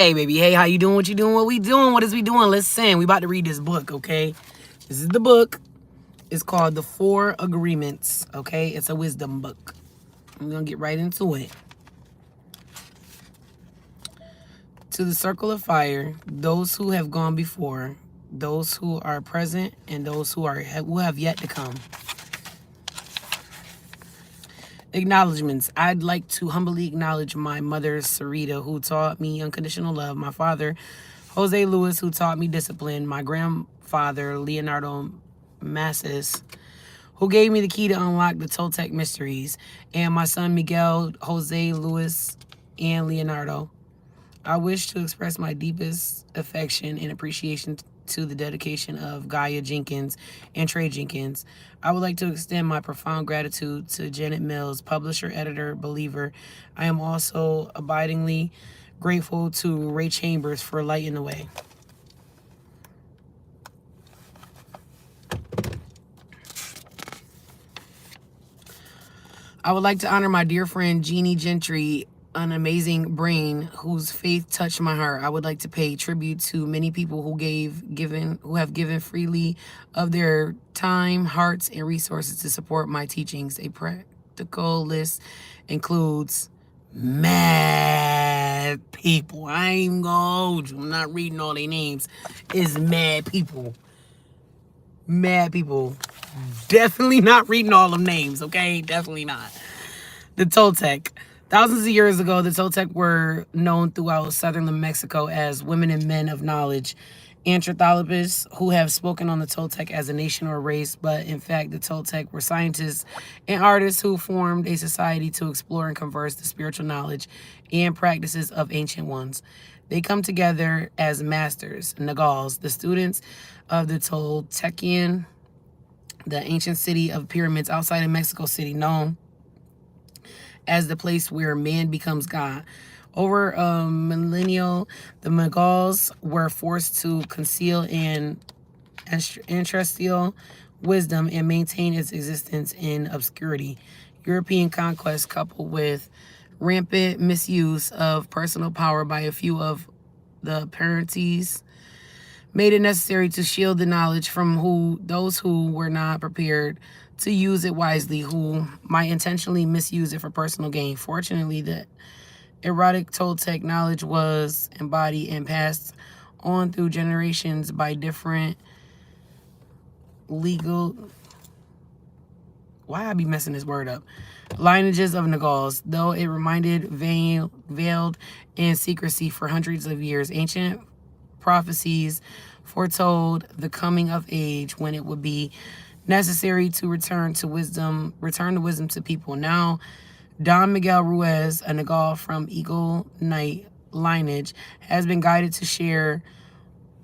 Hey, baby. Hey, how you doing? What you doing? What we doing? What is we doing? Listen, we about to read this book, okay? This is the book. It's called The Four Agreements, okay? It's a wisdom book. I'm going to get right into it. To the circle of fire, those who have gone before, those who are present, and those who have yet to come. Acknowledgements. I'd like to humbly acknowledge my mother, Sarita, who taught me unconditional love, my father, Jose Luis, who taught me discipline, my grandfather, Leonardo Massis, who gave me the key to unlock the Toltec mysteries, and my son, Miguel, Jose Luis, and Leonardo. I wish to express my deepest affection and appreciation to the dedication of Gaia Jenkins and Trey Jenkins. I would like to extend my profound gratitude to Janet Mills, publisher, editor, believer. I am also abidingly grateful to Ray Chambers for lighting the way. I would like to honor my dear friend Jeannie Gentry, an amazing brain whose faith touched my heart. I would like to pay tribute to many people who have given freely of their time, hearts, and resources to support my teachings. A practical list includes mad people. I ain't even gonna hold you. I'm not reading all their names. It's mad people. Mad people. Definitely not reading all them names, okay? Definitely not. The Toltec. Thousands of years ago, the Toltec were known throughout southern New Mexico as women and men of knowledge. Anthropologists who have spoken on the Toltec as a nation or race, but in fact, the Toltec were scientists and artists who formed a society to explore and converse the spiritual knowledge and practices of ancient ones. They come together as masters, Nagals, the students of the Toltecian, the ancient city of pyramids outside of Mexico City, known as the place where man becomes God. Over a millennial, the Mughals were forced to conceal an ancestral wisdom and maintain its existence in obscurity. European conquest, coupled with rampant misuse of personal power by a few of the parties, made it necessary to shield the knowledge from those who were not prepared to use it wisely, who might intentionally misuse it for personal gain. Fortunately, the erotic Toltec knowledge was embodied and passed on through generations by different legal... Why I be messing this word up? Lineages of Nagals, though it remained veiled in secrecy for hundreds of years. Ancient prophecies foretold the coming of age when it would be necessary to return the wisdom to people. Now, Don Miguel Ruiz, a Nagal from Eagle Knight lineage, has been guided to share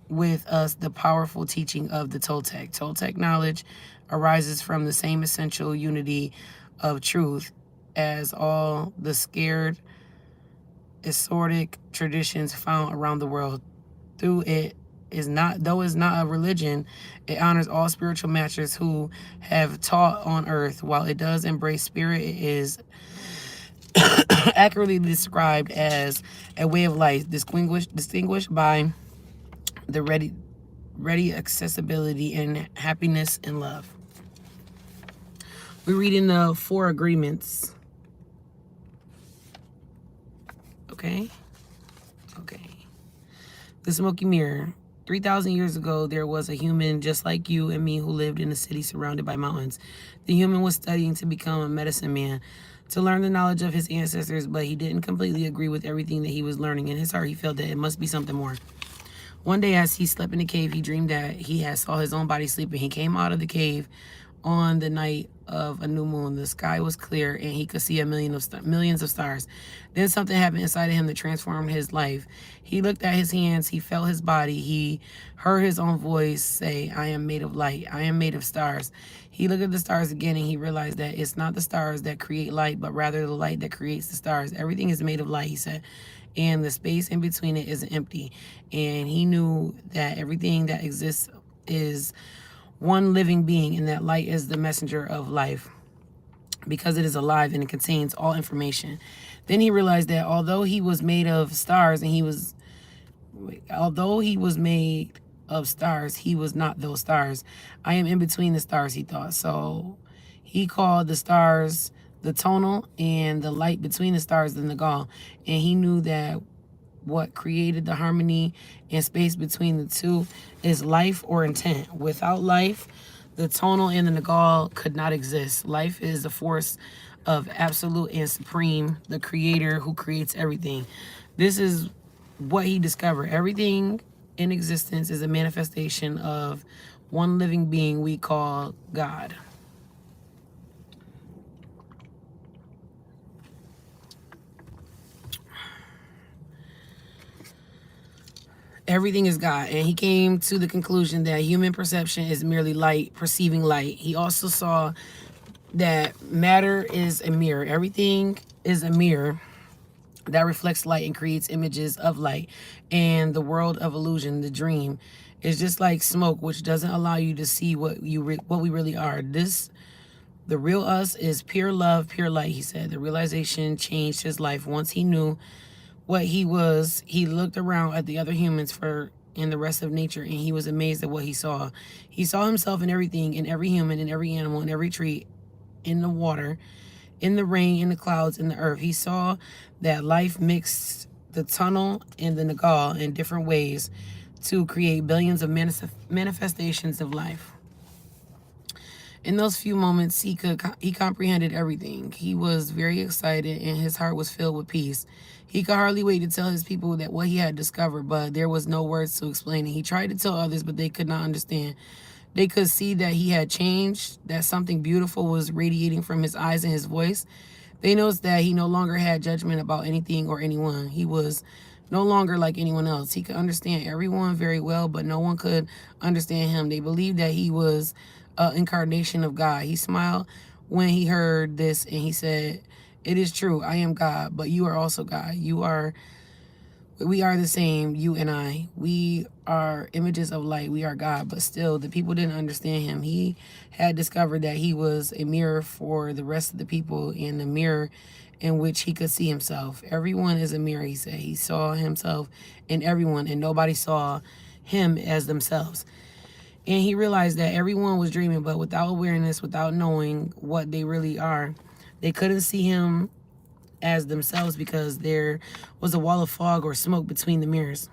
with us the powerful teaching of the Toltec. Toltec knowledge arises from the same essential unity of truth as all the scared, esoteric traditions found around the world. Though it's not a religion, it honors all spiritual masters who have taught on earth. While it does embrace spirit, it is accurately described as a way of life, distinguished by the ready accessibility and happiness and love. We're reading the Four Agreements. Okay. The Smoky Mirror. 3,000 years ago, there was a human just like you and me who lived in a city surrounded by mountains. The human was studying to become a medicine man, to learn the knowledge of his ancestors, but he didn't completely agree with everything that he was learning. In his heart, he felt that it must be something more. One day, as he slept in the cave, he dreamed that he had saw his own body sleeping. He came out of the cave on the night of a new moon. The sky was clear, and he could see millions of stars. Then something happened inside of him that transformed his life. He looked at his hands. He felt his body. He heard his own voice say, "I am made of light. I am made of stars." He looked at the stars again, and he realized that it's not the stars that create light, but rather the light that creates the stars. Everything is made of light, he said, and the space in between it is empty. And he knew that everything that exists is one living being, and that light is the messenger of life because it is alive and it contains all information. Then he realized that although he was made of stars and he was Although he was made of stars, he was not those stars. I am in between the stars, he thought. So he called the stars the tonal and the light between the stars the Nagal. And he knew that what created the harmony and space between the two is life or intent. Without life, the tonal and the Nagal could not exist. Life is the force of absolute and supreme, the creator who creates everything. This is what he discovered. Everything in existence is a manifestation of one living being we call God. Everything is God. And he came to the conclusion that human perception is merely light, perceiving light. He also saw that matter is a mirror. Everything is a mirror that reflects light and creates images of light. And the world of illusion, the dream, is just like smoke, which doesn't allow you to see what we really are. The real us is pure love, pure light, he said. The realization changed his life. Once he knew what he was, he looked around at the other humans and the rest of nature, and he was amazed at what he saw. He saw himself in everything, in every human, in every animal, in every tree, in the water, in the rain, in the clouds, in the earth. He saw that life mixed the tunnel and the Nagal in different ways to create billions of manifestations of life. In those few moments, he comprehended everything. He was very excited, and his heart was filled with peace. He could hardly wait to tell his people that what he had discovered, but there was no words to explain it. He tried to tell others, but they could not understand. They could see that he had changed, that something beautiful was radiating from his eyes and his voice. They noticed that he no longer had judgment about anything or anyone. He was no longer like anyone else. He could understand everyone very well, but no one could understand him. They believed that he was an incarnation of God. He smiled when he heard this, and he said, "It is true, I am God, but you are also God. We are the same, you and I. We are images of light. We are God." But still, the people didn't understand him. He had discovered that he was a mirror for the rest of the people, and a mirror in which he could see himself. Everyone is a mirror, he said. He saw himself in everyone, and nobody saw him as themselves. And he realized that everyone was dreaming, but without awareness, without knowing what they really are. They couldn't see him as themselves because there was a wall of fog or smoke between the mirrors.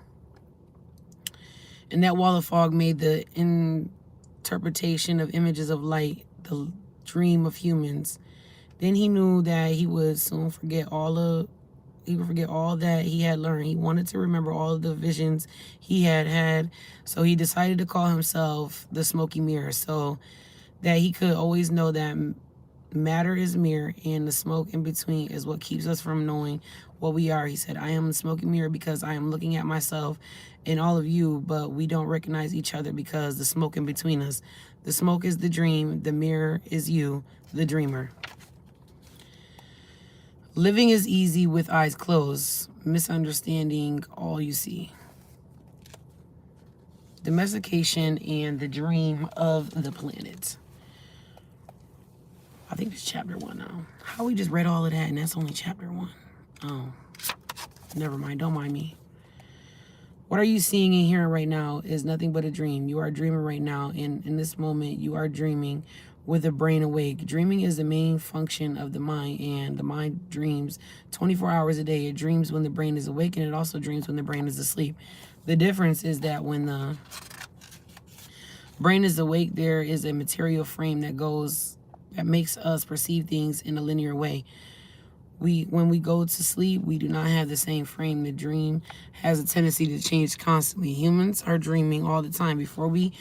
And that wall of fog made the interpretation of images of light the dream of humans. Then he knew that he would soon forget all that he had learned. He wanted to remember all of the visions he had had. So he decided to call himself the smoky mirror, so that he could always know that matter is mirror, and the smoke in between is what keeps us from knowing what we are. He said, "I am the smoky mirror because I am looking at myself and all of you, but we don't recognize each other because the smoke in between us. The smoke is the dream. The mirror is you, the dreamer. Living is easy with eyes closed, misunderstanding all you see." Domestication and the dream of the planet. I think it's chapter 1 now. How we just read all of that and that's only chapter 1. Oh, never mind. Don't mind me. What are you seeing and hearing right now is nothing but a dream. You are dreaming right now, and in this moment, you are dreaming with the brain awake. Dreaming is the main function of the mind, and the mind dreams 24 hours a day. It dreams when the brain is awake, and it also dreams when the brain is asleep. The difference is that when the brain is awake, there is a material frame that makes us perceive things in a linear way. When we go to sleep, we do not have the same frame. The dream has a tendency to change constantly. Humans are dreaming all the time. Before we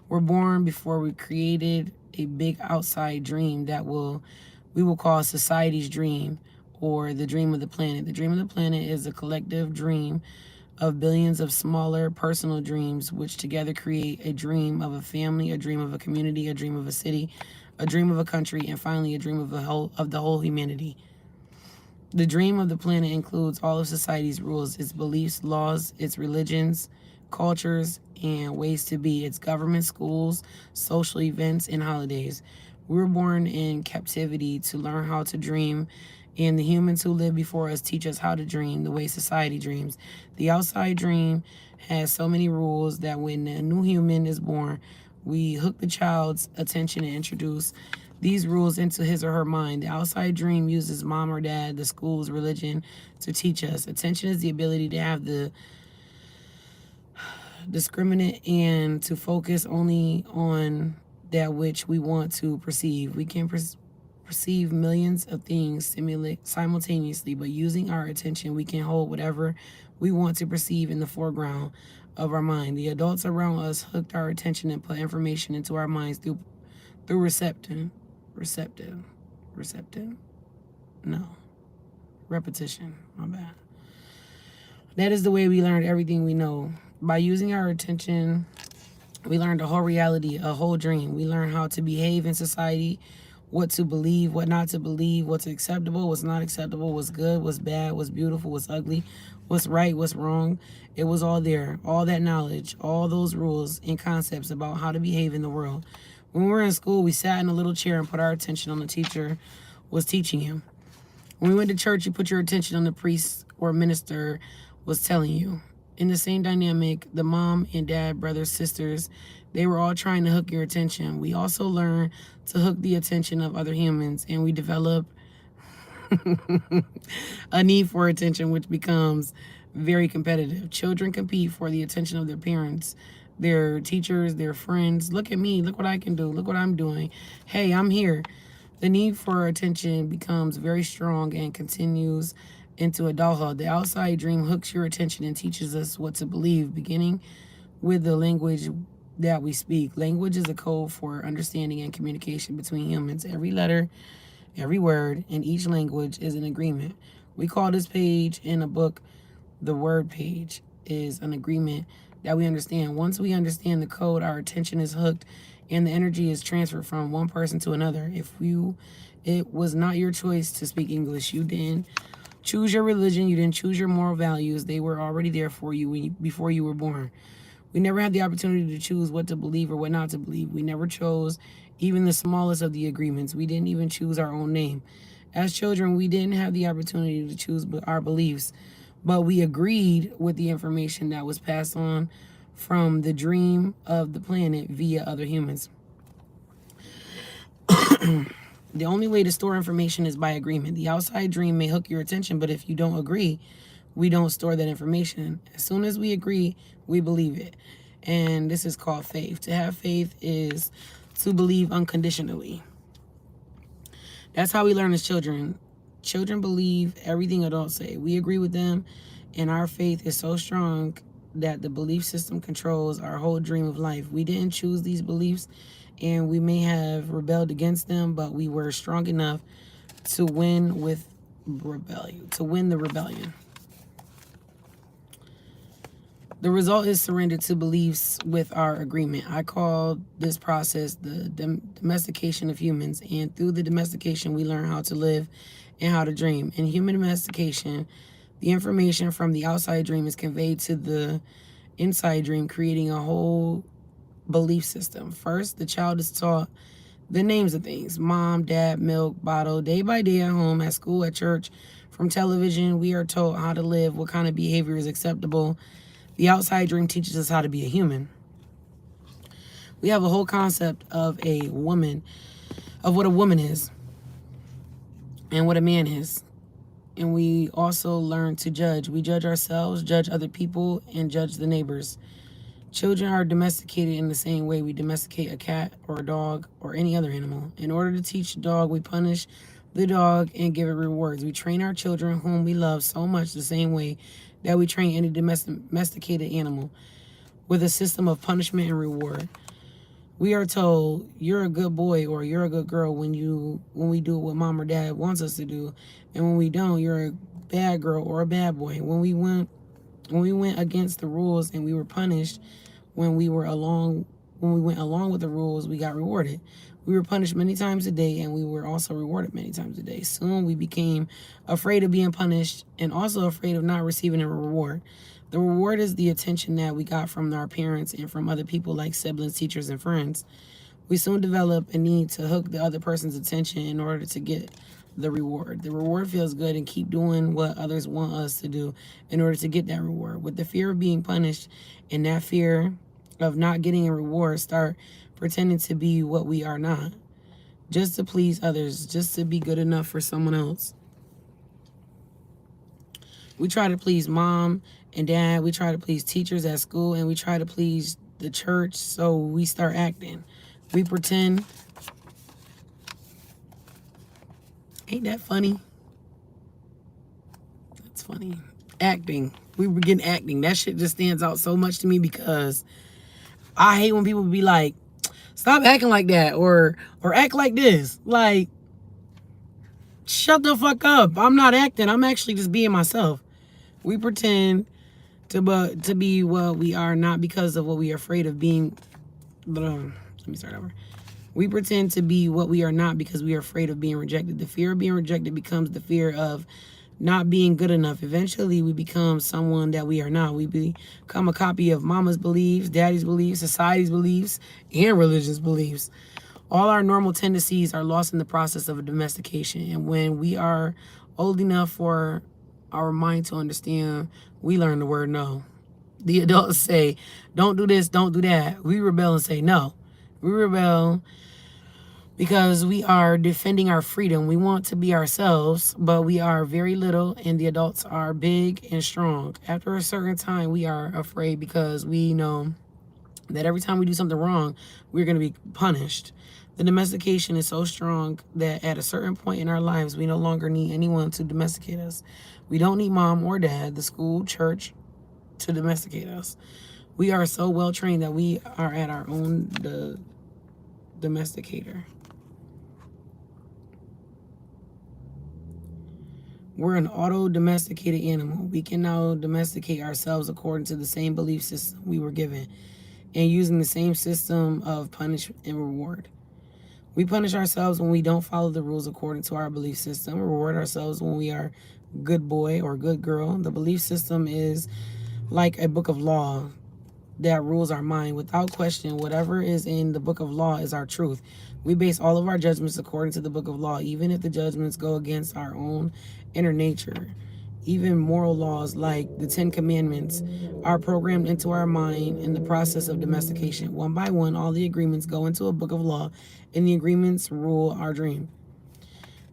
were born, before we created a big outside dream we will call society's dream, or the dream of the planet. The dream of the planet is a collective dream of billions of smaller personal dreams, which together create a dream of a family, a dream of a community, a dream of a city, a dream of a country, and finally a dream of the whole humanity. The dream of the planet includes all of society's rules, its beliefs, laws, its religions, cultures, and ways to be, its government, schools, social events, and holidays. We were born in captivity to learn how to dream And the humans who lived before us teach us how to dream the way society dreams. The outside dream has so many rules that when a new human is born, we hook the child's attention and introduce these rules into his or her mind. The outside dream uses mom or dad, the school's religion to teach us. Attention is the ability to have the discriminate and to focus only on that which we want to perceive. We can perceive millions of things simultaneously, but using our attention, we can hold whatever we want to perceive in the foreground of our mind. The adults around us hooked our attention and put information into our minds through receptive, no, repetition, my bad. That is the way we learned everything we know. By using our attention, we learned a whole reality, a whole dream. We learned how to behave in society, what to believe, what not to believe, what's acceptable, what's not acceptable, what's good, what's bad, what's beautiful, what's ugly, what's right, what's wrong. It was all there, all that knowledge, all those rules and concepts about how to behave in the world. When we were in school, we sat in a little chair and put our attention on the teacher was teaching you. When we went to church, you put your attention on the priest or minister was telling you. In the same dynamic, the mom and dad, brothers, sisters, they were all trying to hook your attention. We also learn to hook the attention of other humans, and we develop a need for attention, which becomes very competitive. Children compete for the attention of their parents, their teachers, their friends. Look at me. Look what I can do. Look what I'm doing. Hey, I'm here. The need for attention becomes very strong and continues into adulthood. The outside dream hooks your attention and teaches us what to believe, beginning with the language that we speak. Language is a code for understanding and communication between humans. Every letter, every word in each language is an agreement. We call this page in a book the word page. Is an agreement that we understand. Once we understand the code, our attention is hooked and the energy is transferred from one person to another. It was not your choice to speak English. You didn't choose your religion. You didn't choose your moral values. They were already there for you before you were born. We never had the opportunity to choose what to believe or what not to believe. We never chose even the smallest of the agreements. We didn't even choose our own name. As children, we didn't have the opportunity to choose our beliefs, but we agreed with the information that was passed on from the dream of the planet via other humans. The only way to store information is by agreement. The outside dream may hook your attention, but if you don't agree, we don't store that information. As soon as we agree, we believe it. And this is called faith. To have faith is to believe unconditionally. That's how we learn as children. Children believe everything adults say. We agree with them, and our faith is so strong that the belief system controls our whole dream of life. We didn't choose these beliefs, and we may have rebelled against them, but we were strong enough to win the rebellion. The result is surrender to beliefs with our agreement. I call this process the domestication of humans, and through the domestication, we learn how to live and how to dream. In human domestication, the information from the outside dream is conveyed to the inside dream, creating a whole belief system. First, the child is taught the names of things: mom, dad, milk, bottle. Day by day at home, at school, at church, from television, we are told how to live, what kind of behavior is acceptable. The outside dream teaches us how to be a human. We have a whole concept of what a woman is and what a man is. And we also learn to judge. We judge ourselves, judge other people, and judge the neighbors. Children are domesticated in the same way we domesticate a cat or a dog or any other animal. In order to teach a dog, we punish the dog and give it rewards. We train our children, whom we love so much, the same way that we train any domesticated animal, with a system of punishment and reward. We are told you're a good boy or you're a good girl when we do what mom or dad wants us to do, and when we don't, you're a bad girl or a bad boy. When we went against the rules and we were punished, when we went along with the rules, we got rewarded. We were punished many times a day, and we were also rewarded many times a day. Soon we became afraid of being punished and also afraid of not receiving a reward. The reward is the attention that we got from our parents and from other people like siblings, teachers, and friends. We soon develop a need to hook the other person's attention in order to get the reward. The reward feels good and keep doing what others want us to do in order to get that reward. With the fear of being punished and that fear of not getting a reward, start pretending to be what we are not. Just to please others, just to be good enough for someone else. We try to please mom and dad, we try to please teachers at school, and we try to please the church, so we start acting. We pretend. Ain't that funny? That's funny. Acting. We begin acting. That shit just stands out so much to me because I hate when people be like, stop acting like that, or act like this. Like, shut the fuck up. I'm not acting. I'm actually just being myself. We pretend to be what we are not because of what we are afraid of being. Let me start over. We pretend to be what we are not because we are afraid of being rejected. The fear of being rejected becomes the fear of not being good enough. Eventually, we become someone that we are not. We become a copy of mama's beliefs, daddy's beliefs, society's beliefs, and religion's beliefs. All our normal tendencies are lost in the process of a domestication. And when we are old enough for our mind to understand, we learn the word no. The adults say, don't do this, don't do that. We rebel and say no. We rebel because we are defending our freedom. We want to be ourselves, but we are very little, and the adults are big and strong. After a certain time, we are afraid because we know that every time we do something wrong, we're going to be punished. The domestication is so strong that at a certain point in our lives, we no longer need anyone to domesticate us. We don't need mom or dad, the school, church, to domesticate us. We are so well trained that we are at our own domesticator. We're an auto-domesticated animal. We can now domesticate ourselves according to the same belief system we were given and using the same system of punishment and reward. We punish ourselves when we don't follow the rules according to our belief system. Reward ourselves when we are good boy or good girl. The belief system is like a book of law that rules our mind. Without question, whatever is in the book of law is our truth. We base all of our judgments according to the book of law, even if the judgments go against our own inner nature. Even moral laws like the 10 Commandments are programmed into our mind in the process of domestication. One by one, all the agreements go into a book of law, and the agreements rule our dream.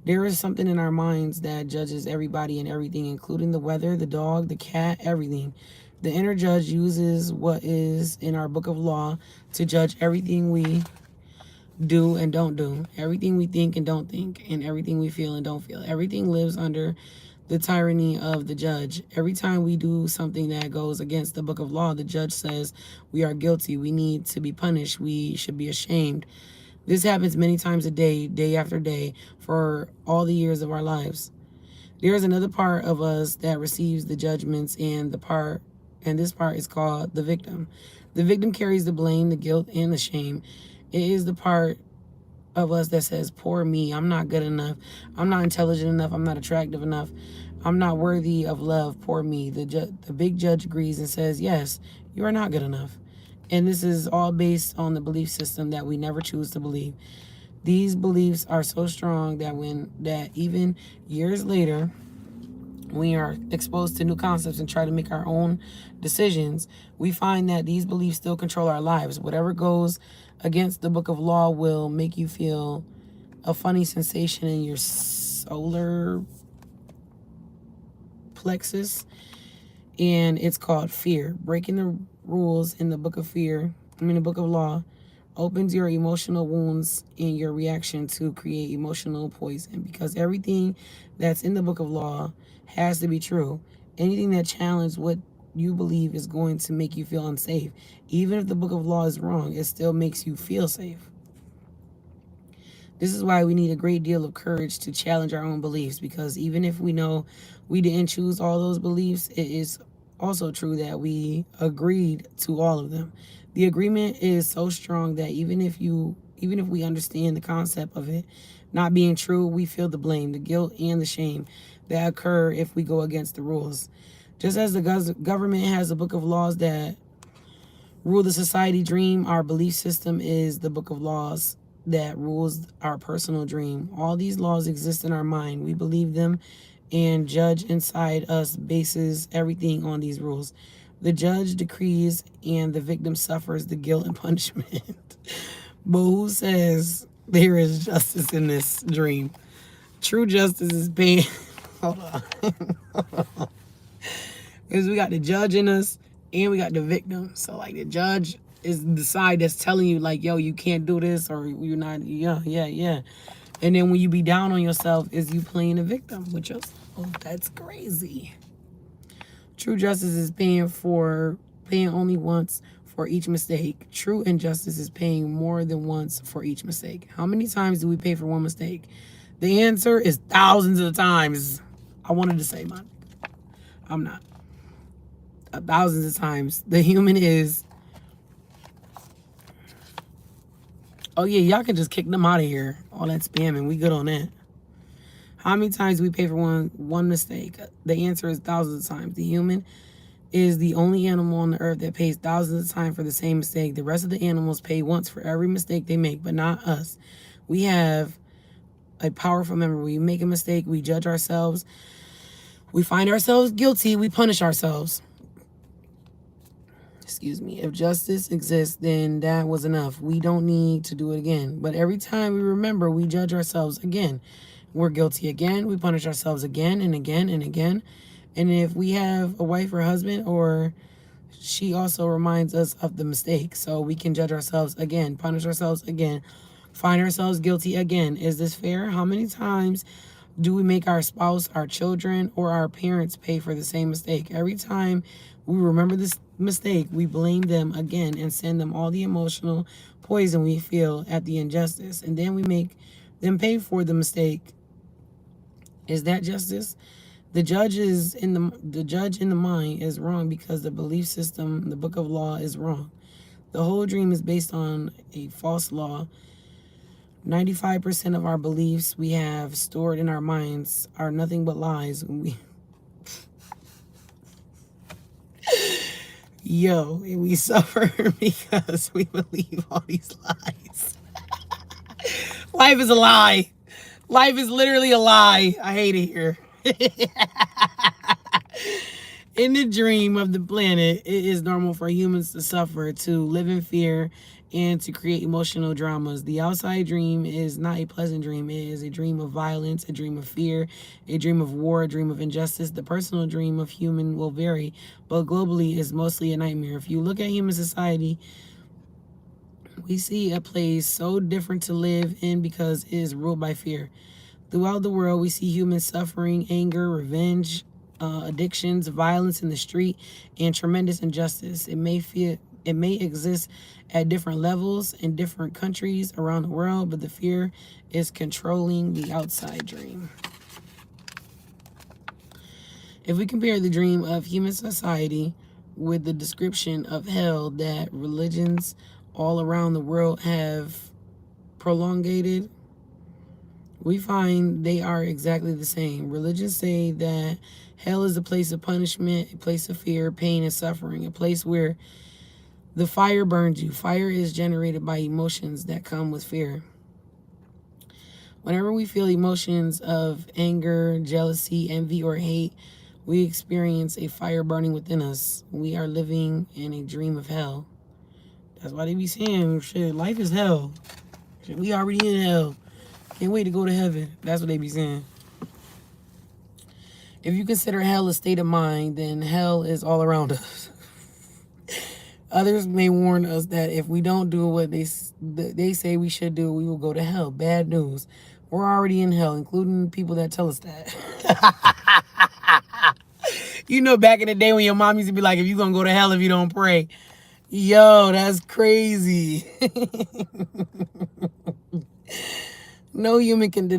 There is something in our minds that judges everybody and everything, including the weather, the dog, the cat, everything. The inner judge uses what is in our book of law to judge everything we do and don't do, everything we think and don't think, and everything we feel and don't feel. Everything lives under the tyranny of the judge. Every time we do something that goes against the book of law, the judge says we are guilty. We need to be punished. We should be ashamed. This happens many times a day, day after day, for all the years of our lives. There is another part of us that receives the judgments, and this part is called the victim. The victim carries the blame, the guilt, and the shame. It is the part of us that says, poor me, I'm not good enough, I'm not intelligent enough, I'm not attractive enough, I'm not worthy of love, poor me. The big judge agrees and says, yes, you are not good enough. And this is all based on the belief system that we never choose to believe. These beliefs are so strong that even years later, we are exposed to new concepts and try to make our own decisions, we find that these beliefs still control our lives. Whatever goes against the book of law will make you feel a funny sensation in your solar plexus, and it's called fear. Breaking the rules in the book of law, opens your emotional wounds and your reaction to create emotional poison, because everything that's in the book of law has to be true. Anything that challenges what you believe is going to make you feel unsafe. Even if the book of law is wrong, it still makes you feel safe. This is why we need a great deal of courage to challenge our own beliefs, because even if we know we didn't choose all those beliefs, it is also true that we agreed to all of them. The agreement is so strong that even if we understand the concept of it not being true, we feel the blame, the guilt, and the shame that occur if we go against the rules. Just as the government has a book of laws that rule the society dream, our belief system is the book of laws that rules our personal dream. All these laws exist in our mind. We believe them, and judge inside us bases everything on these rules. The judge decrees, and the victim suffers the guilt and punishment. But who says there is justice in this dream? True justice is being... Hold on. Because we got the judge in us, and we got the victim. So, like, the judge is the side that's telling you, like, yo, you can't do this, or you're not, yeah. And then when you be down on yourself, is you playing the victim with yourself. That's crazy. True justice is paying only once for each mistake. True injustice is paying more than once for each mistake. How many times do we pay for one mistake? The answer is thousands of times. I wanted to say mine. I'm not. Thousands of times. The human is... Oh, yeah, y'all can just kick them out of here. All that spamming. We good on that. How many times do we pay for one mistake? The answer is thousands of times. The human is the only animal on the earth that pays thousands of times for the same mistake. The rest of the animals pay once for every mistake they make, but not us. We have a powerful memory. We make a mistake, we judge ourselves, we find ourselves guilty, we punish ourselves. Excuse me. If justice exists, then that was enough. We don't need to do it again. But every time we remember, we judge ourselves again. We're guilty again. We punish ourselves again and again and again. And if we have a wife or husband, or she also reminds us of the mistake, so we can judge ourselves again, punish ourselves again, find ourselves guilty again. Is this fair? How many times do we make our spouse, our children, or our parents pay for the same mistake? Every time we remember this mistake, we blame them again and send them all the emotional poison we feel at the injustice. And then we make them pay for the mistake. Is that justice? The judge in the mind is wrong because the belief system, the book of law, is wrong. The whole dream is based on a false law. 95% of our beliefs we have stored in our minds are nothing but lies. We suffer because we believe all these lies. Life is a lie. Life is literally a lie. I hate it here. In the dream of the planet, it is normal for humans to suffer, to live in fear, and to create emotional dramas. The outside dream is not a pleasant dream. It is a dream of violence, a dream of fear, a dream of war, a dream of injustice. The personal dream of human will vary, but globally is mostly a nightmare. If you look at human society, we see a place so different to live in because it is ruled by fear. Throughout the world, we see humans suffering, anger, revenge, addictions, violence in the street, and tremendous injustice. It may exist at different levels in different countries around the world, but the fear is controlling the outside dream. If we compare the dream of human society with the description of hell that religions all around the world have prolongated, we find they are exactly the same. Religions say that hell is a place of punishment, a place of fear, pain, and suffering, a place where the fire burns you. Fire is generated by emotions that come with fear. Whenever we feel emotions of anger, jealousy, envy, or hate, we experience a fire burning within us. We are living in a dream of hell. That's why they be saying, shit, life is hell. Shit, we already in hell. Can't wait to go to heaven. That's what they be saying. If you consider hell a state of mind, then hell is all around us. Others may warn us that if we don't do what they say we should do, we will go to hell. Bad news. We're already in hell, including people that tell us that. You know, back in the day when your mom used to be like, if you're going to go to hell if you don't pray. Yo, that's crazy. No human can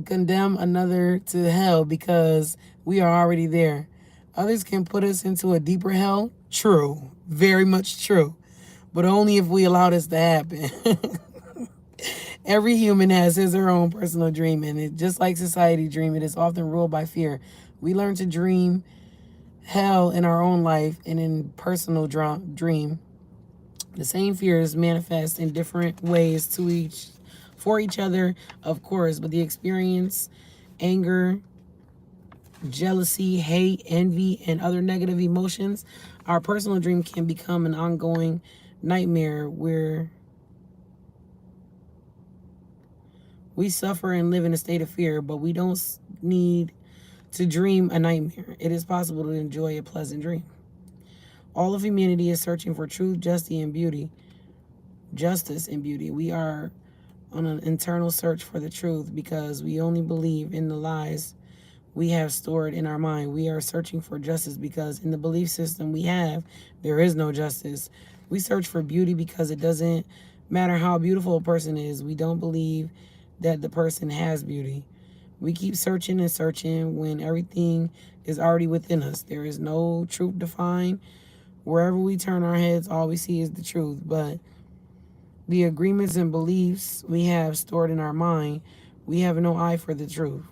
condemn another to hell because we are already there. Others can put us into a deeper hell. True. Very much true. But only if we allow this to happen. Every human has his or her own personal dream, and it, just like society dream, it is often ruled by fear. We learn to dream hell in our own life and in personal dream. The same fears manifest in different ways to each for each other, of course, but the experience, anger, jealousy, hate, envy, and other negative emotions, our personal dream can become an ongoing nightmare where we suffer and live in a state of fear, but we don't need to dream a nightmare. It is possible to enjoy a pleasant dream. All of humanity is searching for truth, justice, and beauty. Justice and beauty. We are on an internal search for the truth because we only believe in the lies we have stored in our mind. We are searching for justice because in the belief system we have, there is no justice. We search for beauty because it doesn't matter how beautiful a person is. We don't believe that the person has beauty. We keep searching and searching when everything is already within us. There is no truth defined. Wherever we turn our heads, all we see is the truth. But the agreements and beliefs we have stored in our mind, we have no eye for the truth.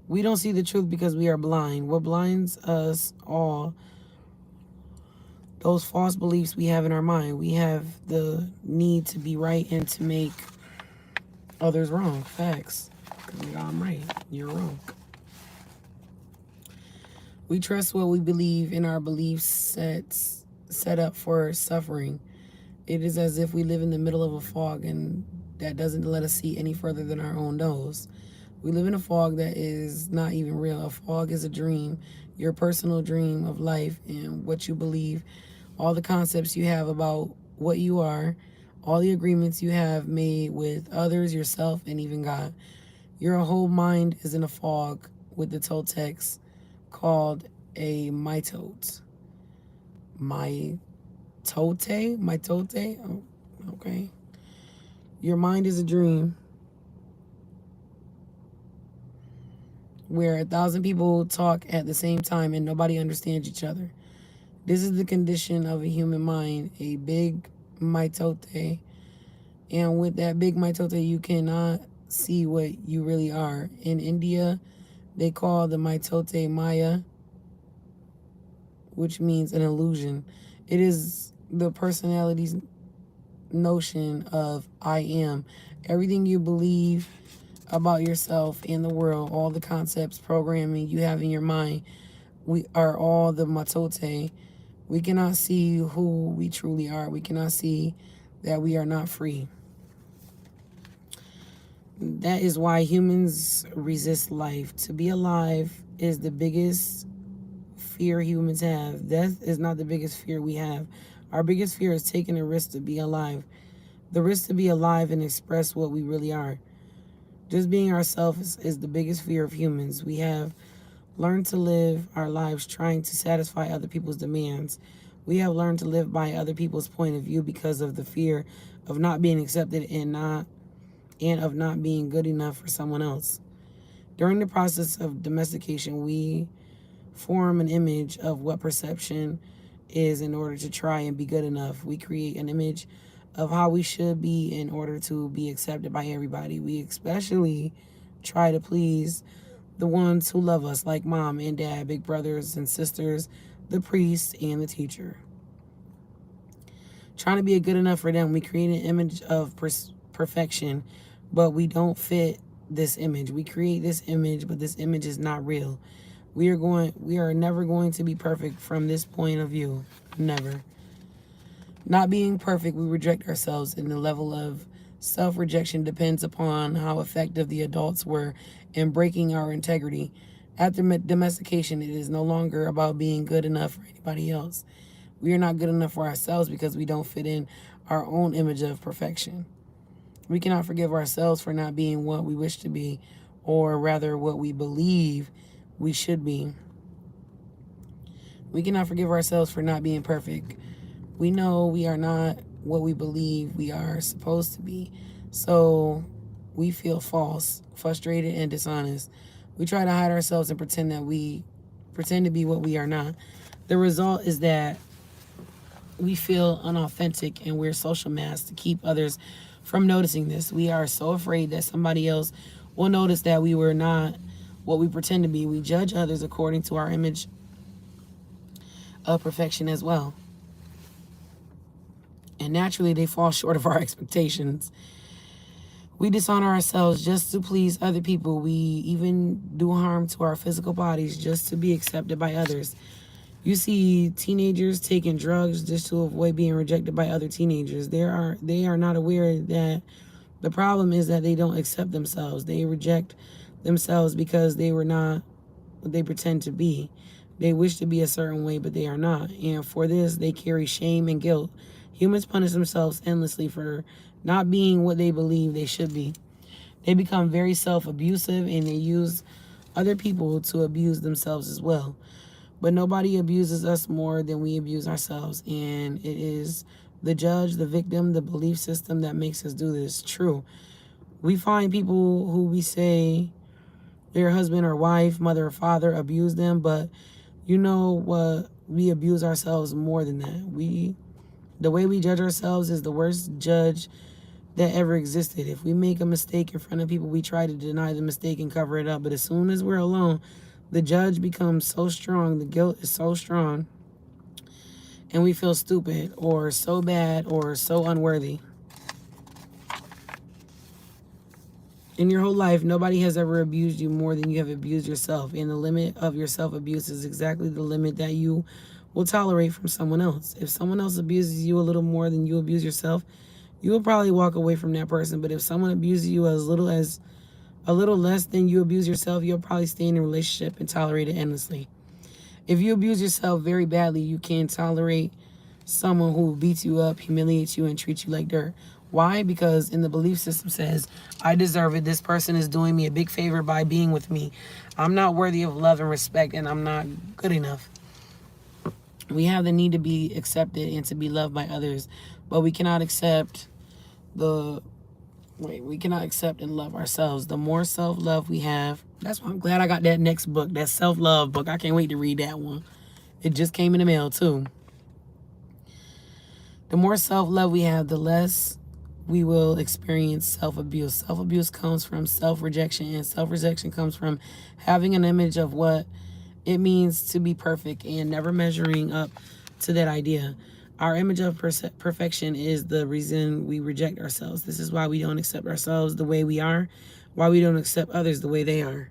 We don't see the truth because we are blind. What blinds us all, those false beliefs we have in our mind. We have the need to be right and to make others wrong. Facts. I'm right. You're wrong. We trust what we believe in our belief sets set up for suffering. It is as if we live in the middle of a fog and that doesn't let us see any further than our own nose. We live in a fog that is not even real. A fog is a dream, your personal dream of life and what you believe, all the concepts you have about what you are, all the agreements you have made with others, yourself, and even God. Your whole mind is in a fog with the Toltecs called a mitote. Mitote? Oh, okay. Your mind is a dream where 1,000 people talk at the same time and nobody understands each other. This is the condition of a human mind, a big mitote. And with that big mitote, you cannot see what you really are. In India, they call the mitote Maya, which means an illusion. It is the personality's notion of I am. Everything you believe about yourself and the world, all the concepts, programming you have in your mind, we are all the matote. We cannot see who we truly are. We cannot see that we are not free. That is why humans resist life. To be alive is the biggest fear humans have. Death is not the biggest fear we have. Our biggest fear is taking a risk to be alive. The risk to be alive and express what we really are. Just being ourselves is the biggest fear of humans. We have learned to live our lives trying to satisfy other people's demands. We have learned to live by other people's point of view because of the fear of not being accepted and of not being good enough for someone else. During the process of domestication, we form an image of what perception is in order to try and be good enough. We create an image of how we should be in order to be accepted by everybody. We especially try to please the ones who love us, like mom and dad, big brothers and sisters, the priest, and the teacher. Trying to be good enough for them, we create an image of perfection, but we don't fit this image. We create this image, but this image is not real. We are never going to be perfect from this point of view. Never. Not being perfect, we reject ourselves, and the level of self-rejection depends upon how effective the adults were in breaking our integrity. After domestication, it is no longer about being good enough for anybody else. We are not good enough for ourselves because we don't fit in our own image of perfection. We cannot forgive ourselves for not being what we wish to be, or rather what we believe we should be. We cannot forgive ourselves for not being perfect. We know we are not what we believe we are supposed to be. So we feel false, frustrated, and dishonest. We try to hide ourselves and pretend to be what we are not. The result is that we feel unauthentic and we're social masks to keep others from noticing this. We are so afraid that somebody else will notice that we were not what we pretend to be. We judge others according to our image of perfection as well. and naturally they fall short of our expectations. We dishonor ourselves just to please other people. We even do harm to our physical bodies just to be accepted by others. You see teenagers taking drugs just to avoid being rejected by other teenagers. They are not aware that the problem is that they don't accept themselves. They reject themselves because they were not what they pretend to be. They wish to be a certain way, but they are not. And for this, they carry shame and guilt. Humans punish themselves endlessly for not being what they believe they should be. They become very self-abusive and they use other people to abuse themselves as well. But nobody abuses us more than we abuse ourselves. And it is the judge, the victim, the belief system that makes us do this. True. We find people who we say their husband or wife, mother or father abuse them, but you know what? We abuse ourselves more than that. The way we judge ourselves is the worst judge that ever existed. If we make a mistake in front of people, we try to deny the mistake and cover it up. But as soon as we're alone, the judge becomes so strong, the guilt is so strong, and we feel stupid or so bad or so unworthy. In your whole life, nobody has ever abused you more than you have abused yourself. And the limit of your self-abuse is exactly the limit that you will tolerate from someone else. If someone else abuses you a little more than you abuse yourself, you will probably walk away from that person. But if someone abuses you as a little less than you abuse yourself, you'll probably stay in a relationship and tolerate it endlessly. If you abuse yourself very badly, you can't tolerate someone who beats you up, humiliates you, and treats you like dirt. Why? Because in the belief system says, I deserve it. This person is doing me a big favor by being with me. I'm not worthy of love and respect, and I'm not good enough. We have the need to be accepted and to be loved by others, but we cannot accept we cannot accept and love ourselves. The more self-love we have, that's why I'm glad I got that next book, that self-love book. I can't wait to read that one. It just came in the mail too. The more self-love we have, the less we will experience self-abuse. Self-abuse comes from self-rejection, and self-rejection comes from having an image of what it means to be perfect and never measuring up to that idea. Our image of perfection is the reason we reject ourselves. This is why we don't accept ourselves the way we are, why we don't accept others the way they are.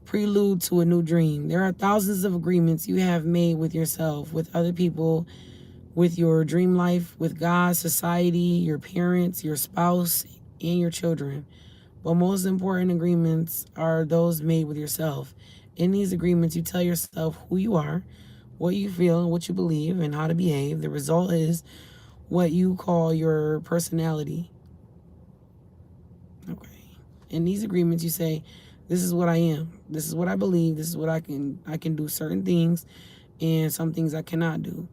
Prelude to a new dream. There are thousands of agreements you have made with yourself, with other people, with your dream life, with God, society, your parents, your spouse, and your children. But most important agreements are those made with yourself. In these agreements, you tell yourself who you are, what you feel, what you believe, and how to behave. The result is what you call your personality. Okay. In these agreements, you say, this is what I am. This is what I believe. This is what I can do certain things, and some things I cannot do.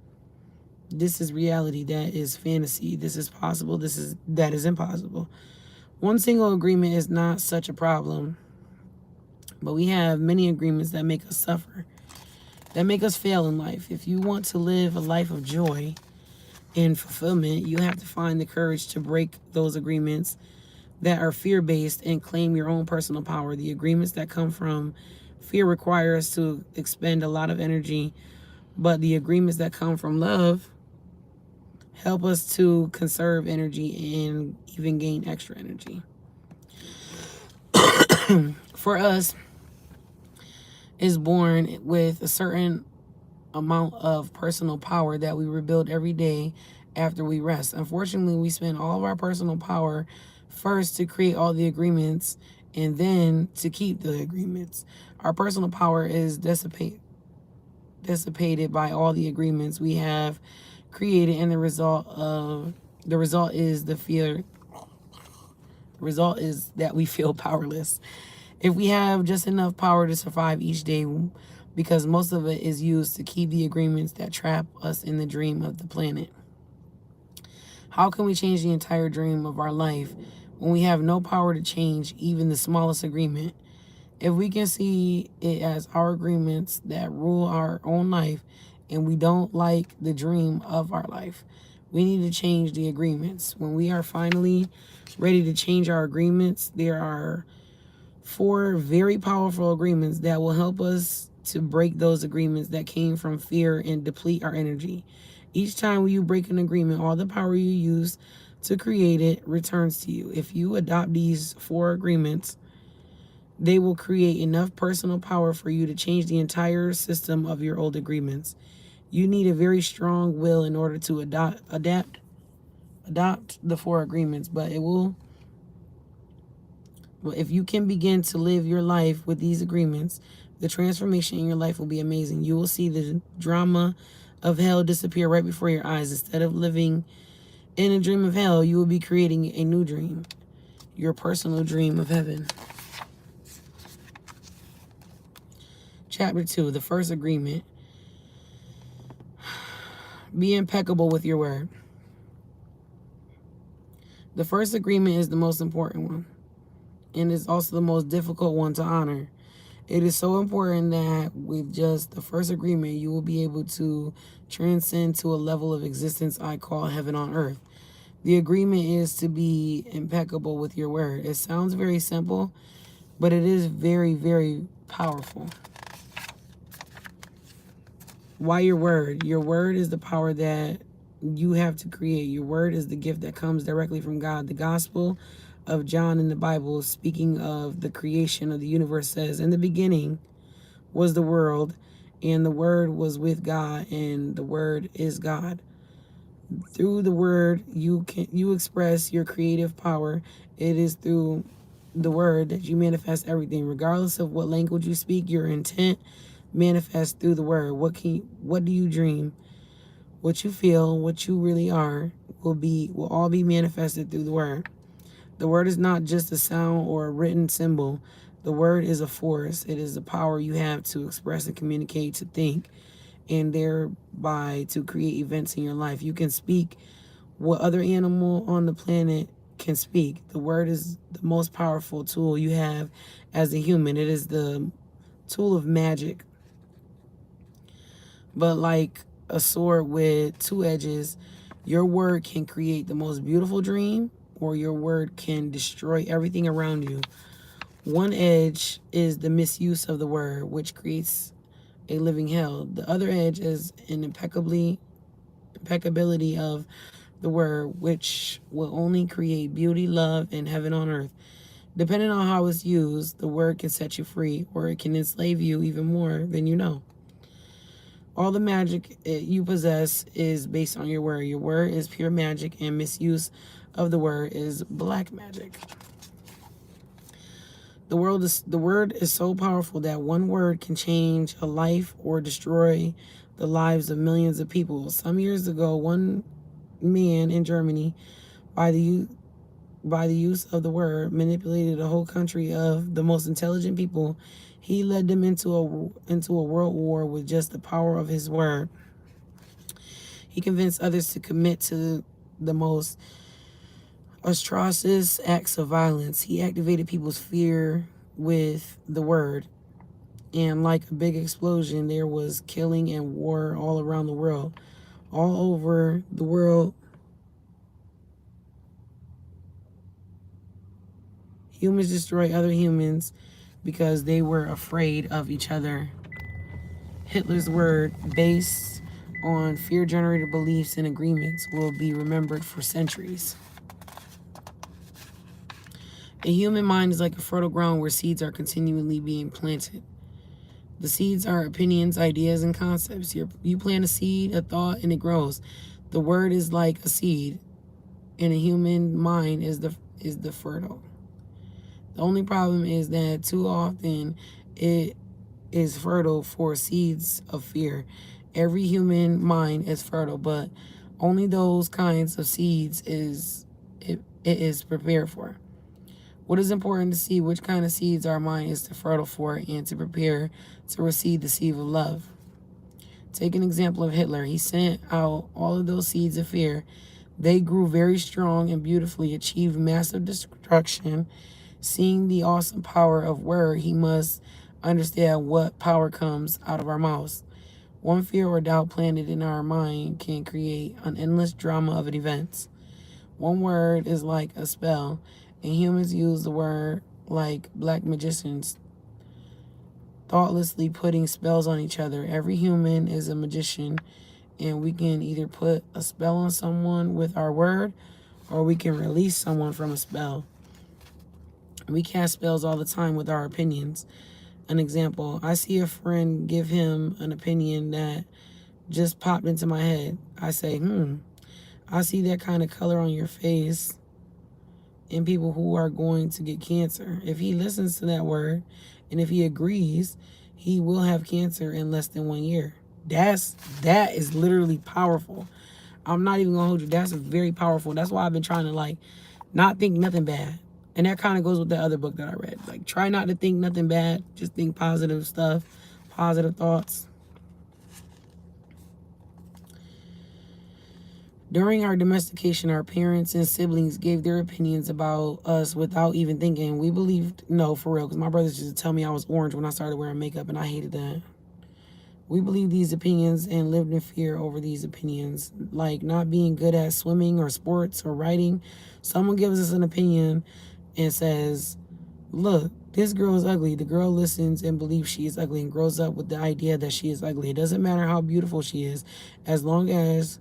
This is reality. That is fantasy. This is possible. That is impossible. One single agreement is not such a problem, but we have many agreements that make us suffer, that make us fail in life. If you want to live a life of joy and fulfillment, you have to find the courage to break those agreements that are fear-based and claim your own personal power. The agreements that come from fear require us to expend a lot of energy, but the agreements that come from love help us to conserve energy and even gain extra energy. For us, is born with a certain amount of personal power that we rebuild every day after we rest. Unfortunately, we spend all of our personal power first to create all the agreements and then to keep the agreements. Our personal power is dissipated by all the agreements we have created, and the result is that we feel powerless. If we have just enough power to survive each day, because most of it is used to keep the agreements that trap us in the dream of the planet. How can we change the entire dream of our life when we have no power to change even the smallest agreement? If we can see it as our agreements that rule our own life and we don't like the dream of our life, we need to change the agreements. When we are finally ready to change our agreements, there are 4 very powerful agreements that will help us to break those agreements that came from fear and deplete our energy. Each time you break an agreement, all the power you use to create it returns to you. If you adopt these 4 agreements, they will create enough personal power for you to change the entire system of your old agreements. You need a very strong will in order to adopt the 4 agreements, but if you can begin to live your life with these agreements, the transformation in your life will be amazing. You will see the drama of hell disappear right before your eyes. Instead of living in a dream of hell, you will be creating a new dream, your personal dream of heaven. Chapter 2, the first agreement. Be impeccable with your word. The first agreement is the most important one, and is also the most difficult one to honor. It is so important that with just the first agreement, you will be able to transcend to a level of existence I call heaven on earth. The agreement is to be impeccable with your word. It sounds very simple, but it is very, very powerful. Why your word? Your word is the power that you have to create. Your word is the gift that comes directly from God. The Gospel of John in the Bible, speaking of the creation of the universe, says, "In the beginning was the world, and the Word was with God, and the Word is God." Through the word, you express your creative power. It is through the word that you manifest everything, regardless of what language you speak. Your intent manifests through the word. What do you dream? What you feel, what you really are, will all be manifested through the word. The word is not just a sound or a written symbol. The word is a force. It is the power you have to express and communicate, to think, and thereby to create events in your life. You can speak what other animal on the planet can speak. The word is the most powerful tool you have as a human. It is the tool of magic. But like a sword with 2 edges, your word can create the most beautiful dream, or your word can destroy everything around you. One edge is the misuse of the word, which creates a living hell. The other edge is an impeccability of the word, which will only create beauty, love, and heaven on earth. Depending on how it's used, the word can set you free, or it can enslave you even more than you know. All the magic you possess is based on your word. Your word is pure magic, and misuse of the word is black magic. The word is so powerful that one word can change a life or destroy the lives of millions of people. Some years ago, one man in Germany, by the use of the word, manipulated a whole country of the most intelligent people. He led them into a world war with just the power of his word. He convinced others to commit to the most atrocious acts of violence. He activated people's fear with the word. And like a big explosion, there was killing and war all around the world. All over the world, humans destroy other humans because they were afraid of each other. Hitler's word, based on fear-generated beliefs and agreements, will be remembered for centuries. A human mind is like a fertile ground where seeds are continually being planted. The seeds are opinions, ideas, and concepts. You plant a seed, a thought, and it grows. The word is like a seed, and a human mind is the fertile. The only problem is that too often it is fertile for seeds of fear. Every human mind is fertile, but only those kinds of seeds it is prepared for. What is important to see which kind of seeds our mind is to fertile for, and to prepare to receive the seed of love. Take an example of Hitler. He sent out all of those seeds of fear. They grew very strong and beautifully, achieved massive destruction. Seeing the awesome power of word, he must understand what power comes out of our mouths. One fear or doubt planted in our mind can create an endless drama of events. One word is like a spell, and humans use the word like black magicians, thoughtlessly putting spells on each other. Every human is a magician, and we can either put a spell on someone with our word, or we can release someone from a spell. We cast spells all the time with our opinions. An example, I see a friend give him an opinion that just popped into my head. I say, I see that kind of color on your face in people who are going to get cancer. If he listens to that word and if he agrees, he will have cancer in less than 1 year. That is literally powerful. I'm not even gonna hold you. That's very powerful. That's why I've been trying to like not think nothing bad. And that kind of goes with the other book that I read. Like, try not to think nothing bad. Just think positive stuff, positive thoughts. During our domestication, our parents and siblings gave their opinions about us without even thinking. We believed, no, for real, because my brothers used to tell me I was orange when I started wearing makeup, and I hated that. We believed these opinions and lived in fear over these opinions, like not being good at swimming or sports or writing. Someone gives us an opinion and says, look, this girl is ugly. The girl listens and believes she is ugly and grows up with the idea that she is ugly. It doesn't matter how beautiful she is. As long as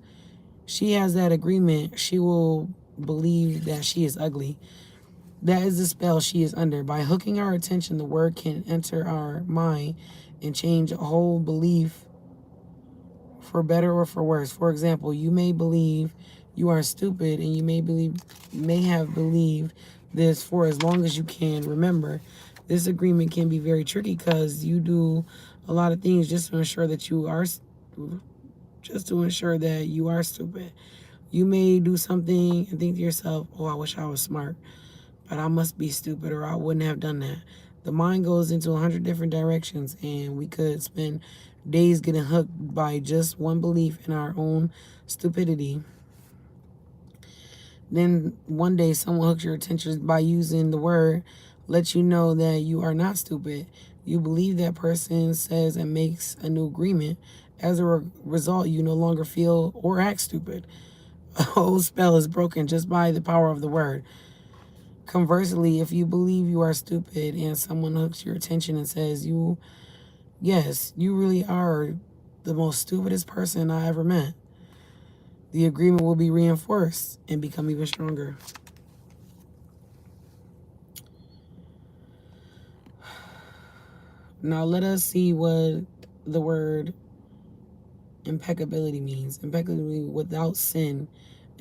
she has that agreement, she will believe that she is ugly. That is the spell she is under. By hooking our attention, the word can enter our mind and change a whole belief for better or for worse. For example, you may believe you are stupid, and you may have believed this for as long as you can remember. This agreement can be very tricky because you do a lot of things just to ensure that you are stupid. You may do something and think to yourself, oh, I wish I was smart, but I must be stupid or I wouldn't have done that. The mind goes into 100 different directions, and we could spend days getting hooked by just one belief in our own stupidity. Then one day someone hooks your attention by using the word, lets you know that you are not stupid. You believe that person says and makes a new agreement. As a result, you no longer feel or act stupid. A whole spell is broken just by the power of the word. Conversely, if you believe you are stupid and someone hooks your attention and says, yes, you really are the most stupidest person I ever met, the agreement will be reinforced and become even stronger. Now let us see what the word impeccability means. Impeccability, without sin.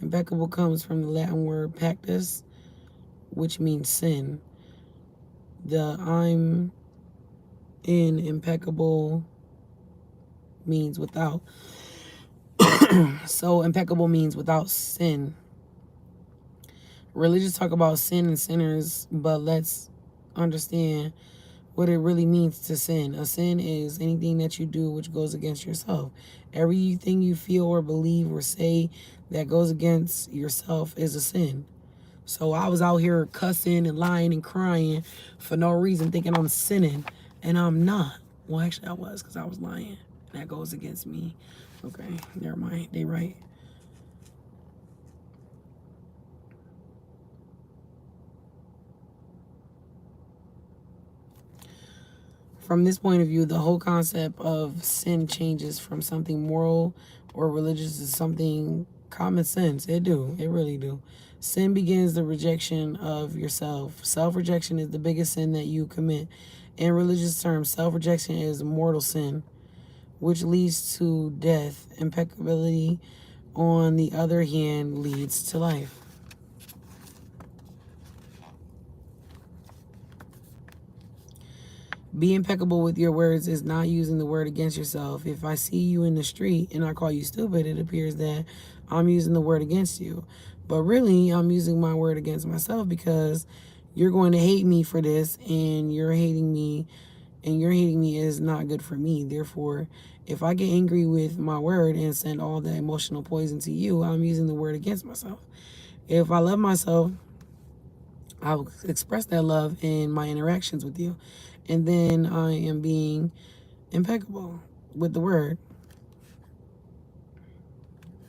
Impeccable comes from the Latin word pactus, which means sin. The I'm in impeccable means without. So impeccable means without sin. Religious talk about sin and sinners, but let's understand what it really means to sin. A sin is anything that you do which goes against yourself. Everything you feel or believe or say that goes against yourself is a sin. So I was out here cussing and lying and crying for no reason, thinking I'm sinning, and I'm not. Well, actually I was, because I was lying. That goes against me. Okay, never mind. They right. From this point of view, the whole concept of sin changes from something moral or religious to something common sense. It really do. Sin begins the rejection of yourself. Self-rejection is the biggest sin that you commit. In religious terms, self-rejection is mortal sin, which leads to death. Impeccability, on the other hand, leads to life. Be impeccable with your words is not using the word against yourself. If I see you in the street and I call you stupid, it appears that I'm using the word against you. But really, I'm using my word against myself, because you're going to hate me for this, and you're hating me, and your hating me is not good for me. Therefore, if I get angry with my word and send all the emotional poison to you, I'm using the word against myself. If I love myself, I'll express that love in my interactions with you. And then I am being impeccable with the word,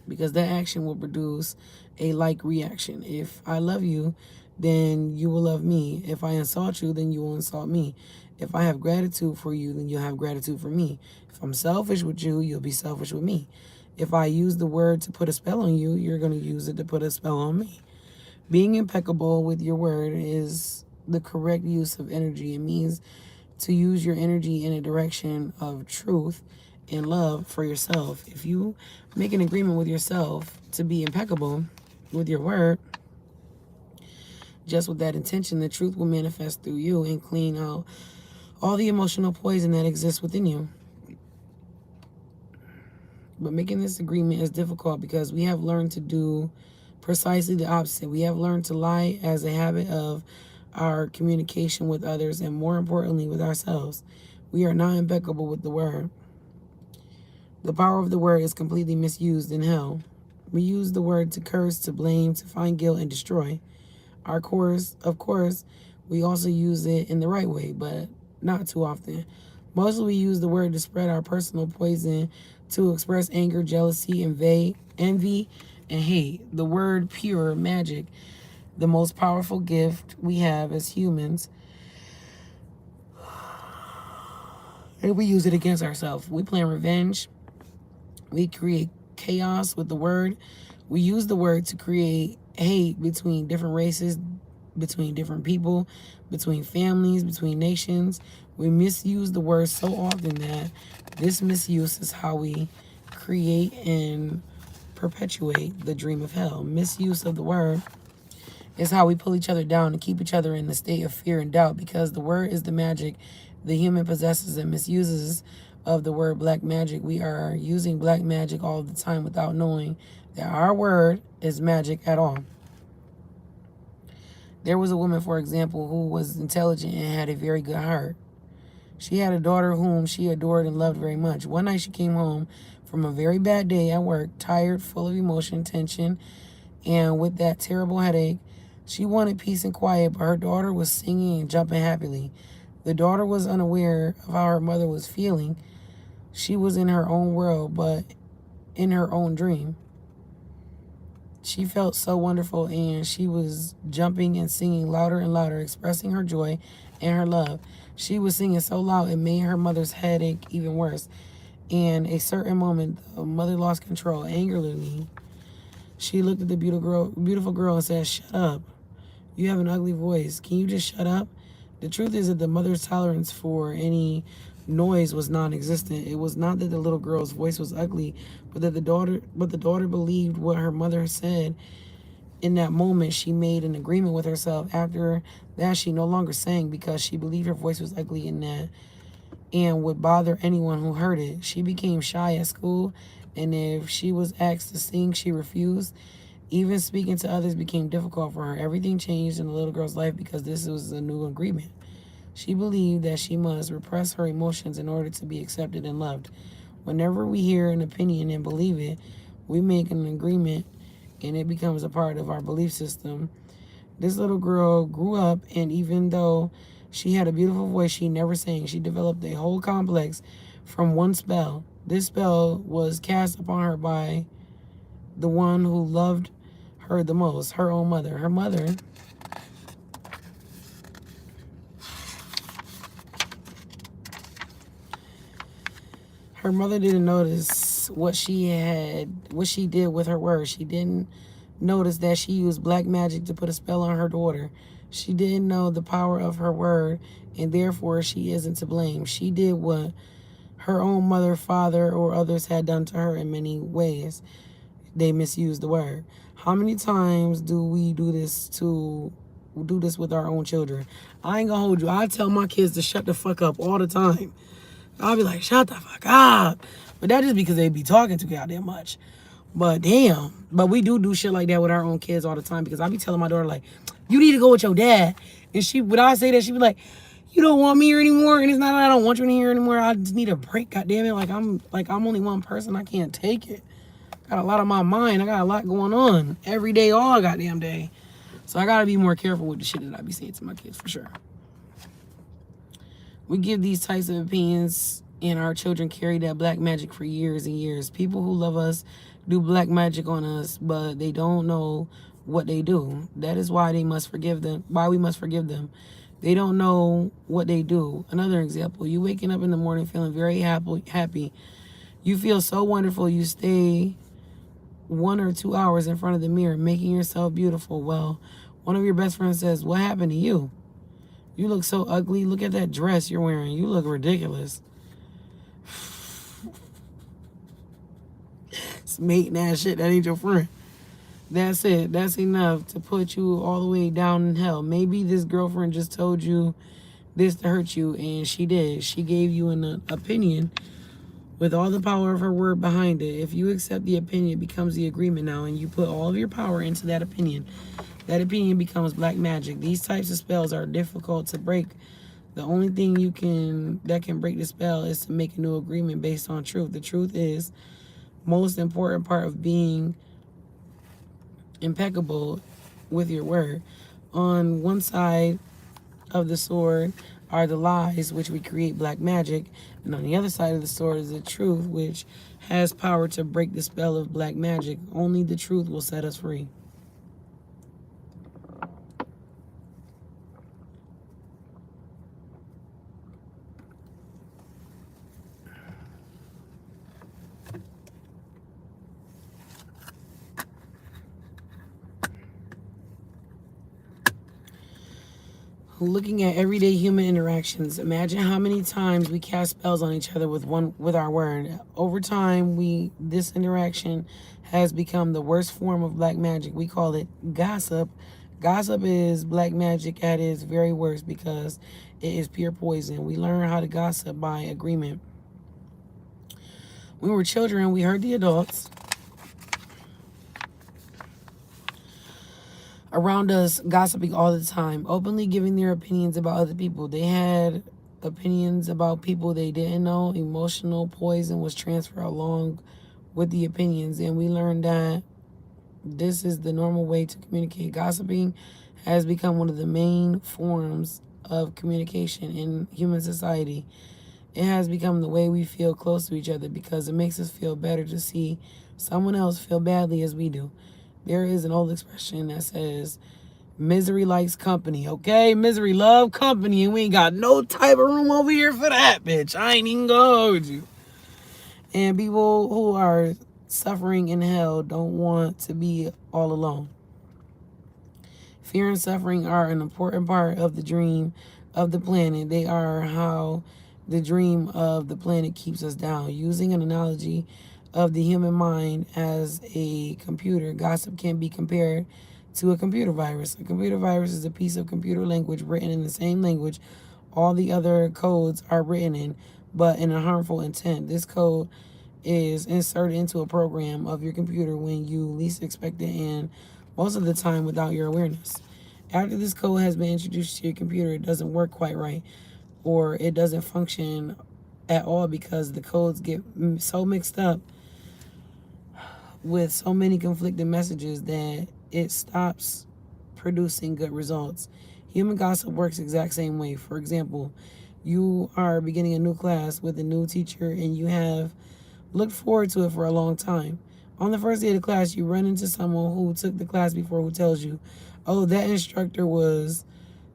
because that action will produce a like reaction. If I love you then you will love me. If I insult you, then you will insult me. If I have gratitude for you, then you'll have gratitude for me. If I'm selfish with you, you'll be selfish with me. If I use the word to put a spell on you, you're going to use it to put a spell on me. Being impeccable with your word is the correct use of energy. It means to use your energy in a direction of truth and love for yourself. If you make an agreement with yourself to be impeccable with your word, just with that intention, the truth will manifest through you and clean out all the emotional poison that exists within you. But making this agreement is difficult because we have learned to do precisely the opposite. We have learned to lie as a habit of our communication with others and, more importantly, with ourselves. We are not impeccable with the word. The power of the word is completely misused in hell. We use the word to curse, to blame, to find guilt, and destroy. Of course, we also use it in the right way, but not too often. Mostly we use the word to spread our personal poison, to express anger, jealousy, envy, and hate. The word pure magic, the most powerful gift we have as humans, and we use it against ourselves. We plan revenge. We create chaos with the word. We use the word to create hate between different races, between different people, between families, between nations. We misuse the word so often that this misuse is how we create and perpetuate the dream of hell. Misuse of the word is how we pull each other down and keep each other in the state of fear and doubt, because the word is the magic the human possesses and misuses of the word black magic. We are using black magic all the time without knowing that our word is magic at all. There was a woman, for example, who was intelligent and had a very good heart. She had a daughter whom she adored and loved very much. One night she came home from a very bad day at work, tired, full of emotion, tension, and with that terrible headache. She wanted peace and quiet, but her daughter was singing and jumping happily. The daughter was unaware of how her mother was feeling. She was in her own world, but in her own dream. She felt so wonderful, and she was jumping and singing louder and louder, expressing her joy and her love. She was singing so loud it made her mother's headache even worse. In a certain moment, the mother lost control. Angrily, she looked at the beautiful girl and said, "Shut up. You have an ugly voice. Can you just shut up?" The truth is that the mother's tolerance for any noise was non-existent. It was not that the little girl's voice was ugly, but the daughter believed what her mother said. In that moment, she made an agreement with herself. After that, she no longer sang because she believed her voice was ugly and would bother anyone who heard it. She became shy at school, and if she was asked to sing, she refused. Even speaking to others became difficult for her. Everything changed in the little girl's life because this was a new agreement. She believed that she must repress her emotions in order to be accepted and loved. Whenever we hear an opinion and believe it, we make an agreement and it becomes a part of our belief system. This little girl grew up, and even though she had a beautiful voice, she never sang. She developed a whole complex from one spell. This spell was cast upon her by the one who loved her the most, her own mother. Her mother didn't notice what she did with her words. She didn't notice that she used black magic to put a spell on her daughter. She didn't know the power of her word, and therefore she isn't to blame. She did what her own mother, father, or others had done to her in many ways. They misused the word. How many times do we do this with our own children? I ain't gonna hold you. I tell my kids to shut the fuck up all the time. I'll be like, shut the fuck up. But that's just because they be talking too goddamn much. But damn. But we do shit like that with our own kids all the time, because I be telling my daughter, like, you need to go with your dad. And when I say that, she be like, you don't want me here anymore. And it's not that I don't want you in here anymore. I just need a break, goddamn it. I'm only one person. I can't take it. Got a lot on my mind. I got a lot going on every day, all goddamn day. So I gotta be more careful with the shit that I be saying to my kids, for sure. We give these types of opinions, and our children carry that black magic for years and years. People who love us do black magic on us, but they don't know what they do. That is why they must forgive them. Why we must forgive them. They don't know what they do. Another example, you waking up in the morning feeling very happy. You feel so wonderful. You stay 1 or 2 hours in front of the mirror, making yourself beautiful. Well, one of your best friends says, "What happened to you? You look so ugly. Look at that dress you're wearing. You look ridiculous." It's mating ass shit. That ain't your friend. That's it. That's enough to put you all the way down in hell. Maybe this girlfriend just told you this to hurt you, and she did. She gave you an opinion with all the power of her word behind it. If you accept the opinion, it becomes the agreement now, and you put all of your power into that opinion. That opinion becomes black magic. These types of spells are difficult to break. The only thing that can break the spell is to make a new agreement based on truth. The truth is most important part of being impeccable with your word. On one side of the sword are the lies, which we create black magic, and on the other side of the sword is the truth, which has power to break the spell of black magic. Only the truth will set us free. Looking at everyday human interactions, imagine how many times we cast spells on each other with our word. Over time, this interaction has become the worst form of black magic. We call it gossip. Gossip is black magic at its very worst because it is pure poison. We learn how to gossip by agreement. When we were children, we heard the adults around us gossiping all the time, openly giving their opinions about other people. They had opinions about people they didn't know. Emotional poison was transferred along with the opinions, and we learned that this is the normal way to communicate. Gossiping has become one of the main forms of communication in human society. It has become the way we feel close to each other because it makes us feel better to see someone else feel badly as we do. There is an old expression that says, misery likes company, okay? Misery love company, and we ain't got no type of room over here for that, bitch. I ain't even gonna hold you. And people who are suffering in hell don't want to be all alone. Fear and suffering are an important part of the dream of the planet. They are how the dream of the planet keeps us down. Using an analogy of the human mind as a computer, gossip can be compared to a computer virus. A computer virus is a piece of computer language written in the same language all the other codes are written in, but in a harmful intent. This code is inserted into a program of your computer when you least expect it, and most of the time without your awareness. After this code has been introduced to your computer, it doesn't work quite right, or it doesn't function at all because the codes get so mixed up with so many conflicting messages that it stops producing good results. Human gossip works the exact same way. For example, you are beginning a new class with a new teacher and you have looked forward to it for a long time. On the first day of the class, you run into someone who took the class before who tells you, "Oh, that instructor was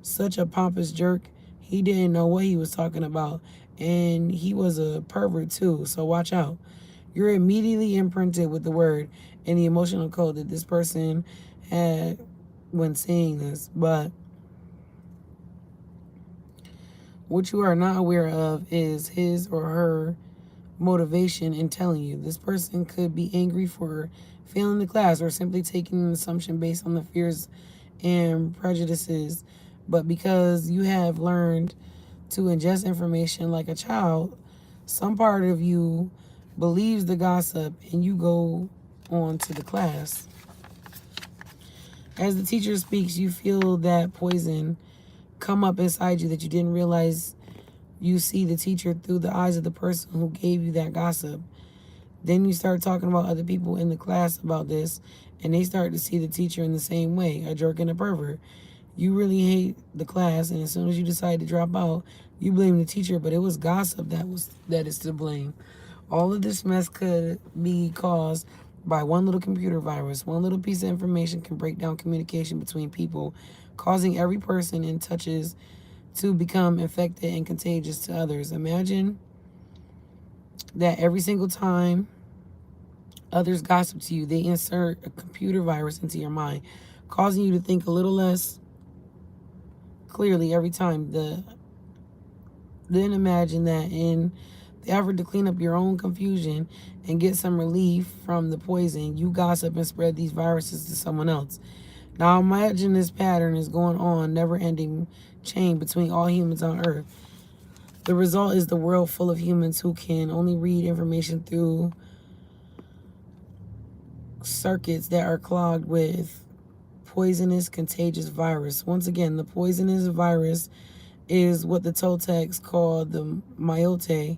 such a pompous jerk. He didn't know what he was talking about. And he was a pervert too, so watch out." You're immediately imprinted with the word and the emotional code that this person had when saying this. But what you are not aware of is his or her motivation in telling you. This person could be angry for failing the class or simply taking an assumption based on the fears and prejudices. But because you have learned to ingest information like a child, some part of you believes the gossip and you go on to the class. As the teacher speaks, you feel that poison come up inside you that you didn't realize. You see the teacher through the eyes of the person who gave you that gossip. Then you start talking about other people in the class about this, and they start to see the teacher in the same way, a jerk and a pervert. You really hate the class, and as soon as you decide to drop out, you blame the teacher, but it was gossip that is to blame. All of this mess could be caused by one little computer virus. One little piece of information can break down communication between people, causing every person it touches to become infected and contagious to others. Imagine that every single time others gossip to you, they insert a computer virus into your mind, causing you to think a little less clearly every time. Then imagine that in the effort to clean up your own confusion and get some relief from the poison, you gossip and spread these viruses to someone else. Now imagine this pattern is going on, never-ending chain between all humans on Earth. The result is the world full of humans who can only read information through circuits that are clogged with poisonous, contagious virus. Once again, the poisonous virus is what the Toltecs called the myote.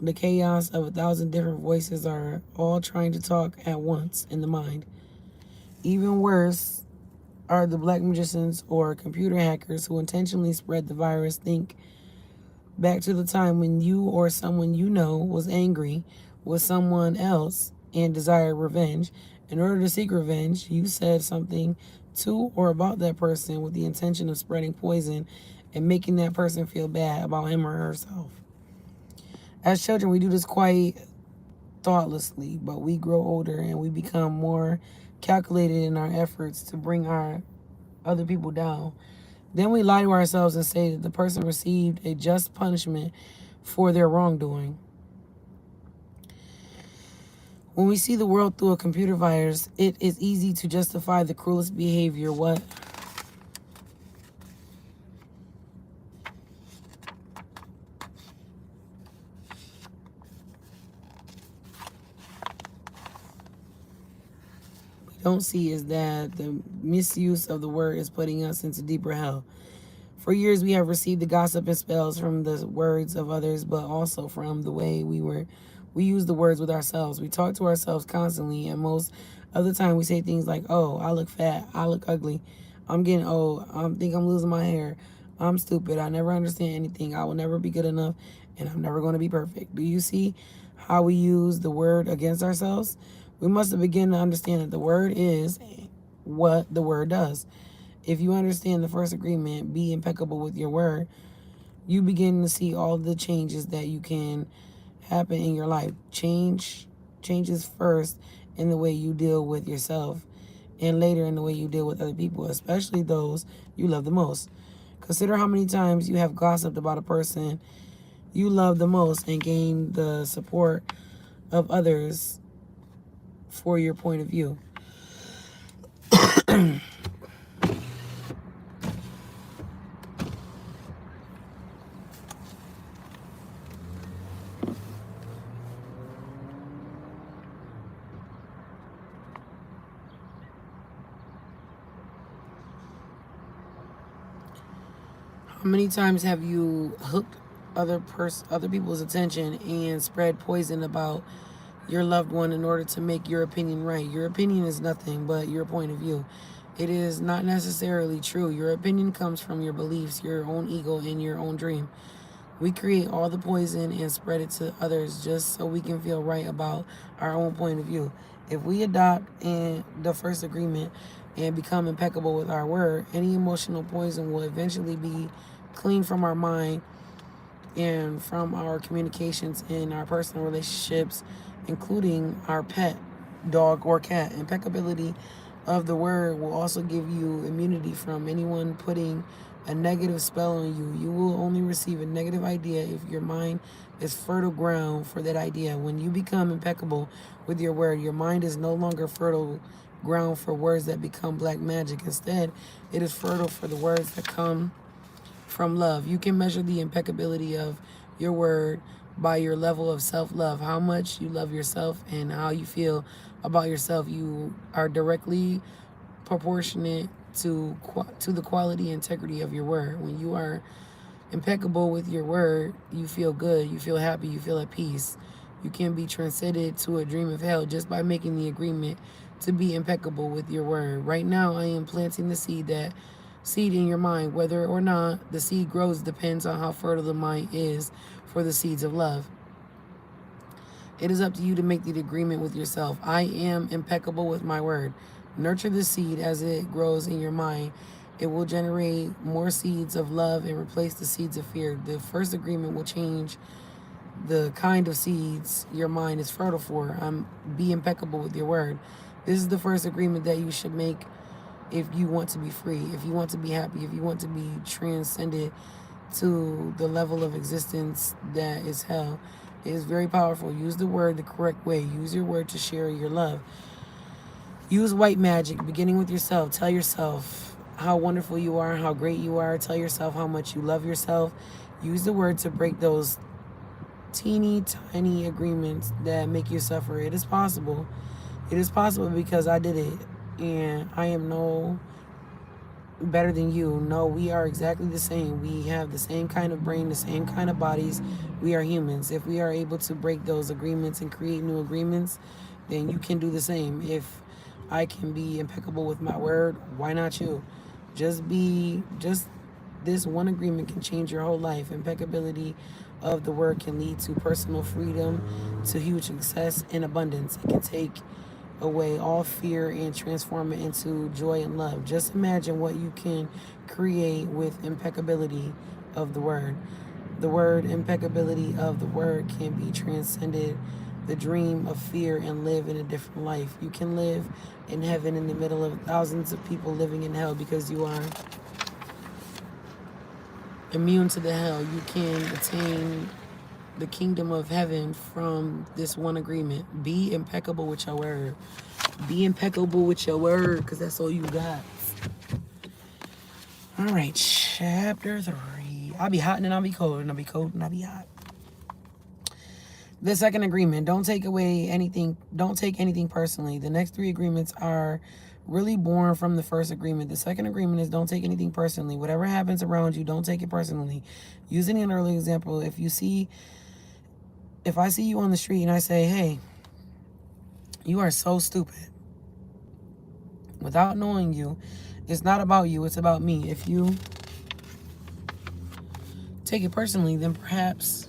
The chaos of 1,000 different voices are all trying to talk at once in the mind. Even worse are the black magicians or computer hackers who intentionally spread the virus. Think back to the time when you or someone you know was angry with someone else and desired revenge. In order to seek revenge, you said something to or about that person with the intention of spreading poison and making that person feel bad about him or herself. As children, we do this quite thoughtlessly, but we grow older and we become more calculated in our efforts to bring our other people down. Then we lie to ourselves and say that the person received a just punishment for their wrongdoing. When we see the world through a computer virus, it is easy to justify the cruelest behavior. What? We don't see is that the misuse of the word is putting us into deeper hell. For years, we have received the gossip and spells from the words of others, but also from the way we use the words with ourselves. We talk to ourselves constantly, and most of the time we say things like, oh, I look fat, I look ugly, I'm getting old, I think I'm losing my hair, I'm stupid, I never understand anything, I will never be good enough, and I'm never going to be perfect. Do you see how we use the word against ourselves? We must begin to understand that the word is what the word does. If you understand the first agreement, be impeccable with your word, you begin to see all the changes that you can happen in your life. Changes first in the way you deal with yourself and later in the way you deal with other people, especially those you love the most. Consider how many times you have gossiped about a person you love the most and gained the support of others for your point of view. How many times have you hooked other people's attention and spread poison about your loved one in order to make your opinion right? Your opinion is nothing but your point of view. It is not necessarily true. Your opinion comes from your beliefs, your own ego, and your own dream. We create all the poison and spread it to others just so we can feel right about our own point of view. If we adopt the first agreement and become impeccable with our word, any emotional poison will eventually be cleaned from our mind and from our communications in our personal relationships, including our pet, dog, or cat. Impeccability of the word will also give you immunity from anyone putting a negative spell on you. You will only receive a negative idea if your mind is fertile ground for that idea. When you become impeccable with your word, your mind is no longer fertile ground for words that become black magic. Instead, it is fertile for the words that come from love. You can measure the impeccability of your word by your level of self-love, how much you love yourself and how you feel about yourself. You are directly proportionate to the quality and integrity of your word. When you are impeccable with your word, you feel good, you feel happy, you feel at peace. You can be transcended to a dream of hell just by making the agreement to be impeccable with your word. Right now, I am planting the seed in your mind. Whether or not the seed grows depends on how fertile the mind is for the seeds of love. It is up to you to make the agreement with yourself. I am impeccable with my word. Nurture the seed as it grows in your mind. It will generate more seeds of love and replace the seeds of fear. The first agreement will change the kind of seeds your mind is fertile for. Be impeccable with your word. This is the first agreement that you should make if you want to be free, if you want to be happy, if you want to be transcended to the level of existence that is hell. It is very powerful. Use the word the correct way. Use your word to share your love. Use white magic, beginning with yourself. Tell yourself how wonderful you are, how great you are. Tell yourself how much you love yourself. Use the word to break those teeny tiny agreements that make you suffer. It is possible. It is possible because I did it, and I am no better than you. No, we are exactly the same. We have the same kind of brain, the same kind of bodies. We are humans. If we are able to break those agreements and create new agreements, then you can do the same. If I can be impeccable with my word, why not you? Just this one agreement can change your whole life. Impeccability of the word can lead to personal freedom, to huge success and abundance. It can take away all fear and transform it into joy and love. Just imagine what you can create with impeccability of the word. The word impeccability of the word can be transcended the dream of fear and live in a different life. You can live in heaven in the middle of thousands of people living in hell because you are immune to the hell. You can attain the kingdom of heaven from this one agreement. Be impeccable with your word. Be impeccable with your word, because that's all you got. All right, chapter 3. I'll be hot and then I'll be cold, and I'll be cold and I'll be hot. The second agreement, don't take anything personally. The next 3 agreements are really born from the first agreement. The second agreement is don't take anything personally. Whatever happens around you, don't take it personally. Using an early example, if I see you on the street and I say, hey, you are so stupid, without knowing you, it's not about you, it's about me. If you take it personally, then perhaps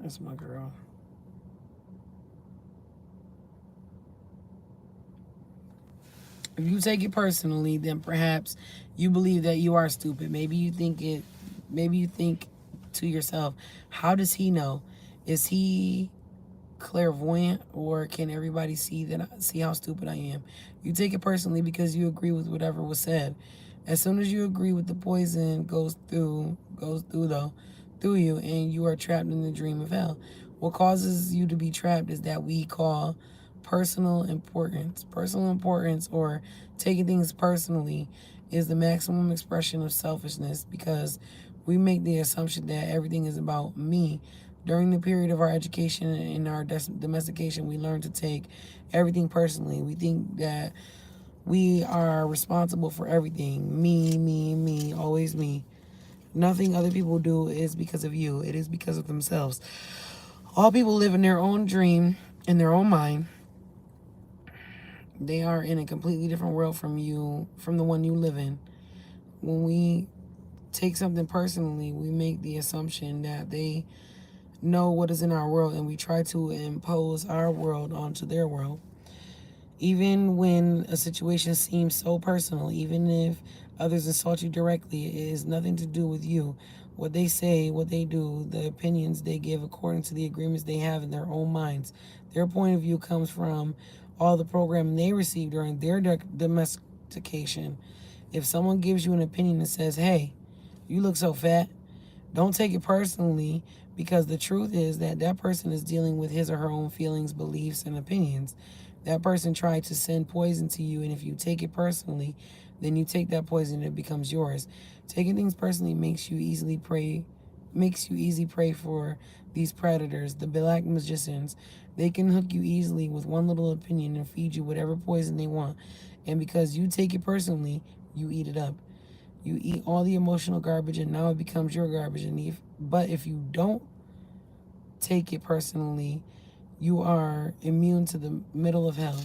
that's my girl. If you take it personally, then perhaps you believe that you are stupid. Maybe you think to yourself, how does he know? Is he clairvoyant, or can everybody see how stupid I am? You take it personally because you agree with whatever was said. As soon as you agree with the poison goes through you, and you are trapped in the dream of hell. What causes you to be trapped is that we call personal importance. Personal importance, or taking things personally, is the maximum expression of selfishness, because we make the assumption that everything is about me. During the period of our education and our domestication, we learn to take everything personally. We think that we are responsible for everything. Me, always me. Nothing other people do is because of you. It is because of themselves. All people live in their own dream, in their own mind. They are in a completely different world from the one you live in. When we take something personally, we make the assumption that they know what is in our world, and we try to impose our world onto their world. Even when a situation seems so personal, even if others insult you directly, it has nothing to do with you. What they say, what they do, the opinions they give according to the agreements they have in their own minds. Their point of view comes from all the programming they received during their Domestication. If someone gives you an opinion and says, hey, you look so fat, don't take it personally, because the truth is that that person is dealing with his or her own feelings, beliefs, and opinions. That person tried to send poison to you, and if you take it personally, then you take that poison and it becomes yours. Taking things personally makes you easy prey for these predators, the black magicians. They can hook you easily with one little opinion and feed you whatever poison they want. And because you take it personally, you eat it up. You eat all the emotional garbage, and now it becomes your garbage. But if you don't take it personally, you are immune to the middle of hell.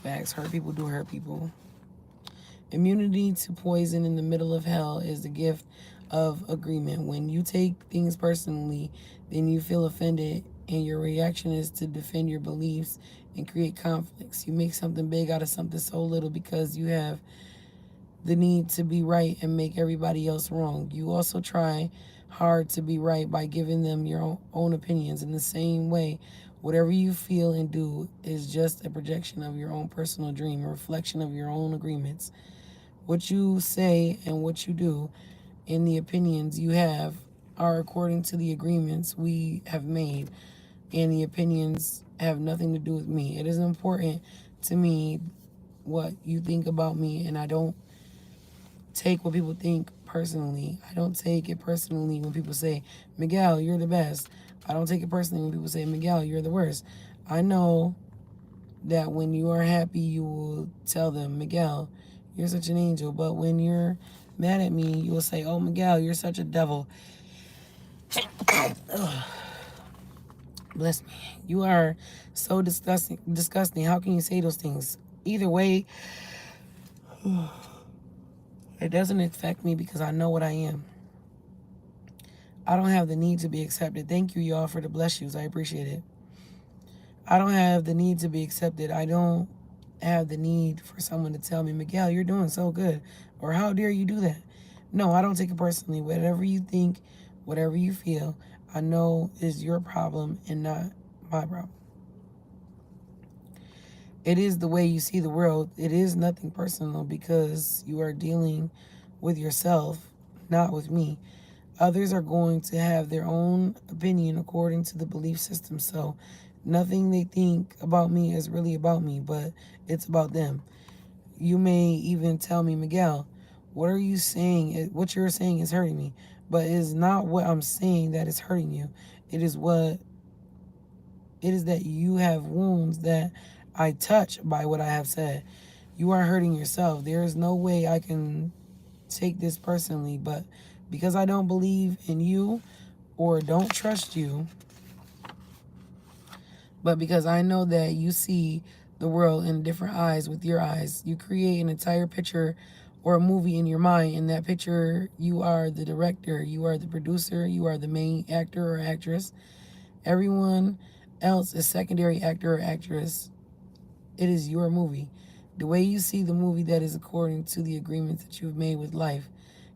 Facts. Hurt people do hurt people. Immunity to poison in the middle of hell is the gift of agreement. When you take things personally, then you feel offended, and your reaction is to defend your beliefs and create conflicts. You make something big out of something so little because you have the need to be right and make everybody else wrong. You also try hard to be right by giving them your own opinions. In the same way, whatever you feel and do is just a projection of your own personal dream, a reflection of your own agreements. What you say and what you do and the opinions you have are according to the agreements we have made, and the opinions have nothing to do with me. It is important to me what you think about me, and I don't take what people think personally. I don't take it personally when people say, Miguel, you're the best. I don't take it personally when people say, Miguel, you're the worst. I know that when you are happy, you will tell them, Miguel, you're such an angel. But when you're mad at me, you will say, oh, Miguel, you're such a devil. Bless me. You are so disgusting. How can you say those things? Either way, it doesn't affect me because I know what I am. I don't have the need to be accepted. Thank you, y'all, for the bless yous. I appreciate it. I don't have the need to be accepted. I don't have the need for someone to tell me, Miguel, you're doing so good, or how dare you do that? No, I don't take it personally. Whatever you think, whatever you feel, I know is your problem and not my problem. It is the way you see the world. It is nothing personal because you are dealing with yourself, not with me. Others are going to have their own opinion according to the belief system. So nothing they think about me is really about me, but it's about them. You may even tell me, Miguel, what are you saying? What you're saying is hurting me. But it is not what I'm saying that is hurting you. It is that you have wounds that I touch by what I have said. You are hurting yourself. There is no way I can take this personally, but because I don't believe in you or don't trust you, but because I know that you see the world in different eyes with your eyes, you create an entire picture or a movie in your mind. In that picture, you are the director, you are the producer, you are the main actor or actress. Everyone else is secondary actor or actress. It is your movie. The way you see the movie, that is according to the agreements that you've made with life.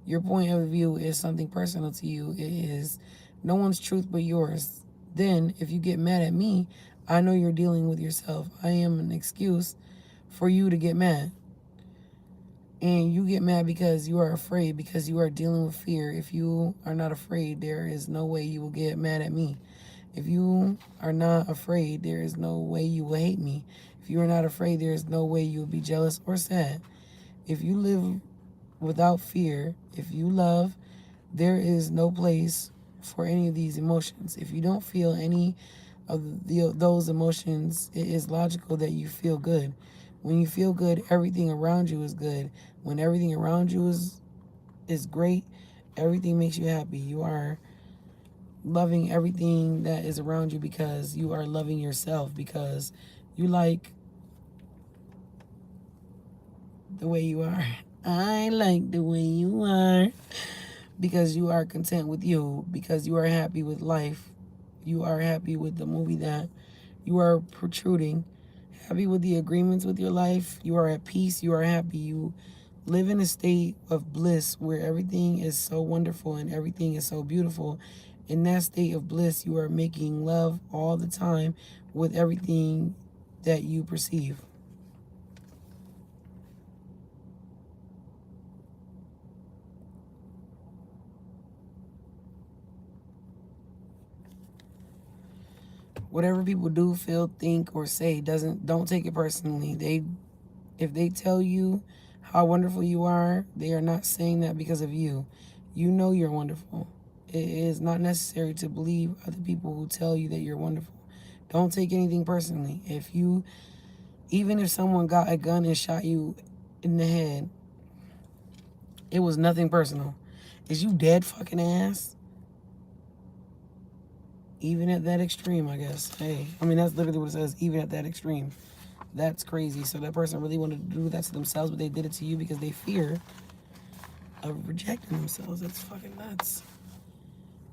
Your point of view is something personal to you. It is no one's truth but yours. Then, if you get mad at me, I know you're dealing with yourself. I am an excuse for you to get mad. And you get mad because you are afraid, because you are dealing with fear. If you are not afraid, there is no way you will get mad at me. If you are not afraid, there is no way you will hate me. If you are not afraid, there is no way you will be jealous or sad. If you live without fear, if you love, there is no place for any of these emotions. If you don't feel any of those emotions, it is logical that you feel good. When you feel good, everything around you is good. When everything around you is great, everything makes you happy. You are loving everything that is around you because you are loving yourself, because you like the way you are. I like the way you are. Because you are content with you, because you are happy with life. You are happy with the movie that you are protruding, happy with the agreements with your life. You are at peace. You are happy. You live in a state of bliss where everything is so wonderful and everything is so beautiful. In that state of bliss, you are making love all the time with everything that you perceive. Whatever people do, feel, think, or say, don't take it personally. If they tell you how wonderful you are, they are not saying that because of you. You know you're wonderful. It is not necessary to believe other people who tell you that you're wonderful. Don't take anything personally. Even if someone got a gun and shot you in the head, it was nothing personal. Is you dead, fucking ass? Even at that extreme, I guess. Hey, I mean, that's literally what it says, even at that extreme. That's crazy. So that person really wanted to do that to themselves, but they did it to you because they fear of rejecting themselves. That's fucking nuts.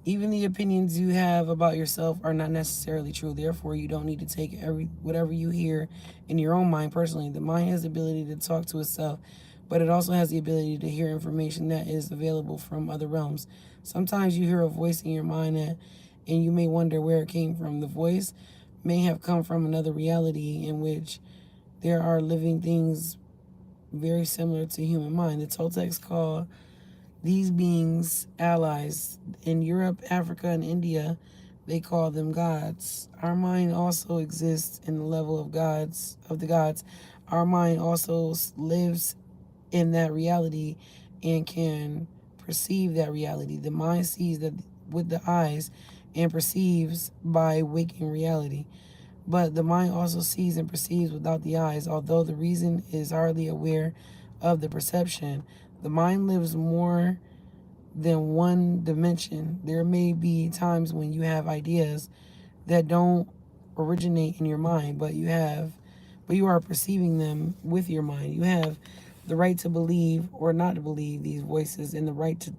Even the opinions you have about yourself are not necessarily true. Therefore, you don't need to take whatever you hear in your own mind personally. The mind has the ability to talk to itself, but it also has the ability to hear information that is available from other realms. Sometimes you hear a voice in your mind and you may wonder where it came from. The voice may have come from another reality in which there are living things very similar to human mind. The Toltecs call these beings allies. In Europe, Africa, and India, they call them gods. Our mind also exists in the level of the gods. Our mind also lives in that reality and can perceive that reality. The mind sees that with the eyes and perceives by waking reality. But the mind also sees and perceives without the eyes. Although the reason is hardly aware of the perception, the mind lives more than one dimension. There may be times when you have ideas that don't originate in your mind, but you are perceiving them with your mind. You have the right to believe or not to believe these voices, and the right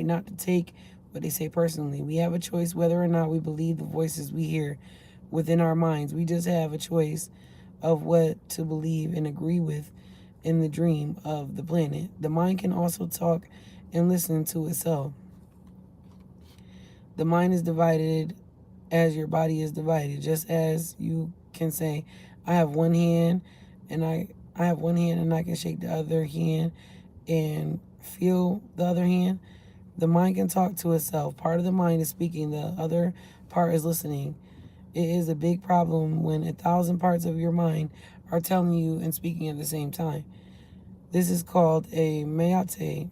not to take what they say personally. We have a choice whether or not we believe the voices we hear within our minds. We just have a choice of what to believe and agree with in the dream of the planet. The mind can also talk and listen to itself. The mind is divided as your body is divided. Just as you can say, I have one hand and I have one hand and I can shake the other hand and feel the other hand. The mind can talk to itself. Part of the mind is speaking, the other part is listening. It is a big problem when 1,000 parts of your mind are telling you and speaking at the same time. This is called a mitote.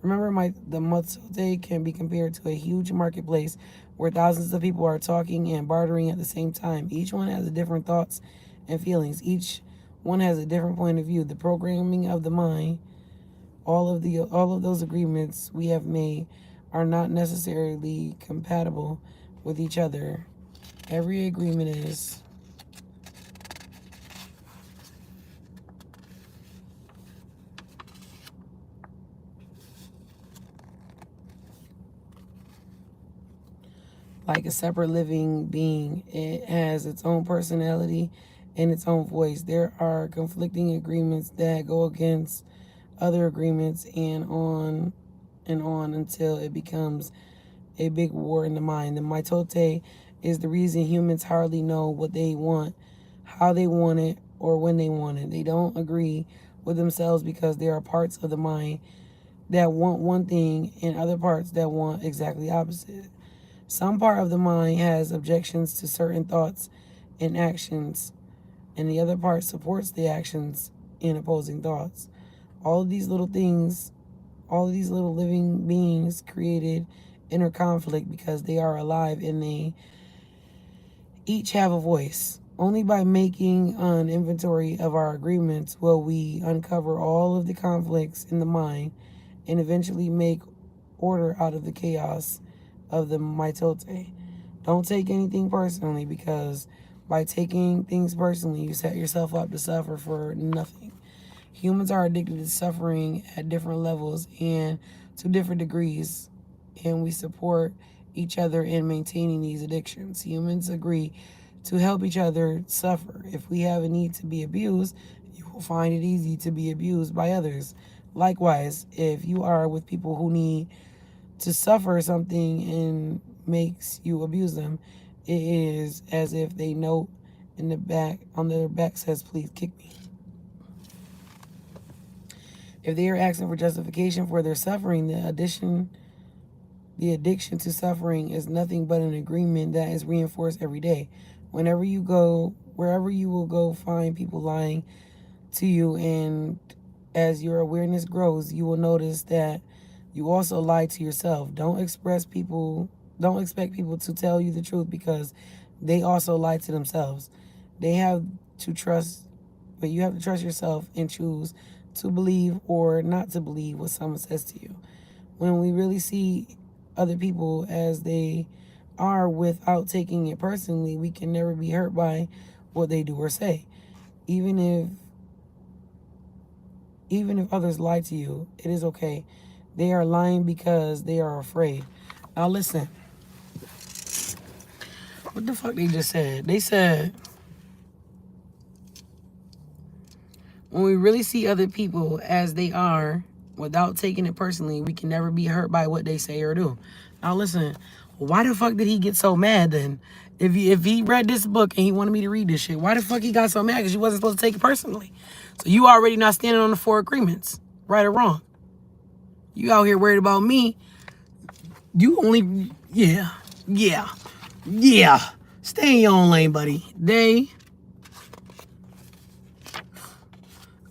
Remember, the mitote can be compared to a huge marketplace where thousands of people are talking and bartering at the same time. Each one has different thoughts and feelings. Each one has a different point of view. The programming of the mind, all of those agreements we have made are not necessarily compatible with each other. Every agreement is like a separate living being. It has its own personality and its own voice. There are conflicting agreements that go against other agreements and on until it becomes a big war in the mind. The mitote is the reason humans hardly know what they want, how they want it, or when they want it. They don't agree with themselves because there are parts of the mind that want one thing and other parts that want exactly opposite. Some part of the mind has objections to certain thoughts and actions, and the other part supports the actions and opposing thoughts. All of these little things, all of these little living beings created inner conflict because they are alive and they each have a voice. Only by making an inventory of our agreements will we uncover all of the conflicts in the mind and eventually make order out of the chaos of the mitote. Don't take anything personally, because by taking things personally, you set yourself up to suffer for nothing. Humans are addicted to suffering at different levels and to different degrees, and we support each other in maintaining these addictions. Humans agree to help each other suffer. If we have a need to be abused, you will find it easy to be abused by others. Likewise, if you are with people who need to suffer something and makes you abuse them, it is as if they note in the back on their back says, please kick me. If they are asking for justification for their suffering, the addition The addiction to suffering is nothing but an agreement that is reinforced every day. Whenever you go, wherever you will go, find people lying to you, and as your awareness grows, you will notice that you also lie to yourself. Don't expect people to tell you the truth, because they also lie to themselves. They have to trust, but you have to trust yourself and choose to believe or not to believe what someone says to you. When we really see other people as they are without taking it personally, we can never be hurt by what they do or say. Even if others lie to you, it is okay. They are lying because they are afraid. Now listen, what the fuck they just said? They said, when we really see other people as they are without taking it personally, we can never be hurt by what they say or do. Now listen, why the fuck did he get so mad then? If he read this book and he wanted me to read this shit, why the fuck he got so mad? Because you wasn't supposed to take it personally. So you already not standing on the 4 agreements, right or wrong. You out here worried about me. You only, yeah. Stay in your own lane, buddy. They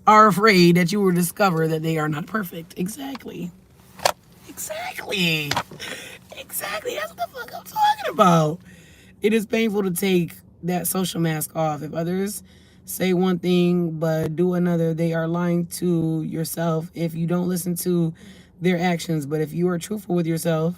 are afraid that you will discover that they are not perfect. Exactly. That's what the fuck I'm talking about. It is painful to take that social mask off. If others say one thing but do another, they are lying to yourself if you don't listen to their actions. But if you are truthful with yourself,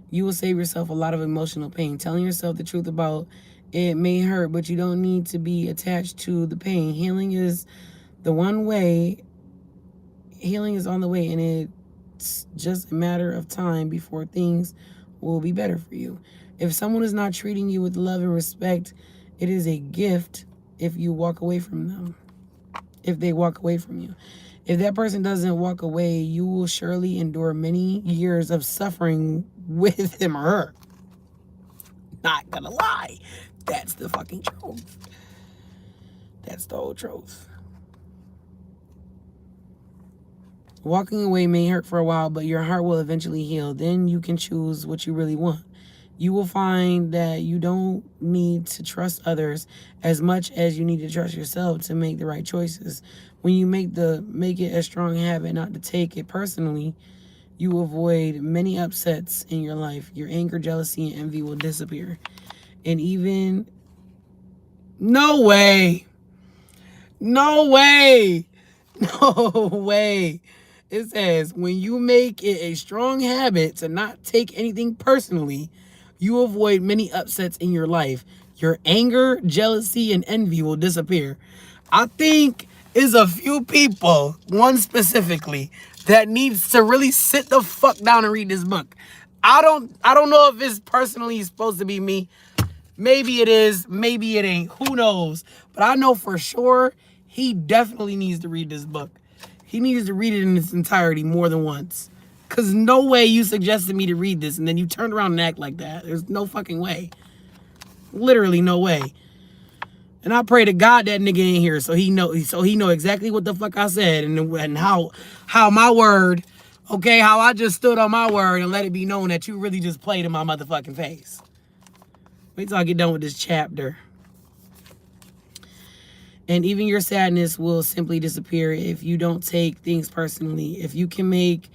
you will save yourself a lot of emotional pain. Telling yourself the truth about it may hurt, but you don't need to be attached to the pain. Healing is on the way, and it's just a matter of time before things will be better for you. If someone is not treating you with love and respect, it is a gift if they walk away from you. If that person doesn't walk away, you will surely endure many years of suffering with him or her. Not gonna lie. That's the fucking truth. That's the whole truth. Walking away may hurt for a while, but your heart will eventually heal. Then you can choose what you really want. You will find that you don't need to trust others as much as you need to trust yourself to make the right choices. When you make it a strong habit not to take it personally, you avoid many upsets in your life. Your anger, jealousy, and envy will disappear. And even... No way! It says, when you make it a strong habit to not take anything personally, you avoid many upsets in your life. Your anger, jealousy, and envy will disappear. I think is a few people, one specifically, that needs to really sit the fuck down and read this book. I don't know if it's personally supposed to be me. Maybe it is, maybe it ain't. Who knows? But I know for sure he definitely needs to read this book. He needs to read it in its entirety more than once. Because no way you suggested me to read this and then you turned around and act like that. There's no fucking way. Literally no way. And I pray to God that nigga in here so he know exactly what the fuck I said and how my word, okay, how I just stood on my word and let it be known that you really just played in my motherfucking face. Wait till I get done with this chapter. And even your sadness will simply disappear if you don't take things personally. If you can make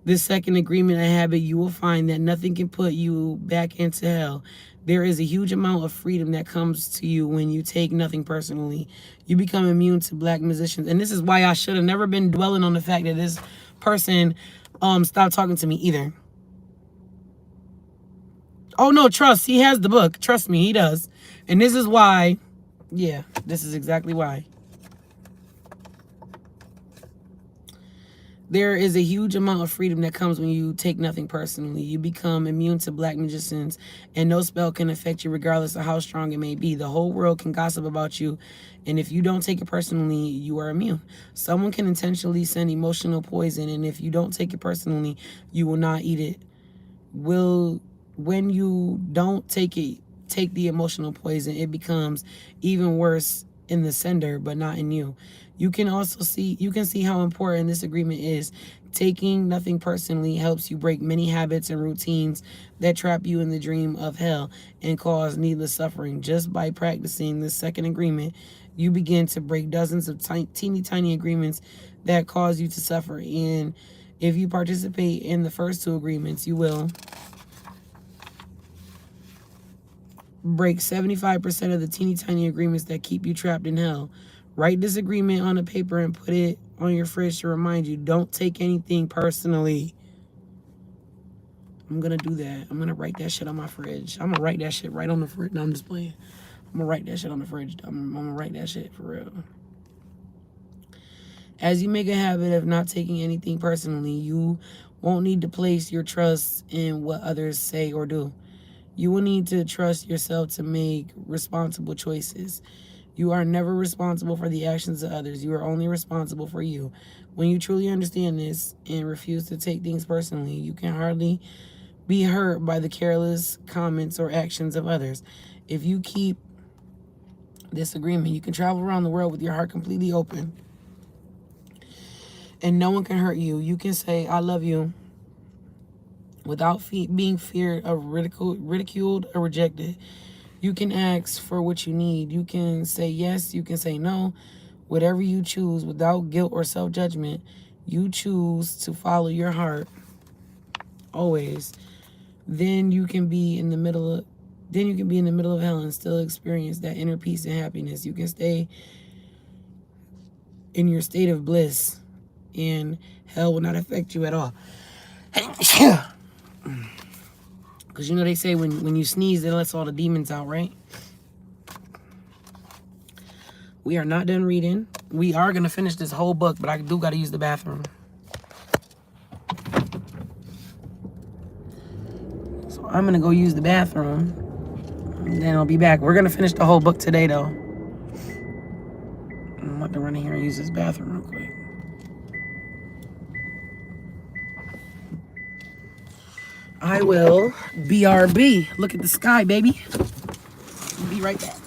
this second agreement a habit, you will find that nothing can put you back into hell. There is a huge amount of freedom that comes to you when you take nothing personally. You become immune to black musicians. And this is why I should have never been dwelling on the fact that this person stopped talking to me either. Oh, no, trust. He has the book. Trust me, he does. And this is why... Yeah, this is exactly why. There is a huge amount of freedom that comes when you take nothing personally. You become immune to black magicians, and no spell can affect you regardless of how strong it may be. The whole world can gossip about you, and if you don't take it personally, you are immune. Someone can intentionally send emotional poison, and if you don't take it personally, you will not eat it. When you don't take the emotional poison, it becomes even worse in the sender, but not in you. You can see how important this agreement is. Taking nothing personally helps you break many habits and routines that trap you in the dream of hell and cause needless suffering. Just by practicing this second agreement, you begin to break dozens of teeny tiny agreements that cause you to suffer. And if you participate in the first two agreements, you will break 75% of the teeny tiny agreements that keep you trapped in hell. Write this agreement on a paper and put it on your fridge to remind you, don't take anything personally. I'm gonna do that. I'm gonna write that shit on my fridge. I'm gonna write that shit right on the fridge. No, I'm just playing. I'm gonna write that shit on the fridge. I'm gonna write that shit for real. As you make a habit of not taking anything personally, you won't need to place your trust in what others say or do. You will need to trust yourself to make responsible choices. You are never responsible for the actions of others. You are only responsible for you. When you truly understand this and refuse to take things personally, you can hardly be hurt by the careless comments or actions of others. If you keep this agreement, you can travel around the world with your heart completely open, and no one can hurt you. You can say, I love you, without being feared of ridiculed or rejected. You can ask for what you need. You can say yes. You can say no. Whatever you choose without guilt or self-judgment, you choose to follow your heart always. Then you can be in the middle of hell and still experience that inner peace and happiness. You can stay in your state of bliss and hell will not affect you at all. Because you know they say when you sneeze, it lets all the demons out, right? We are not done reading. We are going to finish this whole book, but I do got to use the bathroom. So I'm going to go use the bathroom, and then I'll be back. We're going to finish the whole book today, though. I'm about to run in here and use this bathroom real quick. I will BRB. Look at the sky, baby. I'll be right back.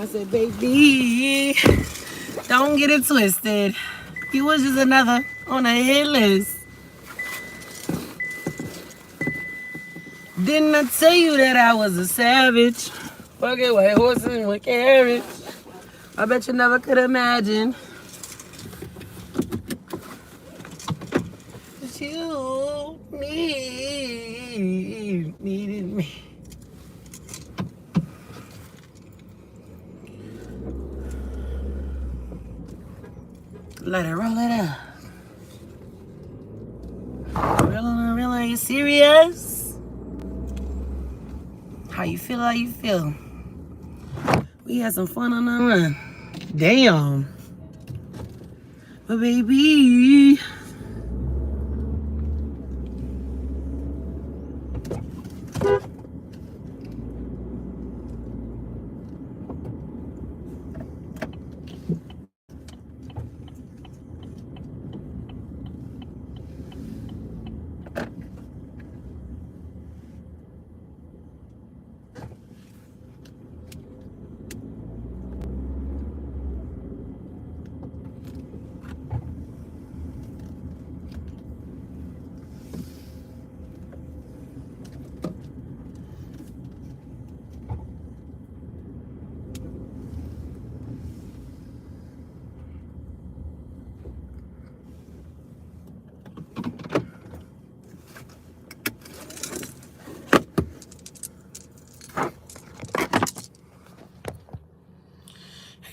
I said, baby, don't get it twisted. You was just another on a hit list. Didn't I tell you that I was a savage? Fucking white horses with carriage. I bet you never could imagine that you needed me. Let it roll it up. Real, are you serious? How you feel, how you feel? We had some fun on the run. Damn. But baby.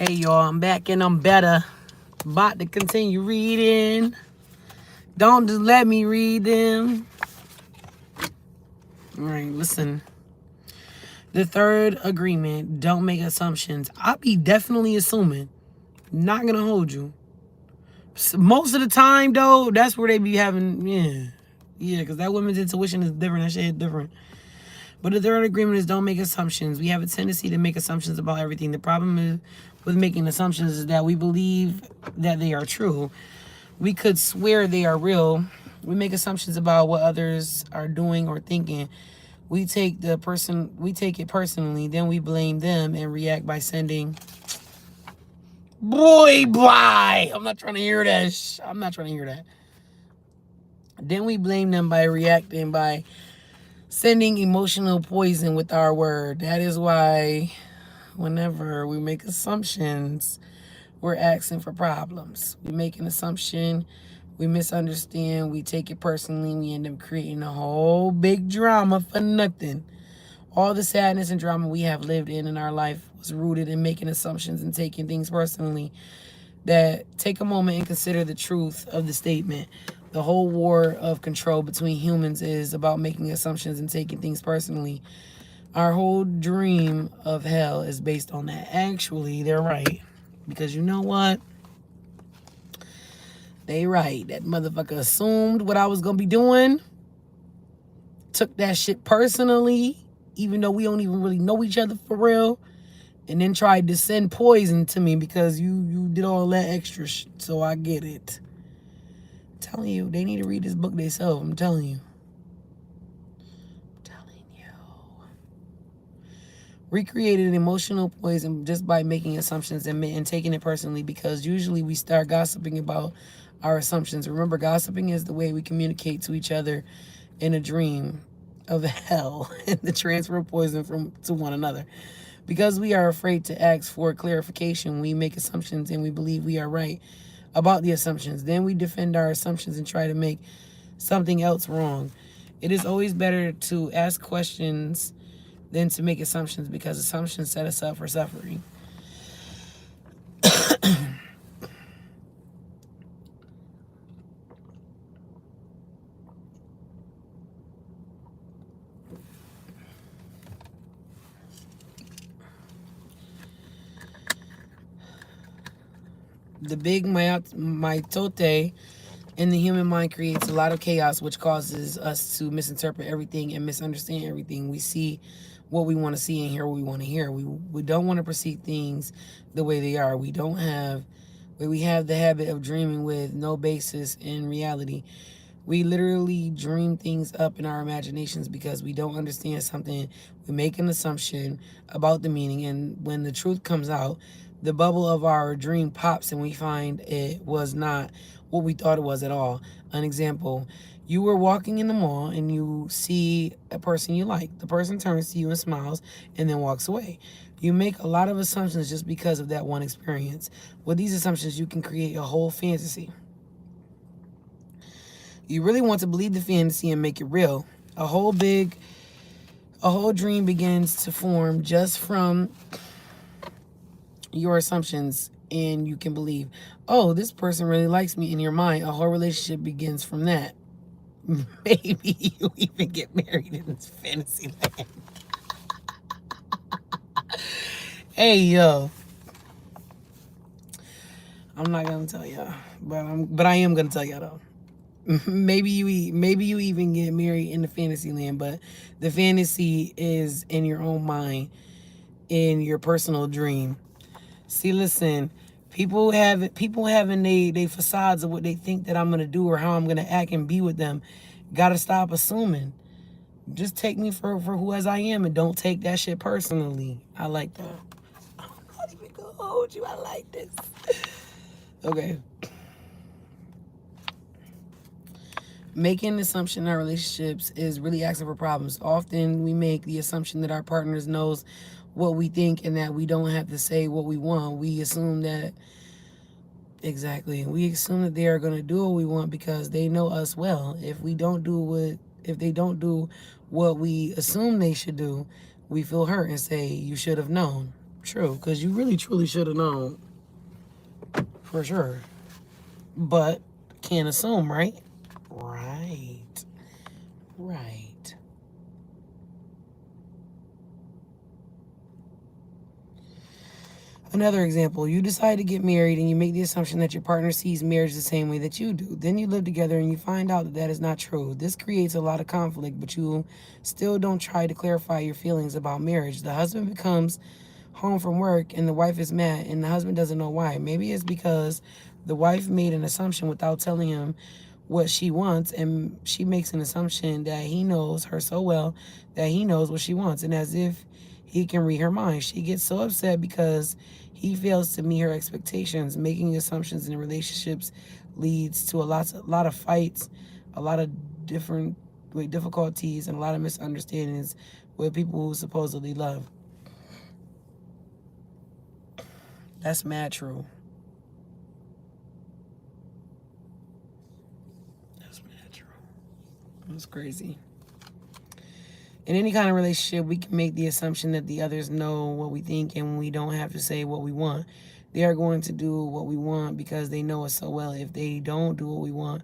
Hey y'all, I'm back and I'm better. About to continue reading. Don't just let me read them. All right, listen. The third agreement, don't make assumptions. I'll be definitely assuming. Not gonna hold you. Most of the time, though, that's where they be having, yeah, because that woman's intuition is different. That shit is different. But the third agreement is don't make assumptions. We have a tendency to make assumptions about everything. The problem is with making assumptions is that we believe that they are true. We could swear they are real. We make assumptions about what others are doing or thinking. We take it personally, then we blame them and react by sending, boy, bye. I'm not trying to hear that. I'm not trying to hear that. Then we blame them by reacting by sending emotional poison with our word. That is why whenever we make assumptions, we're asking for problems. We make an assumption, we misunderstand, we take it personally, we end up creating a whole big drama for nothing. All the sadness and drama we have lived in our life was rooted in making assumptions and taking things personally. That take a moment and consider the truth of the statement. The whole war of control between humans is about making assumptions and taking things personally. Our whole dream of hell is based on that. Actually, they're right. Because you know what? They right. That motherfucker assumed what I was going to be doing. Took that shit personally, even though we don't even really know each other for real. And then tried to send poison to me because you did all that extra shit. So I get it. I'm telling you, they need to read this book themselves. I'm telling you. Recreated emotional poison just by making assumptions and taking it personally, because usually we start gossiping about our assumptions. Remember, gossiping is the way we communicate to each other in a dream of hell and the transfer of poison to one another. Because we are afraid to ask for clarification, we make assumptions and we believe we are right about the assumptions. Then we defend our assumptions and try to make something else wrong. It is always better to ask questions than to make assumptions, because assumptions set us up for suffering. The big mitote in the human mind creates a lot of chaos, which causes us to misinterpret everything and misunderstand everything. We see what we want to see and hear what we want to hear. We don't want to perceive things the way they are. We have the habit of dreaming with no basis in reality. We literally dream things up in our imaginations because we don't understand something. We make an assumption about the meaning, and when the truth comes out, the bubble of our dream pops and we find it was not what we thought it was at all. An example, you were walking in the mall and you see a person you like. The person turns to you and smiles and then walks away. You make a lot of assumptions just because of that one experience. With these assumptions, you can create a whole fantasy. You really want to believe the fantasy and make it real. A whole dream begins to form just from your assumptions, and you can believe, oh, this person really likes me. In your mind, a whole relationship begins from that. Maybe you even get married in this fantasy land. Hey, yo. I'm not gonna tell y'all, but I am gonna tell y'all though. Maybe you even get married in the fantasy land, but the fantasy is in your own mind, in your personal dream. See, listen, people having they facades of what they think that I'm gonna do or how I'm gonna act and be with them. Gotta stop assuming. Just take me for who as I am and don't take that shit personally. I like that. I'm not even gonna hold you. I like this. Okay. Making an assumption in our relationships is really asking for problems. Often we make the assumption that our partners knows what we think and that we don't have to say what we want. We assume that we assume that they are going to do what we want because they know us well. If they don't do what we assume they should do, we feel hurt and say you should have known. True, because you really truly should have known. For sure. But can't assume, right? Right. Another example, you decide to get married and you make the assumption that your partner sees marriage the same way that you do. Then you live together and you find out that that is not true. This creates a lot of conflict, but you still don't try to clarify your feelings about marriage. The husband becomes home from work and the wife is mad and the husband doesn't know why. Maybe it's because the wife made an assumption without telling him what she wants, and she makes an assumption that he knows her so well that he knows what she wants, and as if he can read her mind. She gets so upset because he fails to meet her expectations. Making assumptions in relationships leads to a lot of fights, a lot of difficulties, and a lot of misunderstandings with people who supposedly love. That's mad true. That's crazy. In any kind of relationship, we can make the assumption that the others know what we think and we don't have to say what we want. They are going to do what we want because they know us so well. If they don't do what we want,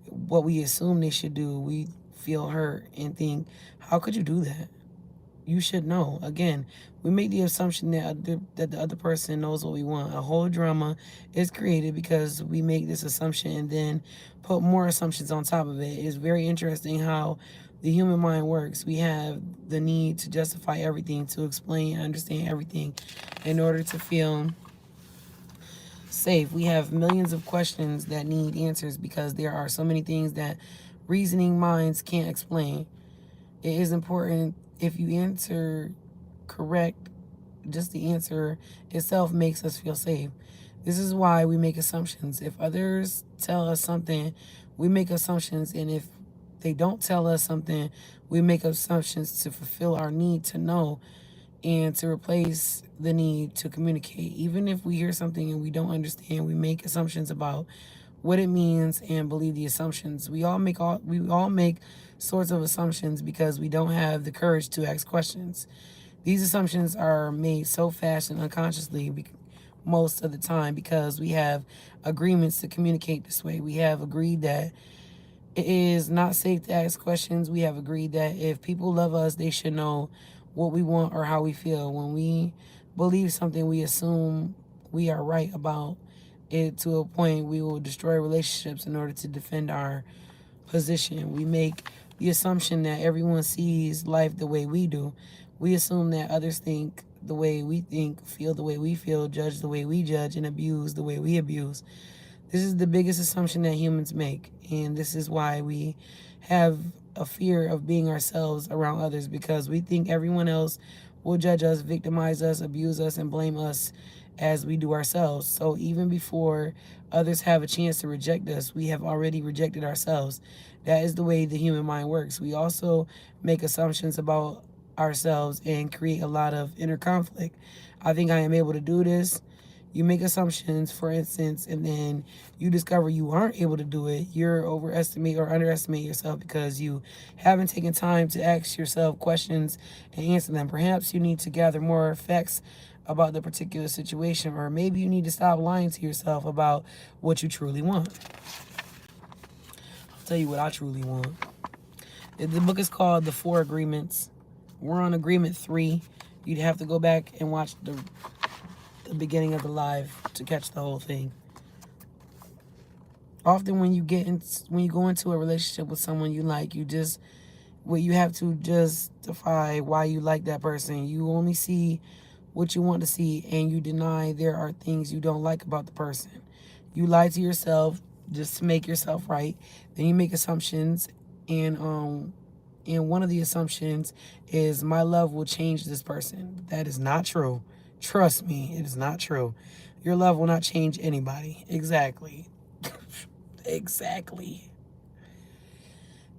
what we assume they should do, we feel hurt and think, how could you do that? You should know. Again, we make the assumption that the other person knows what we want. A whole drama is created because we make this assumption and then put more assumptions on top of it. It's very interesting how the human mind works. We have the need to justify everything, to explain and understand everything in order to feel safe. We have millions of questions that need answers because there are so many things that reasoning minds can't explain. It is important if you answer correct, just the answer itself makes us feel safe. This is why we make assumptions. If others tell us something, we make assumptions, and if they don't tell us something, we make assumptions to fulfill our need to know and to replace the need to communicate. Even if we hear something and we don't understand, we make assumptions about what it means and believe the assumptions. We all make sorts of assumptions because we don't have the courage to ask questions. These assumptions are made so fast and unconsciously most of the time because we have agreements to communicate this way. We have agreed that it is not safe to ask questions. We have agreed that if people love us, they should know what we want or how we feel. When we believe something, we assume we are right about it to a point. We will destroy relationships in order to defend our position. We make the assumption that everyone sees life the way we do. We assume that others think the way we think, feel the way we feel, judge the way we judge, and abuse the way we abuse. This is the biggest assumption that humans make, and this is why we have a fear of being ourselves around others, because we think everyone else will judge us, victimize us, abuse us, and blame us as we do ourselves. So even before others have a chance to reject us, we have already rejected ourselves. That is the way the human mind works. We also make assumptions about ourselves and create a lot of inner conflict. I think I am able to do this. You make assumptions, for instance, and then you discover you aren't able to do it. You're overestimate or underestimate yourself because you haven't taken time to ask yourself questions and answer them. Perhaps you need to gather more facts about the particular situation, or maybe you need to stop lying to yourself about what you truly want. I'll tell you what I truly want. The book is called The Four Agreements. We're on agreement 3. You'd have to go back and watch the beginning of the live to catch the whole thing. Often when you go into a relationship with someone you like, you have to justify why you like that person. You only see what you want to see, and you deny there are things you don't like about the person. You lie to yourself just to make yourself right. Then you make assumptions, and one of the assumptions is my love will change this person. That is not true. Trust me, it is not true. Your love will not change anybody. Exactly. Exactly.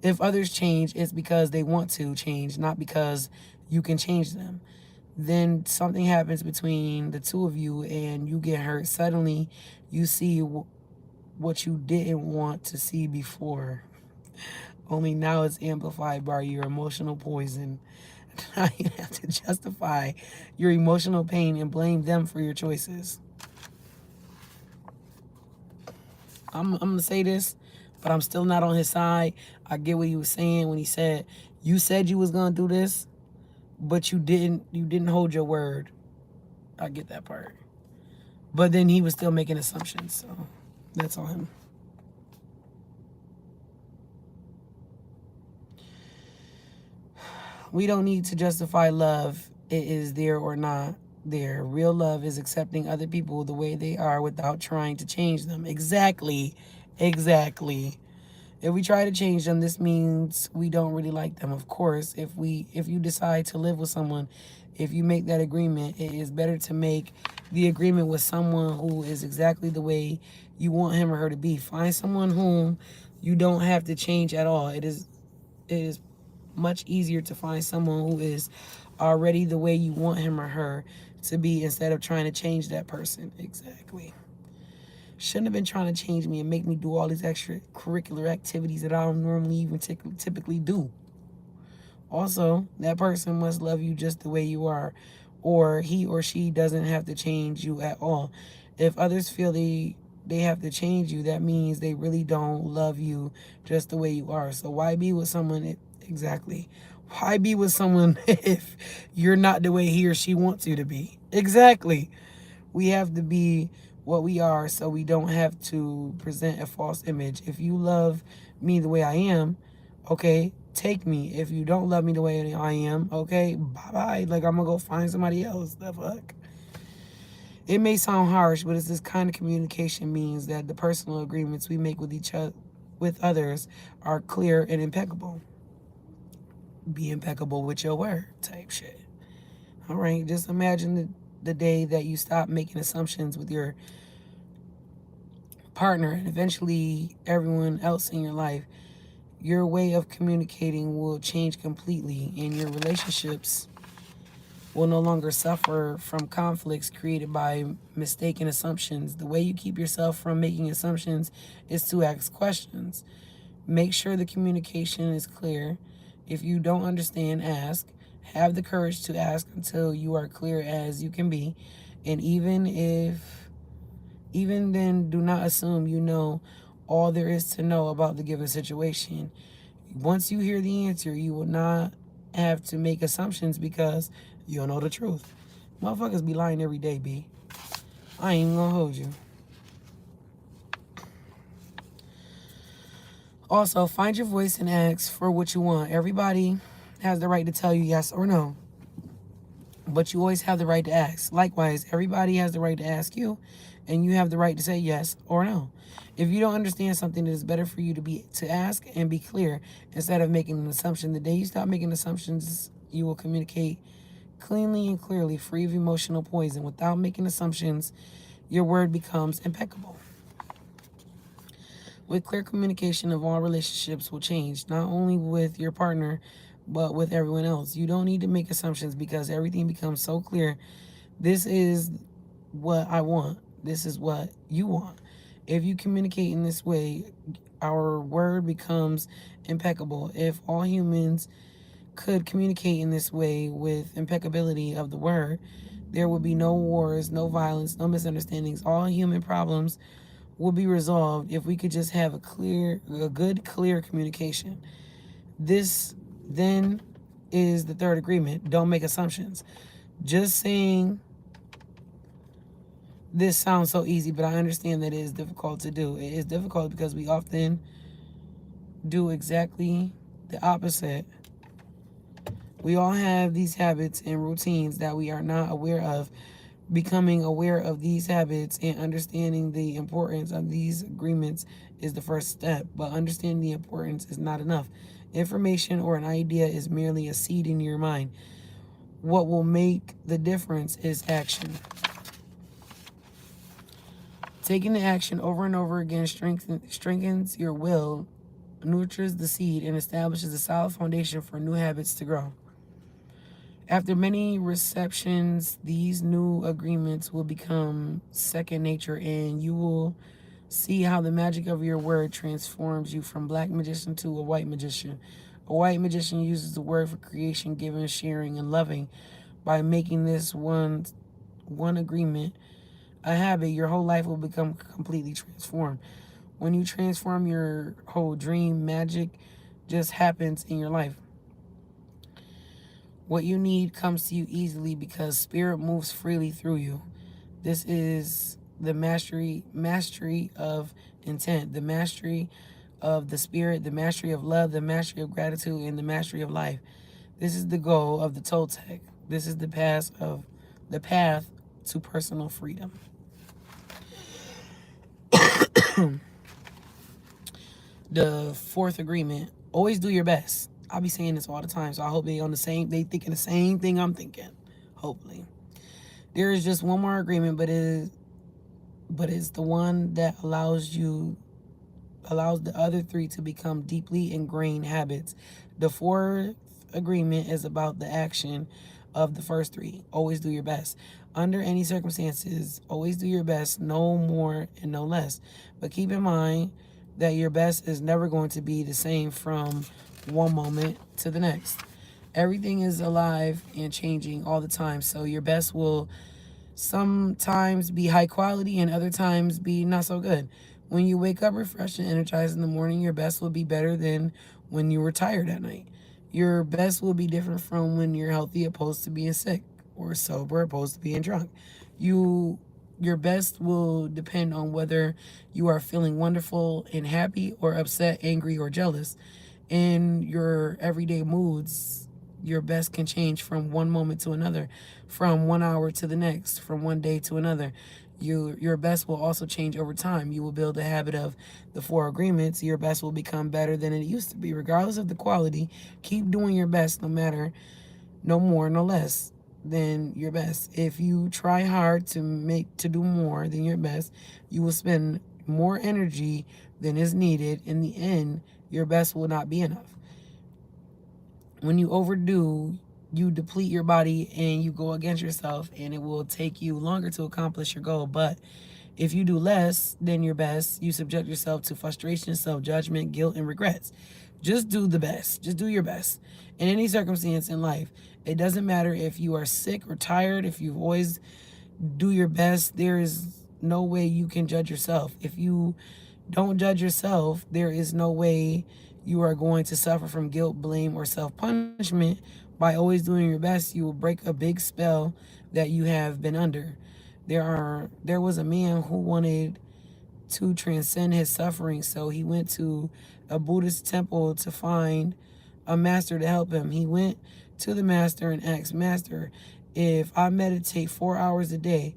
If others change, it's because they want to change, not because you can change them. Then something happens between the two of you and you get hurt. Suddenly, you see what you didn't want to see before. Only now it's amplified by your emotional poison. Now you have to justify your emotional pain and blame them for your choices. I'm going to say this, but I'm still not on his side. I get what he was saying when he said, you said you was going to do this, but you didn't hold your word. I get that part. But then he was still making assumptions, so that's on him. We don't need to justify love. It is there or not there. Real love is accepting other people the way they are without trying to change them. Exactly. Exactly. If we try to change them, this means we don't really like them. Of course, if you decide to live with someone, if you make that agreement, it is better to make the agreement with someone who is exactly the way you want him or her to be. Find someone whom you don't have to change at all. It is much easier to find someone who is already the way you want him or her to be instead of trying to change that person. Exactly. Shouldn't have been trying to change me and make me do all these extracurricular activities that I don't normally even typically do. Also, that person must love you just the way you are, or he or she doesn't have to change you at all. If others feel they have to change you, that means they really don't love you just the way you are. So why be with someone? Exactly. Why be with someone if you're not the way he or she wants you to be? Exactly. We have to be what we are so we don't have to present a false image. If you love me the way I am, okay, take me. If you don't love me the way I am, okay, bye-bye. Like, I'm going to go find somebody else. The fuck? It may sound harsh, but it's this kind of communication means that the personal agreements we make with each other, with others, are clear and impeccable. Be impeccable with your word type shit. All right, just imagine the day that you stop making assumptions with your partner and eventually everyone else in your life. Your way of communicating will change completely, and your relationships will no longer suffer from conflicts created by mistaken assumptions. The way you keep yourself from making assumptions is to ask questions. Make sure the communication is clear. If you don't understand, ask. Have the courage to ask until you are clear as you can be. And even then, do not assume you know all there is to know about the given situation. Once you hear the answer, you will not have to make assumptions because you'll know the truth. Motherfuckers be lying every day, B. I ain't even gonna hold you. Also, find your voice and ask for what you want. Everybody has the right to tell you yes or no, but you always have the right to ask. Likewise, everybody has the right to ask you, and you have the right to say yes or no. If you don't understand something, it is better for you to ask and be clear instead of making an assumption. The day you stop making assumptions, you will communicate cleanly and clearly, free of emotional poison. Without making assumptions, your word becomes impeccable. With clear communication of all relationships will change, not only with your partner, but with everyone else. You don't need to make assumptions because everything becomes so clear. This is what I want. This is what you want. If you communicate in this way, our word becomes impeccable. If all humans could communicate in this way with impeccability of the word, there would be no wars, no violence, no misunderstandings. All human problems will be resolved if we could just have a good, clear communication. This then is the third agreement. Don't make assumptions. Just saying this sounds so easy, but I understand that it is difficult to do. It is difficult because we often do exactly the opposite. We all have these habits and routines that we are not aware of. Becoming aware of these habits and understanding the importance of these agreements is the first step, but understanding the importance is not enough. Information or an idea is merely a seed in your mind. What will make the difference is action. Taking the action over and over again strengthens your will, nurtures the seed, and establishes a solid foundation for new habits to grow. After many receptions, these new agreements will become second nature, and you will see how the magic of your word transforms you from black magician to a white magician. A white magician uses the word for creation, giving, sharing, and loving. By making this one agreement a habit, your whole life will become completely transformed. When you transform your whole dream, magic just happens in your life. What you need comes to you easily because spirit moves freely through you. This is the mastery of intent, the mastery of the spirit, the mastery of love, the mastery of gratitude, and the mastery of life. This is the goal of the Toltec. This is the path to personal freedom. The fourth agreement: always do your best. I'll be saying this all the time, so I hope they thinking the same thing I'm thinking. Hopefully. There is just one more agreement, but it's the one that allows the other three to become deeply ingrained habits. The fourth agreement is about the action of the first three. Always do your best. Under any circumstances, always do your best, no more and no less. But keep in mind that your best is never going to be the same from one moment to the next. Everything is alive and changing all the time, so your best will sometimes be high quality and other times be not so good. When you wake up refreshed and energized in the morning, your best will be better than when you were tired at night. Your best will be different from when you're healthy opposed to being sick, or sober opposed to being drunk. Your best will depend on whether you are feeling wonderful and happy or upset, angry, or jealous. In your everyday moods, your best can change from one moment to another, from 1 hour to the next, from one day to another. Your best will also change over time. You will build a habit of the four agreements. Your best will become better than it used to be, regardless of the quality. Keep doing your best, no more, no less than your best. If you try hard to do more than your best, you will spend more energy than is needed. In the end, your best will not be enough. When you overdo, you deplete your body and you go against yourself, and it will take you longer to accomplish your goal. But if you do less than your best, you subject yourself to frustration, self-judgment, guilt, and regrets. Just do the best. Just do your best. In any circumstance in life, it doesn't matter if you are sick or tired, if you always do your best, there is no way you can judge yourself. If you don't judge yourself, there is no way you are going to suffer from guilt, blame, or self-punishment. By always doing your best, you will break a big spell that you have been under. There was a man who wanted to transcend his suffering, so he went to a Buddhist temple to find a master to help him. He went to the master and asked, "Master, if I meditate 4 hours a day,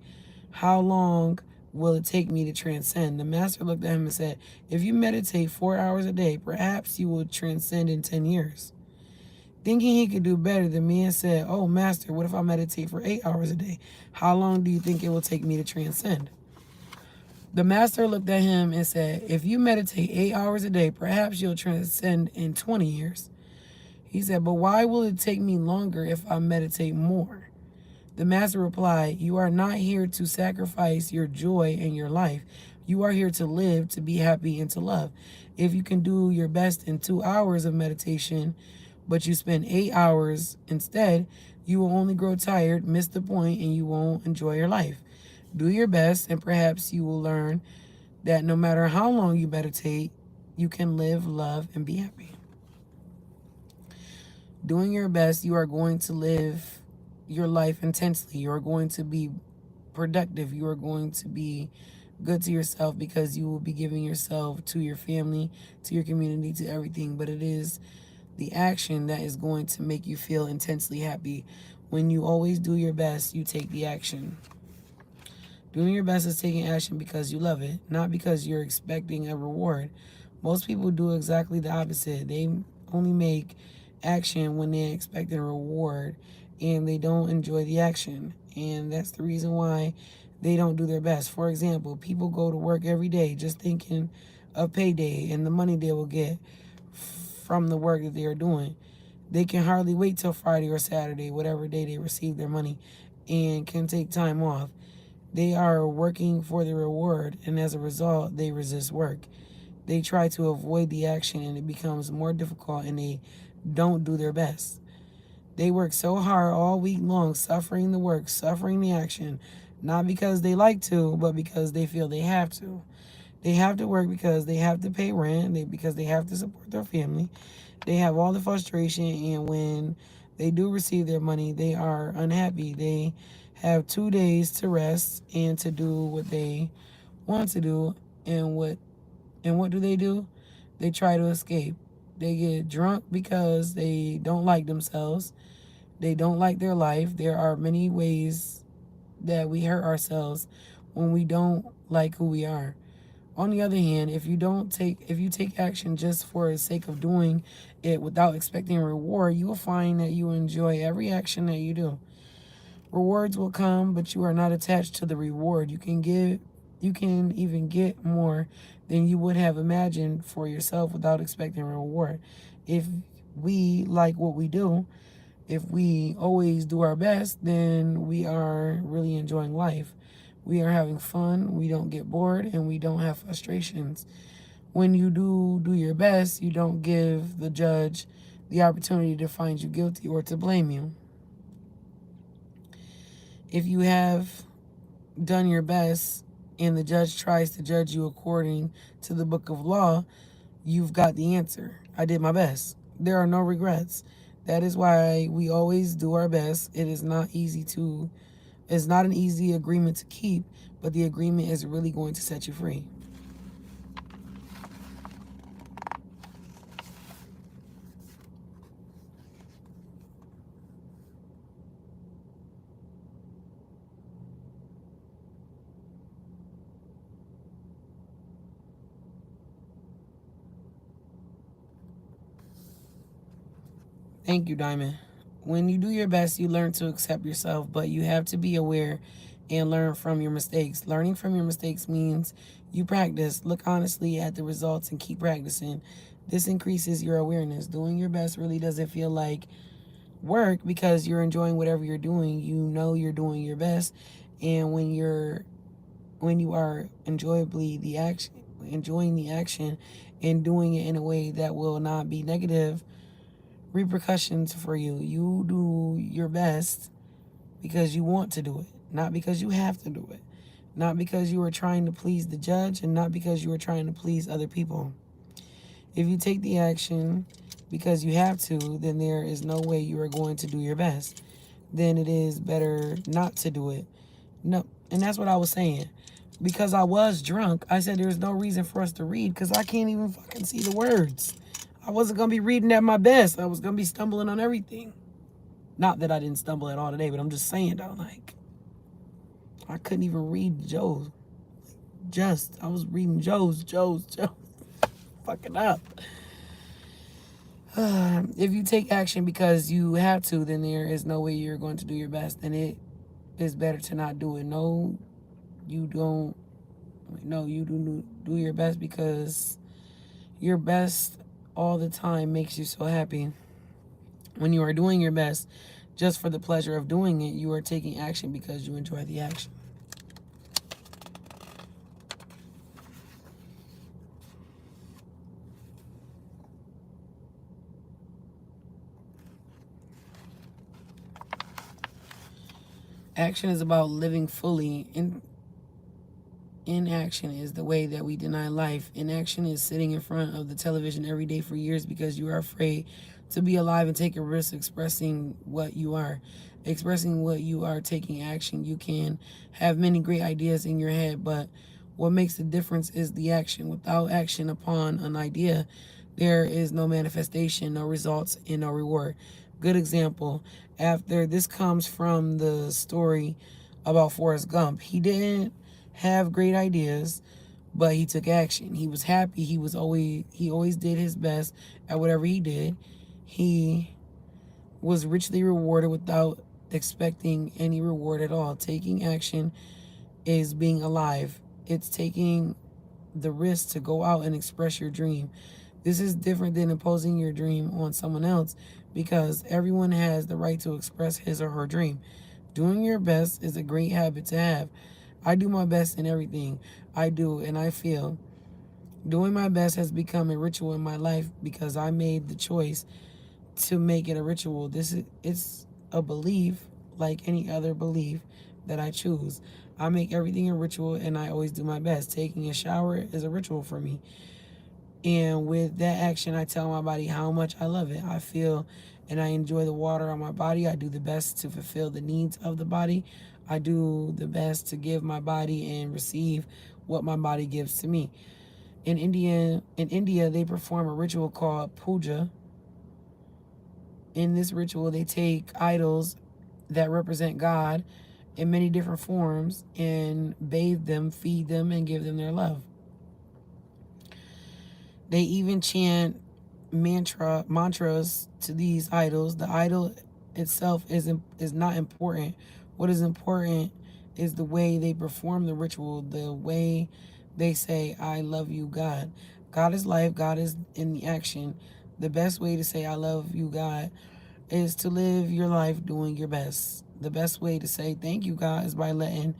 how long will it take me to transcend? The master looked at him and said, if you meditate 4 hours a day, perhaps you will transcend in 10 years. Thinking he could do better, the man said, oh, master, what if I meditate for 8 hours a day? How long do you think it will take me to transcend? The master looked at him and said, if you meditate 8 hours a day, perhaps you'll transcend in 20 years. He said, but why will it take me longer if I meditate more? The master replied, you are not here to sacrifice your joy and your life. You are here to live, to be happy, and to love. If you can do your best in 2 hours of meditation, but you spend 8 hours instead, you will only grow tired, miss the point, and you won't enjoy your life. Do your best, and perhaps you will learn that no matter how long you meditate, you can live, love, and be happy. Doing your best, you are going to live your life intensely. You are going to be productive. You are going to be good to yourself because you will be giving yourself to your family, to your community, to everything. But it is the action that is going to make you feel intensely happy. When you always do your best, you take the action. Doing your best is taking action because you love it, not because you're expecting a reward. Most people do exactly the opposite. They only make action when they're expecting a reward, and they don't enjoy the action. And that's the reason why they don't do their best. For example, people go to work every day just thinking of payday and the money they will get from the work that they are doing. They can hardly wait till Friday or Saturday, whatever day they receive their money, and can take time off. They are working for the reward, and as a result, they resist work. They try to avoid the action, and it becomes more difficult, and they don't do their best. They work so hard all week long, suffering the work, suffering the action, not because they like to, but because they feel they have to. They have to work because they have to pay rent, because they have to support their family. They have all the frustration, and when they do receive their money, they are unhappy. They have 2 days to rest and to do what they want to do. And what do? They try to escape. They get drunk because they don't like themselves. They don't like their life. There are many ways that we hurt ourselves when we don't like who we are. On the other hand, if you take action just for the sake of doing it without expecting a reward, you will find that you enjoy every action that you do. Rewards will come, but you are not attached to the reward. You can even get more than you would have imagined for yourself without expecting a reward. If we like what we do, if we always do our best, then we are really enjoying life. We are having fun, we don't get bored, and we don't have frustrations. When you do your best, you don't give the judge the opportunity to find you guilty or to blame you. If you have done your best and the judge tries to judge you according to the book of law, you've got the answer. I did my best. There are no regrets. That is why we always do our best. It's not an easy agreement to keep, but the agreement is really going to set you free. Thank you, Diamond. When you do your best, you learn to accept yourself, but you have to be aware and learn from your mistakes. Learning from your mistakes means you practice. Look honestly at the results and keep practicing. This increases your awareness. Doing your best really doesn't feel like work because you're enjoying whatever you're doing. You know you're doing your best, and when you are enjoying the action and doing it in a way that will not be negative repercussions for you. You do your best because you want to do it, not because you have to do it, not because you are trying to please the judge, and not because you are trying to please other people. If you take the action because you have to, then there is no way you are going to do your best. Then it is better not to do it. No, and that's what I was saying. Because I was drunk, I said there's no reason for us to read because I can't even fucking see the words. I wasn't going to be reading at my best. I was going to be stumbling on everything. Not that I didn't stumble at all today, but I'm just saying, though, like, I couldn't even read Joe. I was reading Joe's. Fucking up. If you take action because you have to, then there is no way you're going to do your best. And it is better to not do it. No, you don't. No, you do your best because your best all the time makes you so happy. When you are doing your best just for the pleasure of doing it, you are taking action because you enjoy the action. Action is about living fully. Inaction is the way that we deny life. Inaction is sitting in front of the television every day for years because you are afraid to be alive and take a risk expressing what you are. Expressing what you are, taking action. You can have many great ideas in your head, but what makes the difference is the action. Without action upon an idea, there is no manifestation, no results, and no reward. Good example. After this comes from the story about Forrest Gump. He didn't have great ideas, but he took action. He was happy. He always did his best at whatever he did. He was richly rewarded without expecting any reward at all. Taking action is being alive. It's taking the risk to go out and express your dream. This is different than imposing your dream on someone else because everyone has the right to express his or her dream. Doing your best is a great habit to have. I do my best in everything I do, and I feel doing my best has become a ritual in my life because I made the choice to make it a ritual. It's a belief like any other belief that I choose. I make everything a ritual, and I always do my best. Taking a shower is a ritual for me. And with that action, I tell my body how much I love it. I feel and I enjoy the water on my body. I do the best to fulfill the needs of the body. I do the best to give my body and receive what my body gives to me. In India, they perform a ritual called puja. In this ritual, they take idols that represent God in many different forms and bathe them, feed them, and give them their love. They even chant mantras to these idols. The idol itself is not important. What is important is the way they perform the ritual, the way they say, I love you, God. God is life. God is in the action. The best way to say, I love you, God, is to live your life doing your best. The best way to say, thank you, God, is by letting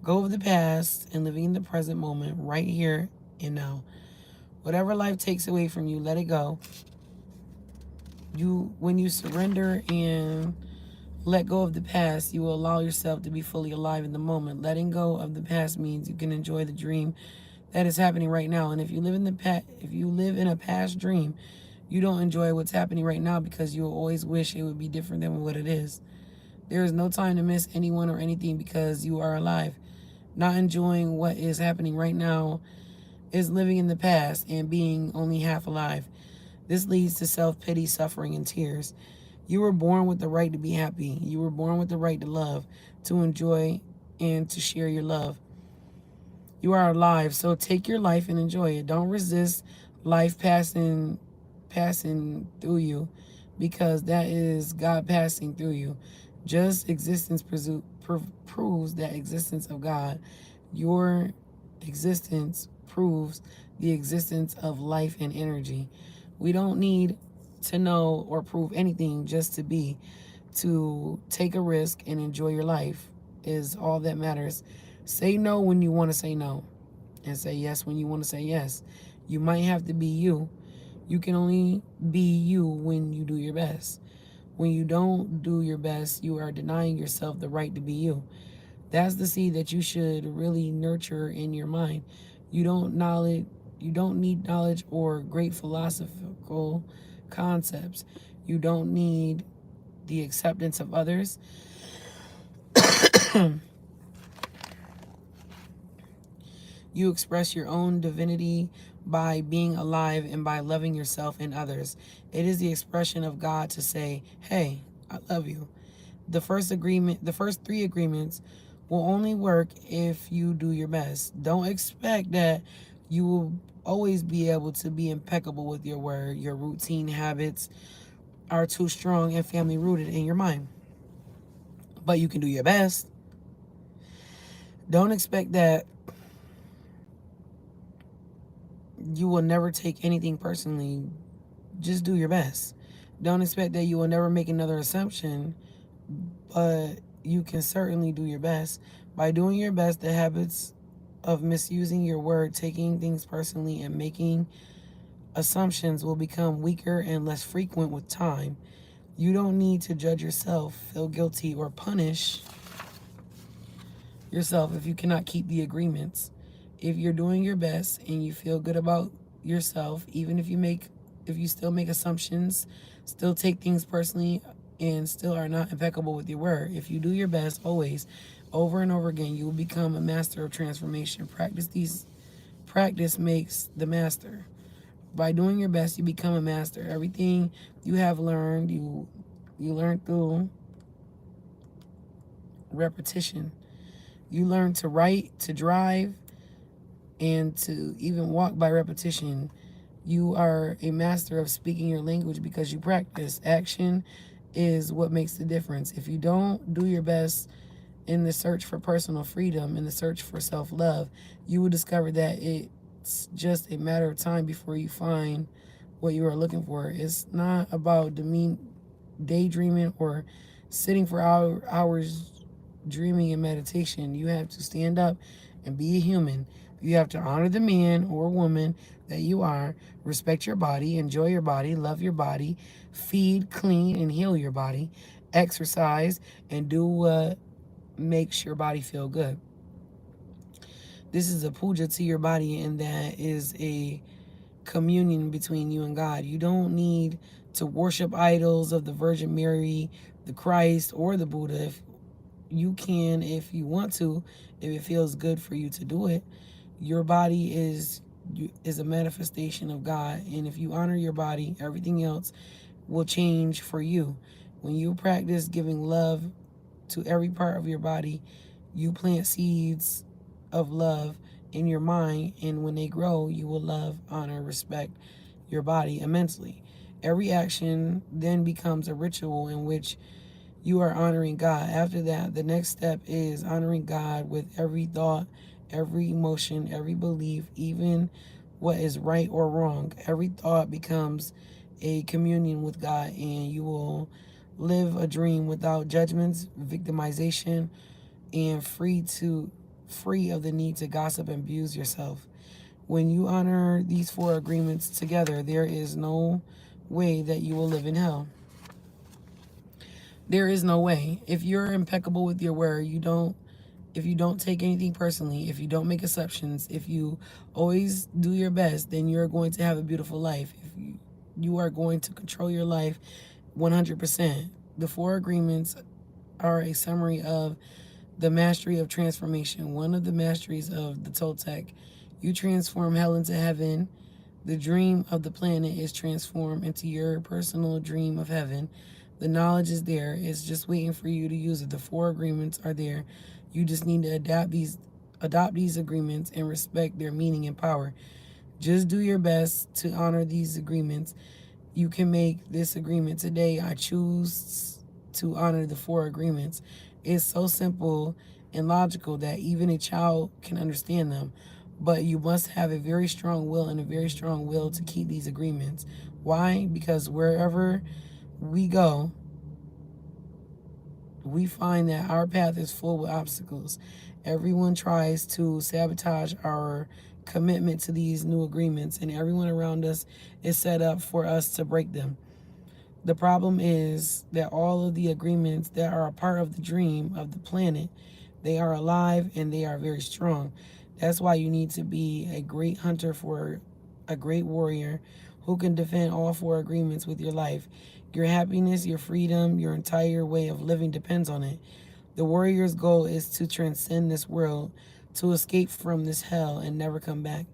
go of the past and living in the present moment right here and now. Whatever life takes away from you, let it go. When you surrender and let go of the past, you will allow yourself to be fully alive in the moment. Letting go of the past means you can enjoy the dream that is happening right now. And if you live in a past dream, you don't enjoy what's happening right now because you will always wish it would be different than what it is. There is no time to miss anyone or anything because you are alive. Not enjoying what is happening right now is living in the past and being only half alive. This leads to self-pity, suffering, and tears. You were born with the right to be happy. You were born with the right to love, to enjoy, and to share your love. You are alive, so take your life and enjoy it. Don't resist life passing through you because that is God passing through you. Just existence proves that existence of God. Your existence proves the existence of life and energy. We don't need to know or prove anything, just to be. To take a risk and enjoy your life is all that matters. Say no when you want to say no, and say yes when you want to say yes. You might have to be you. You can only be you when you do your best. When you don't do your best, you are denying yourself the right to be you. That's the seed that you should really nurture in your mind. You don't need knowledge or great philosophical concepts. You don't need the acceptance of others. You express your own divinity by being alive and by loving yourself and others. It is the expression of God to say, hey, I love you. The first three agreements will only work if you do your best. Don't expect that you will always be able to be impeccable with your word. Your routine habits are too strong and family rooted in your mind. But you can do your best. Don't expect that you will never take anything personally. Just do your best. Don't expect that you will never make another assumption, but you can certainly do your best. By doing your best, the habits of misusing your word, taking things personally, and making assumptions will become weaker and less frequent with time. You don't need to judge yourself, feel guilty, or punish yourself if you cannot keep the agreements. If you're doing your best and you feel good about yourself, even if you still make assumptions, still take things personally, and still are not impeccable with your word, if you do your best always, over and over again, you will become a master of transformation. Practice makes the master. By doing your best, you become a master. Everything you have learned, you learn through repetition. You learn to write, to drive, and to even walk by repetition. You are a master of speaking your language because you practice. Action is what makes the difference. If you don't do your best in the search for personal freedom, in the search for self-love, you will discover that it's just a matter of time before you find what you are looking for. It's not about daydreaming or sitting for hours dreaming and meditation. You have to stand up and be a human. You have to honor the man or woman that you are, respect your body, enjoy your body, love your body, feed, clean, and heal your body, exercise, and do what makes your body feel good. This is a puja to your body, and that is a communion between you and God. You don't need to worship idols of the Virgin Mary, the Christ, or the Buddha. If you can, if you want to, if it feels good for you to do it. Your body is a manifestation of God, and if you honor your body, everything else will change for you. When you practice giving love to every part of your body, you plant seeds of love in your mind, and when they grow, you will love, honor, respect your body immensely. Every action then becomes a ritual in which you are honoring God. After that, the next step is honoring God with every thought, every emotion, every belief, even what is right or wrong. Every thought becomes a communion with God, and you will live a dream without judgments, victimization, and free of the need to gossip and abuse yourself. When you honor these four agreements together, there is no way that you will live in hell. There is no way. If you're impeccable with your word, if you don't take anything personally, if you don't make exceptions, if you always do your best, then you're going to have a beautiful life. If you are going to control your life 100%. The four agreements are a summary of the mastery of transformation. One of the masteries of the Toltec. You transform hell into heaven. The dream of the planet is transformed into your personal dream of heaven. The knowledge is there. It's just waiting for you to use it. The four agreements are there. You just need to adopt these agreements and respect their meaning and power. Just do your best to honor these agreements. You can make this agreement today. I choose to honor the four agreements. It's so simple and logical that even a child can understand them. But you must have a very strong will and a very strong will to keep these agreements. Why? Because wherever we go, we find that our path is full with obstacles. Everyone tries to sabotage our commitment to these new agreements, and everyone around us is set up for us to break them. The problem is that all of the agreements that are a part of the dream of the planet, they are alive and they are very strong. That's why you need to be a great hunter for a great warrior who can defend all four agreements with your life. Your happiness, your freedom, your entire way of living depends on it. The warrior's goal is to transcend this world, to escape from this hell and never come back.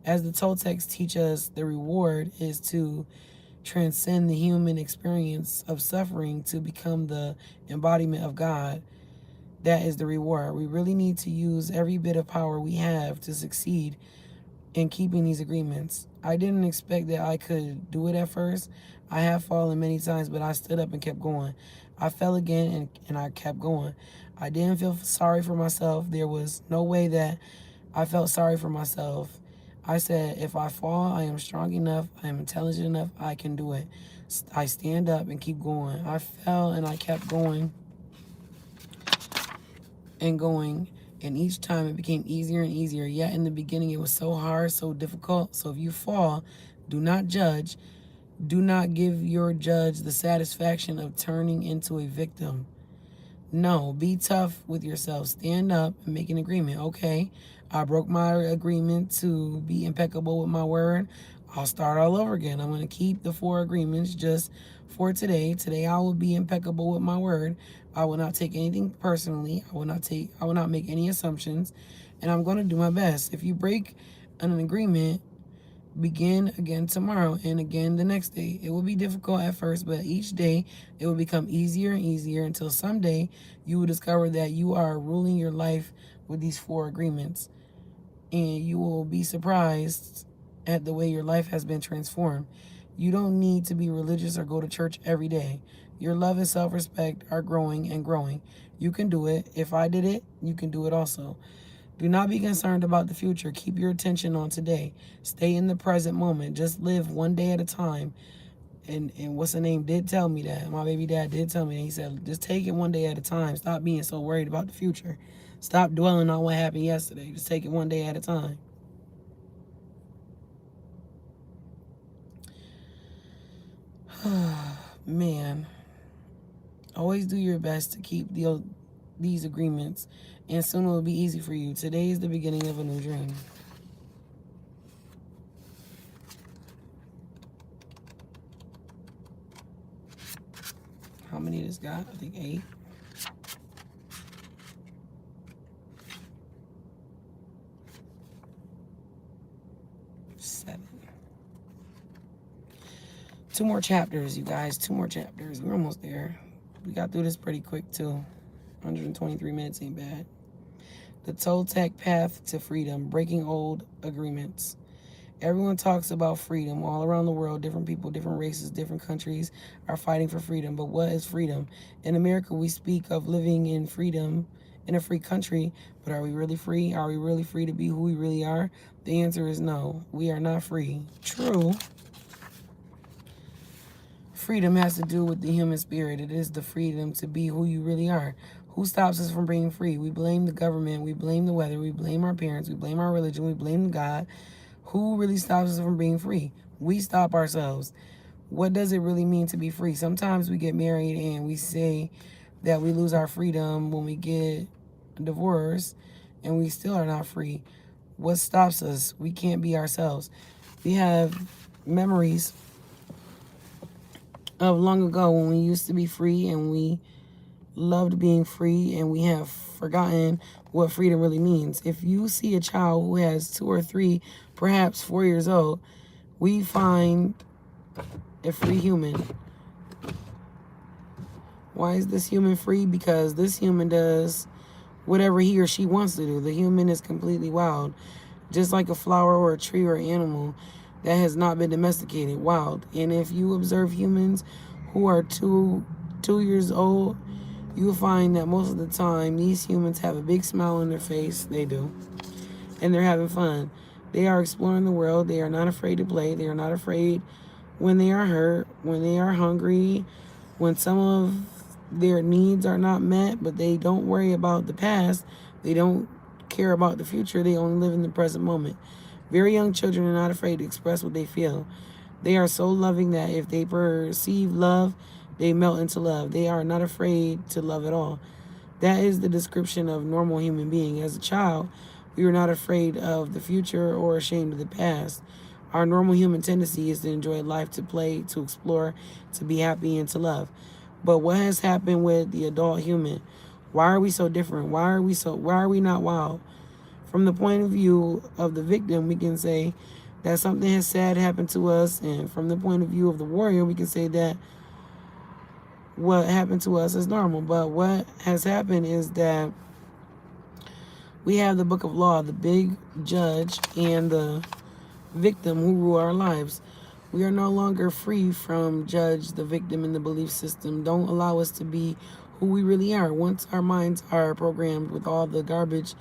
As the Toltecs teach us, the reward is to transcend the human experience of suffering to become the embodiment of God. That is the reward. We really need to use every bit of power we have to succeed in keeping these agreements. I didn't expect that I could do it at first. I have fallen many times, but I stood up and kept going. I fell again and I kept going. I didn't feel sorry for myself. There was no way that I felt sorry for myself. I said, if I fall, I am strong enough, I am intelligent enough, I can do it. I stand up and keep going. I fell and I kept going and going. And each time it became easier and easier. Yet in the beginning it was so hard, so difficult. So if you fall, do not judge. Do not give your judge the satisfaction of turning into a victim. No, be tough with yourself. Stand up and make an agreement. Okay, I broke my agreement to be impeccable with my word. I'll start all over again. I'm going to keep the 4 agreements just for today. Today I will be impeccable with my word. I will not take anything personally. I will not make any assumptions, and I'm going to do my best. If you break an agreement, begin again tomorrow and again the next day. It will be difficult at first, but each day it will become easier and easier until someday you will discover that you are ruling your life with these 4 agreements. And you will be surprised at the way your life has been transformed. You don't need to be religious or go to church every day. Your love and self-respect are growing and growing. You can do it. If I did it, you can do it also. Do not be concerned about the future. Keep your attention on today. Stay in the present moment. Just live one day at a time. And what's the name did tell me that. My baby dad did tell me that. He said, just take it one day at a time. Stop being so worried about the future. Stop dwelling on what happened yesterday. Just take it one day at a time. Man. Always do your best to keep these agreements, and soon it will be easy for you. Today is the beginning of a new dream. How many this got? I think 8. 7. 2 more chapters, you guys. 2 more chapters. We're almost there. We got through this pretty quick, too. 123 minutes ain't bad. The Toltec path to freedom, breaking old agreements. Everyone talks about freedom. All around the world, different people, different races, different countries are fighting for freedom. But what is freedom? In America, we speak of living in freedom in a free country, but are we really free? Are we really free to be who we really are? The answer is no. We are not free. True. Freedom has to do with the human spirit. It is the freedom to be who you really are. Who stops us from being free? We blame the government. We blame the weather. We blame our parents. We blame our religion. We blame God. Who really stops us from being free? We stop ourselves. What does it really mean to be free? Sometimes we get married and we say that we lose our freedom when we get a divorce, and we still are not free. What stops us? We can't be ourselves. We have memories of long ago when we used to be free and we loved being free, and we have forgotten what freedom really means. If you see a child who has 2 or 3, perhaps 4 years old, we find a free human. Why is this human free? Because this human does whatever he or she wants to do. The human is completely wild, just like a flower or a tree or animal that has not been domesticated, wild. And if you observe humans who are 2 years old, you'll find that most of the time these humans have a big smile on their face. They do. And they're having fun. They are exploring the world. They are not afraid to play. They are not afraid when they are hurt, when they are hungry, when some of their needs are not met, but they don't worry about the past. They don't care about the future. They only live in the present moment. Very young children are not afraid to express what they feel. They are so loving that if they perceive love, they melt into love. They are not afraid to love at all. That is the description of normal human being. As a child, we were not afraid of the future or ashamed of the past. Our normal human tendency is to enjoy life, to play, to explore, to be happy, and to love. But what has happened with the adult human? Why are we so different? Why are we not wild? From the point of view of the victim, we can say that something has sad happened to us. And from the point of view of the warrior, we can say that what happened to us as normal. But what has happened is that we have the book of law, the big judge, and the victim who rule our lives. We are no longer free from judge, the victim, and the belief system. Don't allow us to be who we really are. Once our minds are programmed with all the garbage,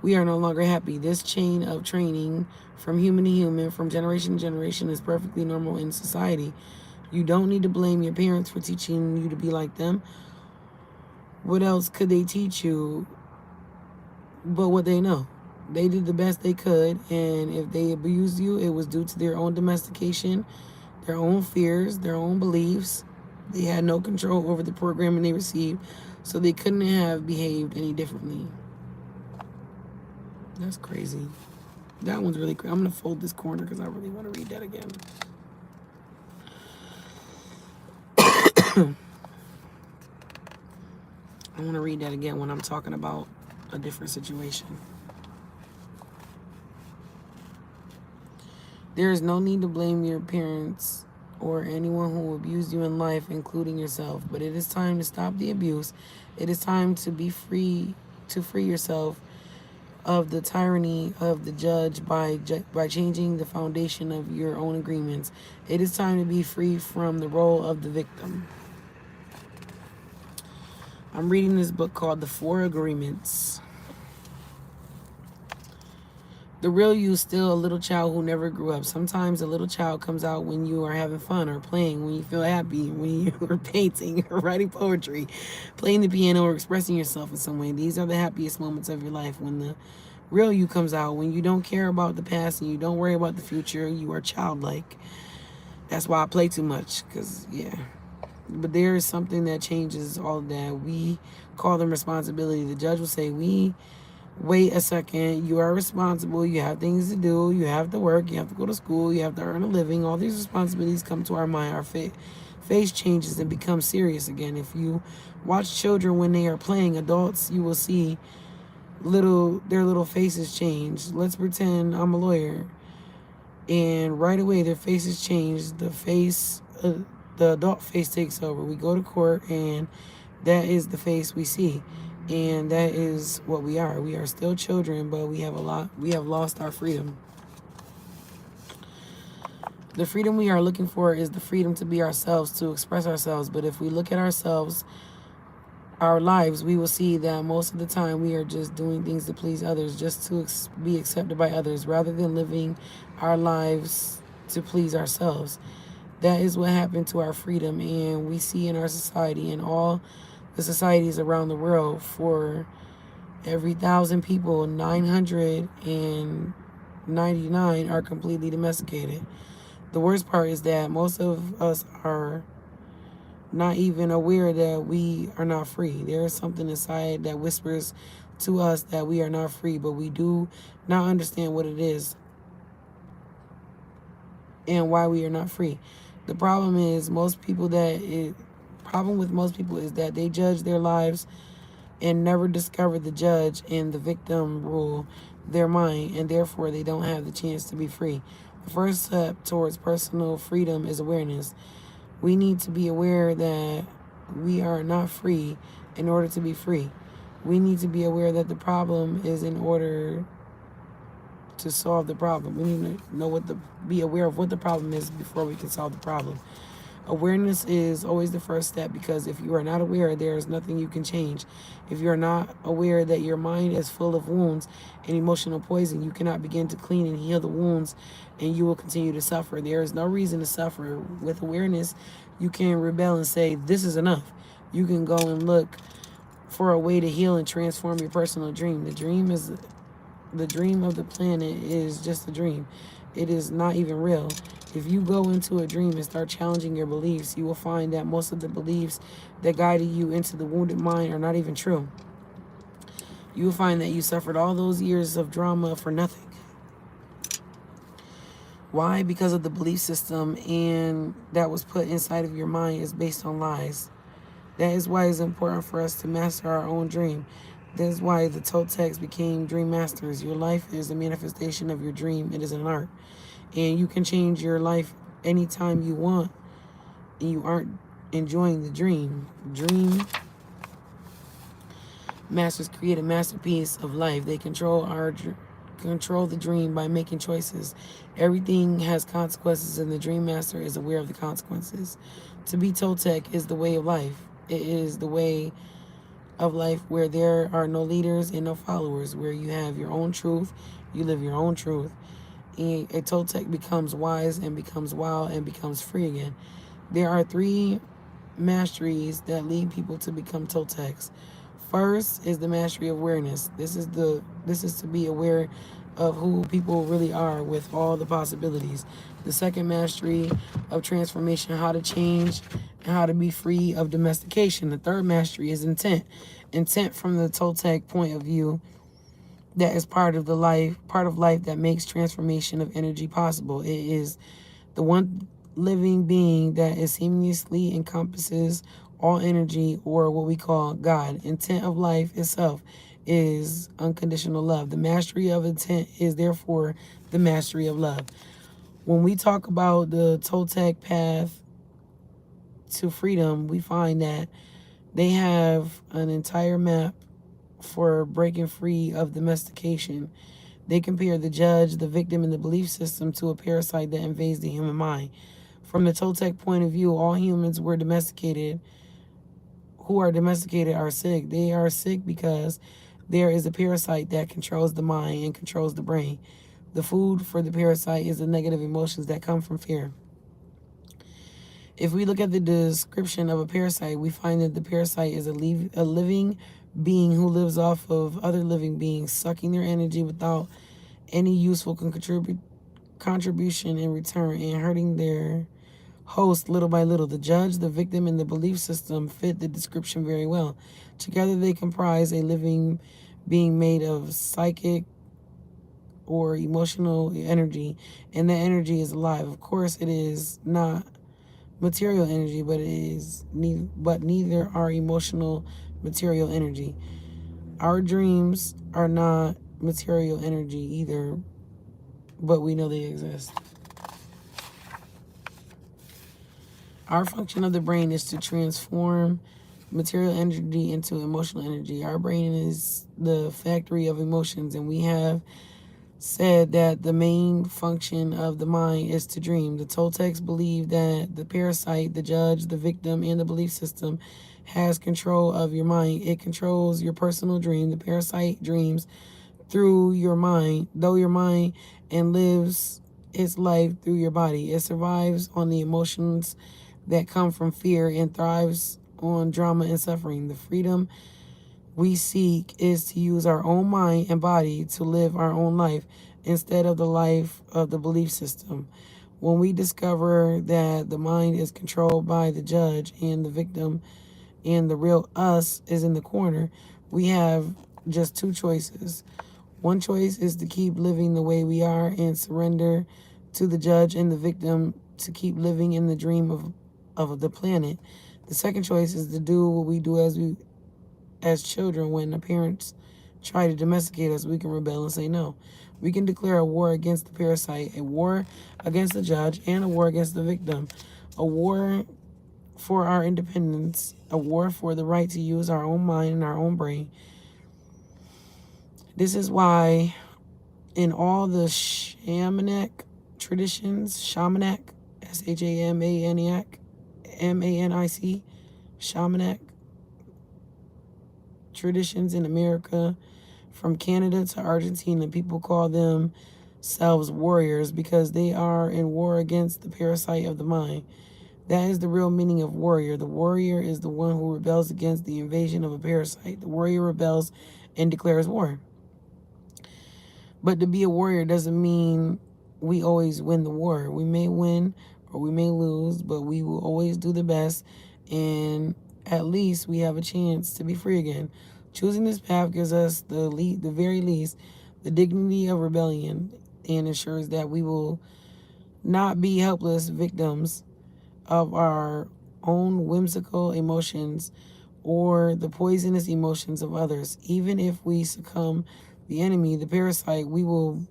we are no longer happy. This chain of training from human to human, from generation to generation, is perfectly normal in society. You don't need to blame your parents for teaching you to be like them. What else could they teach you but what they know? They did the best they could, and if they abused you, it was due to their own domestication, their own fears, their own beliefs. They had no control over the programming they received, so they couldn't have behaved any differently. That's crazy. That one's really crazy. I'm going to fold this corner because I really want to read that again. I want to read that again when I'm talking about a different situation. There is no need to blame your parents or anyone who abused you in life, including yourself. But it is time to stop the abuse. It is time to be free, to free yourself of the tyranny of the judge by changing the foundation of your own agreements. It is time to be free from the role of the victim. I'm reading this book called The 4 Agreements. The real you is still a little child who never grew up. Sometimes a little child comes out when you are having fun or playing, when you feel happy, when you are painting or writing poetry, playing the piano or expressing yourself in some way. These are the happiest moments of your life, when the real you comes out, when you don't care about the past and you don't worry about the future. You are childlike. That's why I play too much, because, yeah. But there is something that changes all of that. We call them responsibility. The judge will say, wait a second, you are responsible, you have things to do, you have to work, you have to go to school, you have to earn a living. All these responsibilities come to our mind. Our face changes and becomes serious again. If you watch children when they are playing adults, you will see their little faces change. Let's pretend I'm a lawyer, and right away their faces change. The adult face takes over. We go to court, and that is the face we see. And that is what we are. We are still children, but we have lost our freedom. The freedom we are looking for is the freedom to be ourselves, to express ourselves. But if we look at ourselves, our lives, we will see that most of the time we are just doing things to please others, just to be accepted by others, rather than living our lives to please ourselves. That is what happened to our freedom, and we see in our society and all the societies around the world. For every 1,000 people, 999 are completely domesticated. The worst part is that most of us are not even aware that we are not free. There is something inside that whispers to us that we are not free, but we do not understand what it is and why we are not free. The problem with most people is that they judge their lives and never discover the judge and the victim rule their mind, and therefore they don't have the chance to be free. The first step towards personal freedom is awareness. We need to be aware that we are not free in order to be free. We need to be aware that the problem is in order to solve the problem. We need to be aware of what the problem is before we can solve the problem. Awareness is always the first step, because if you are not aware, there is nothing you can change. If you are not aware that your mind is full of wounds and emotional poison, you cannot begin to clean and heal the wounds, and you will continue to suffer. There is no reason to suffer. With awareness, you can rebel and say, this is enough. You can go and look for a way to heal and transform your personal dream. The dream of the planet is just a dream. It is not even real. If you go into a dream and start challenging your beliefs, you will find that most of the beliefs that guided you into the wounded mind are not even true. You will find that you suffered all those years of drama for nothing. Why? Because of the belief system and that was put inside of your mind is based on lies. That is why it's important for us to master our own dream. That is why the Toltecs became dream masters. Your life is a manifestation of your dream. It is an art. And you can change your life anytime you want. And you aren't enjoying the dream. Dream masters create a masterpiece of life. They control the dream by making choices. Everything has consequences, and the dream master is aware of the consequences. To be Toltec is the way of life. It is the way of life where there are no leaders and no followers, where you have your own truth, you live your own truth. And a Toltec becomes wise and becomes wild and becomes free again. There are three masteries that lead people to become Toltecs. First is the mastery of awareness. This is to be aware of who people really are with all the possibilities. The second mastery of transformation, how to change and how to be free of domestication. The third mastery is intent. Intent from the Toltec point of view, that is part of life that makes transformation of energy possible. It is the one living being that is seamlessly encompasses all energy, or what we call God. Intent of life itself is unconditional love. The mastery of intent is therefore the mastery of love. When we talk about the Toltec path to freedom, we find that they have an entire map for breaking free of domestication. They compare the judge, the victim, and the belief system to a parasite that invades the human mind. From the Toltec point of view, all humans who are domesticated are sick. They are sick because there is a parasite that controls the mind and controls the brain. The food for the parasite is the negative emotions that come from fear. If we look at the description of a parasite, we find that the parasite is a living being who lives off of other living beings, sucking their energy without any useful contribution in return, and hurting their host little by little. The judge, the victim, and the belief system fit the description very well. Together they comprise a living being made of psychic or emotional energy, and that energy is alive. Of course, it is not material energy, but neither are emotional material energy. Our dreams are not material energy either, but we know they exist. Our function of the brain is to transform material energy into emotional energy. Our brain is the factory of emotions, and we have said that the main function of the mind is to dream. The Toltecs believe that the parasite, the judge, the victim, and the belief system has control of your mind. It controls your personal dream. The parasite dreams through your mind, though your mind, and lives its life through your body. It survives on the emotions that come from fear and thrives on drama and suffering. The freedom we seek is to use our own mind and body to live our own life instead of the life of the belief system. When we discover that the mind is controlled by the judge and the victim, and the real us is in the corner, we have just two choices. One choice is to keep living the way we are and surrender to the judge and the victim to keep living in the dream of the planet. The second choice is to do what we do as children. When the parents try to domesticate us, we can rebel and say no. We can declare a war against the parasite, a war against the judge, and a war against the victim. A war for our independence, a war for the right to use our own mind and our own brain. This is why in all the shamanic traditions, Shamanic, MANIC, shamanic traditions in America, from Canada to Argentina, people call themselves warriors because they are in war against the parasite of the mind. That is the real meaning of warrior. The warrior is the one who rebels against the invasion of a parasite. The warrior rebels and declares war. But to be a warrior doesn't mean we always win the war. We may win or we may lose, but we will always do the best, and at least we have a chance to be free again. Choosing this path gives us the very least, the dignity of rebellion, and ensures that we will not be helpless victims of our own whimsical emotions or the poisonous emotions of others. Even if we succumb the enemy, the parasite, we will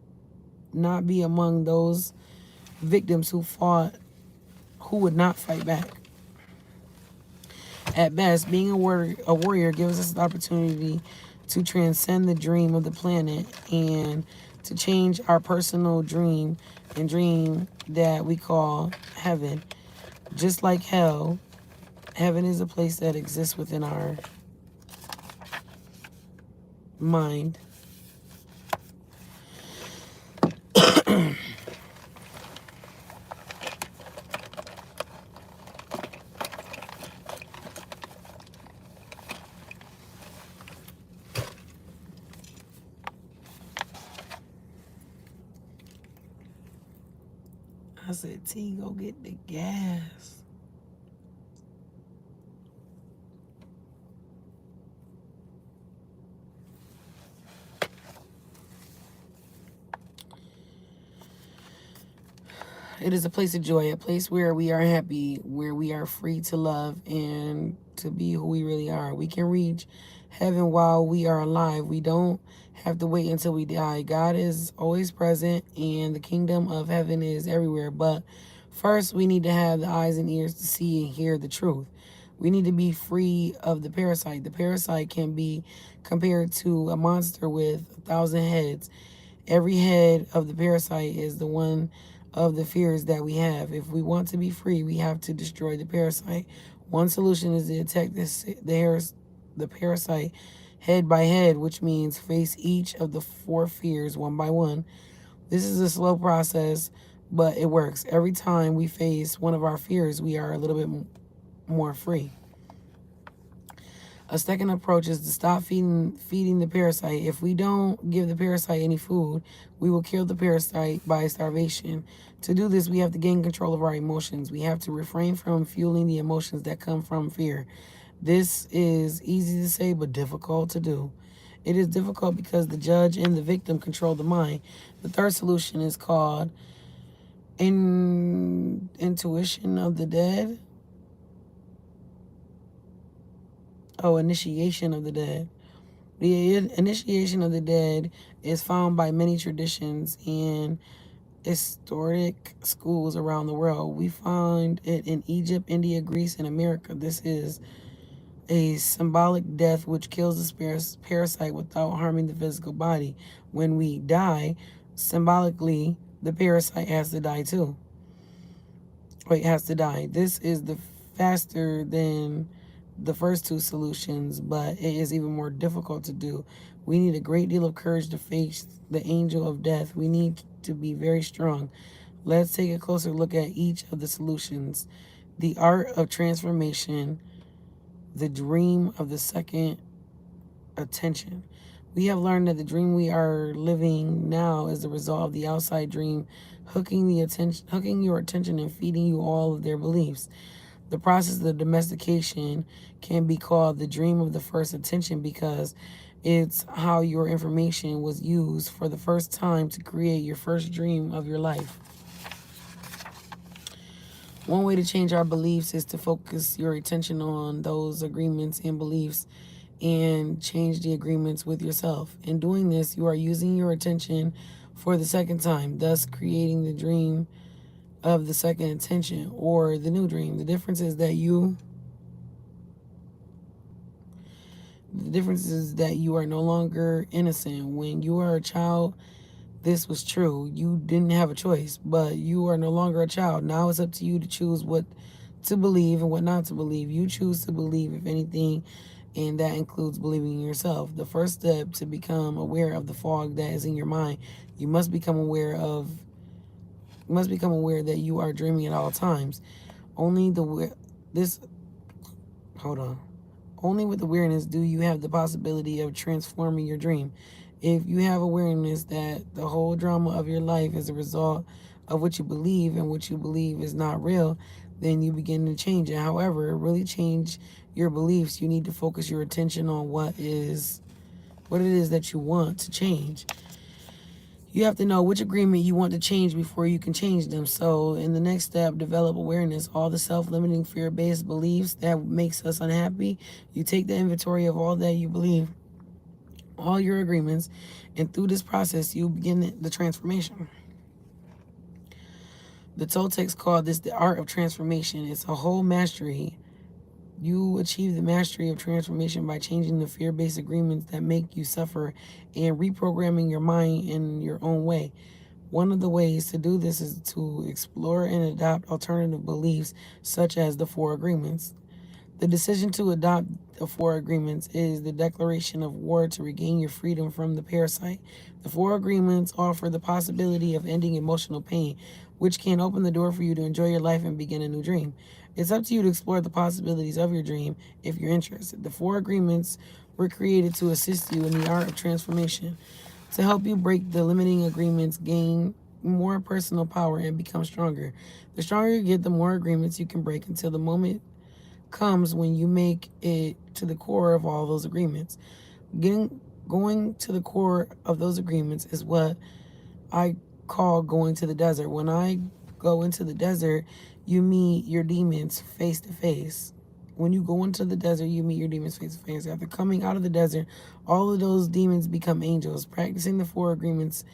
not be among those victims who would not fight back. At best, being a warrior gives us the opportunity to transcend the dream of the planet and to change our personal dream and dream that we call heaven. Just like hell, heaven is a place that exists within our mind. I said, T, go get the gas. It is a place of joy, a place where we are happy, where we are free to love and to be who we really are. We can reach heaven while we are alive. We don't have to wait until we die. God is always present and the kingdom of heaven is everywhere. But first, we need to have the eyes and ears to see and hear the truth. We need to be free of the parasite. The parasite can be compared to a monster with 1,000 heads. Every head of the parasite is the one of the fears that we have. If we want to be free, we have to destroy the parasite. One solution is to attack the parasite head by head, which means face each of the 4 fears one by one. This is a slow process, but it works. Every time we face one of our fears, we are a little bit more free. A second approach is to stop feeding the parasite. If we don't give the parasite any food, we will kill the parasite by starvation. To do this, we have to gain control of our emotions. We have to refrain from fueling the emotions that come from fear. This is easy to say, but difficult to do. It is difficult because the judge and the victim control the mind. The third solution is called intuition of the dead. Initiation of the dead. The initiation of the dead is found by many traditions and historic schools around the world. We find it in Egypt, India, Greece, and America. This is a symbolic death which kills the parasite without harming the physical body. When we die, symbolically, the parasite has to die too. Has to die. This is the faster than the first 2 solutions, but it is even more difficult to do. We need a great deal of courage to face the angel of death. We need to be very strong. Let's take a closer look at each of the solutions. The art of transformation, the dream of the second attention. We have learned that the dream we are living now is the result of the outside dream hooking your attention and feeding you all of their beliefs. The process of domestication can be called the dream of the first attention because it's how your information was used for the first time to create your first dream of your life. One way to change our beliefs is to focus your attention on those agreements and beliefs and change the agreements with yourself. In doing this, you are using your attention for the second time, thus creating the dream of the second intention or the new dream. The difference is that you are no longer innocent. When you are a child, this was true. You didn't have a choice, but you are no longer a child. Now it's up to you to choose what to believe and what not to believe. You choose to believe, if anything, and that includes believing in yourself. The first step to become aware of the fog that is in your mind, you must become aware that you are dreaming at all times. Only with awareness do you have the possibility of transforming your dream. If you have awareness that the whole drama of your life is a result of what you believe and what you believe is not real, then you begin to change it. However, to really change your beliefs, you need to focus your attention on what it is that you want to change. You have to know which agreement you want to change before you can change them. So in the next step, develop awareness. All the self-limiting fear-based beliefs that makes us unhappy, you take the inventory of all that you believe, all your agreements, and through this process, you begin the transformation. The Toltecs call this the art of transformation. It's a whole mastery You achieve the mastery of transformation by changing the fear-based agreements that make you suffer and reprogramming your mind in your own way. One of the ways to do this is to explore and adopt alternative beliefs, such as the Four Agreements. The decision to adopt the Four Agreements is the declaration of war to regain your freedom from the parasite. The Four Agreements offer the possibility of ending emotional pain, which can open the door for you to enjoy your life and begin a new dream. It's up to you to explore the possibilities of your dream if you're interested. The Four Agreements were created to assist you in the art of transformation, to help you break the limiting agreements, gain more personal power, and become stronger. The stronger you get, the more agreements you can break until the moment comes when you make it to the core of all those agreements. Going to the core of those agreements is what I call going to the desert. When I go into the desert, you meet your demons face to face. When you go into the desert, you meet your demons face to face. After coming out of the desert, all of those demons become angels. Practicing the Four Agreements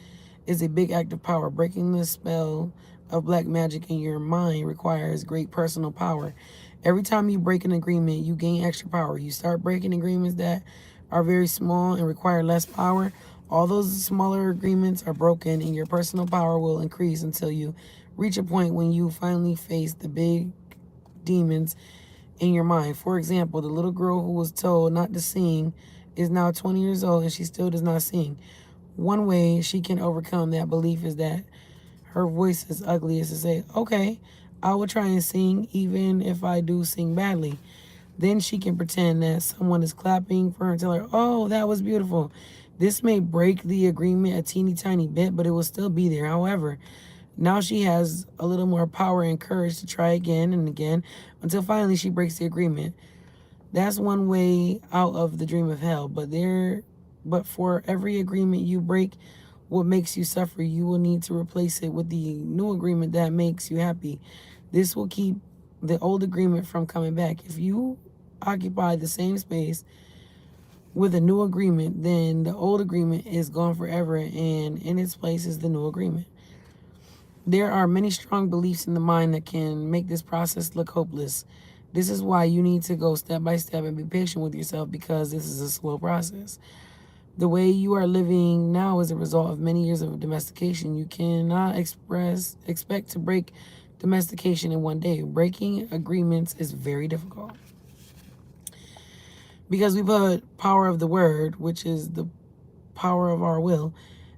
is a big act of power. Breaking the spell of black magic in your mind requires great personal power. Every time you break an agreement, you gain extra power. You start breaking agreements that are very small and require less power. All those smaller agreements are broken, and your personal power will increase until you reach a point when you finally face the big demons in your mind. For example, the little girl who was told not to sing is now 20 years old and she still does not sing. One way she can overcome that belief is that her voice is ugly is to say, okay, I will try and sing even if I do sing badly. Then she can pretend that someone is clapping for her and tell her, oh, that was beautiful. This may break the agreement a teeny tiny bit, but it will still be there. However, now she has a little more power and courage to try again and again until finally she breaks the agreement. That's one way out of the dream of hell. But for every agreement you break, what makes you suffer, you will need to replace it with the new agreement that makes you happy. This will keep the old agreement from coming back. If you occupy the same space with a new agreement, then the old agreement is gone forever, and in its place is the new agreement. There are many strong beliefs in the mind that can make this process look hopeless. This is why you need to go step by step and be patient with yourself, because this is a slow process. The way you are living now is a result of many years of domestication. You cannot expect to break domestication in one day. Breaking agreements is very difficult because we put power of the word, which is the power of our will,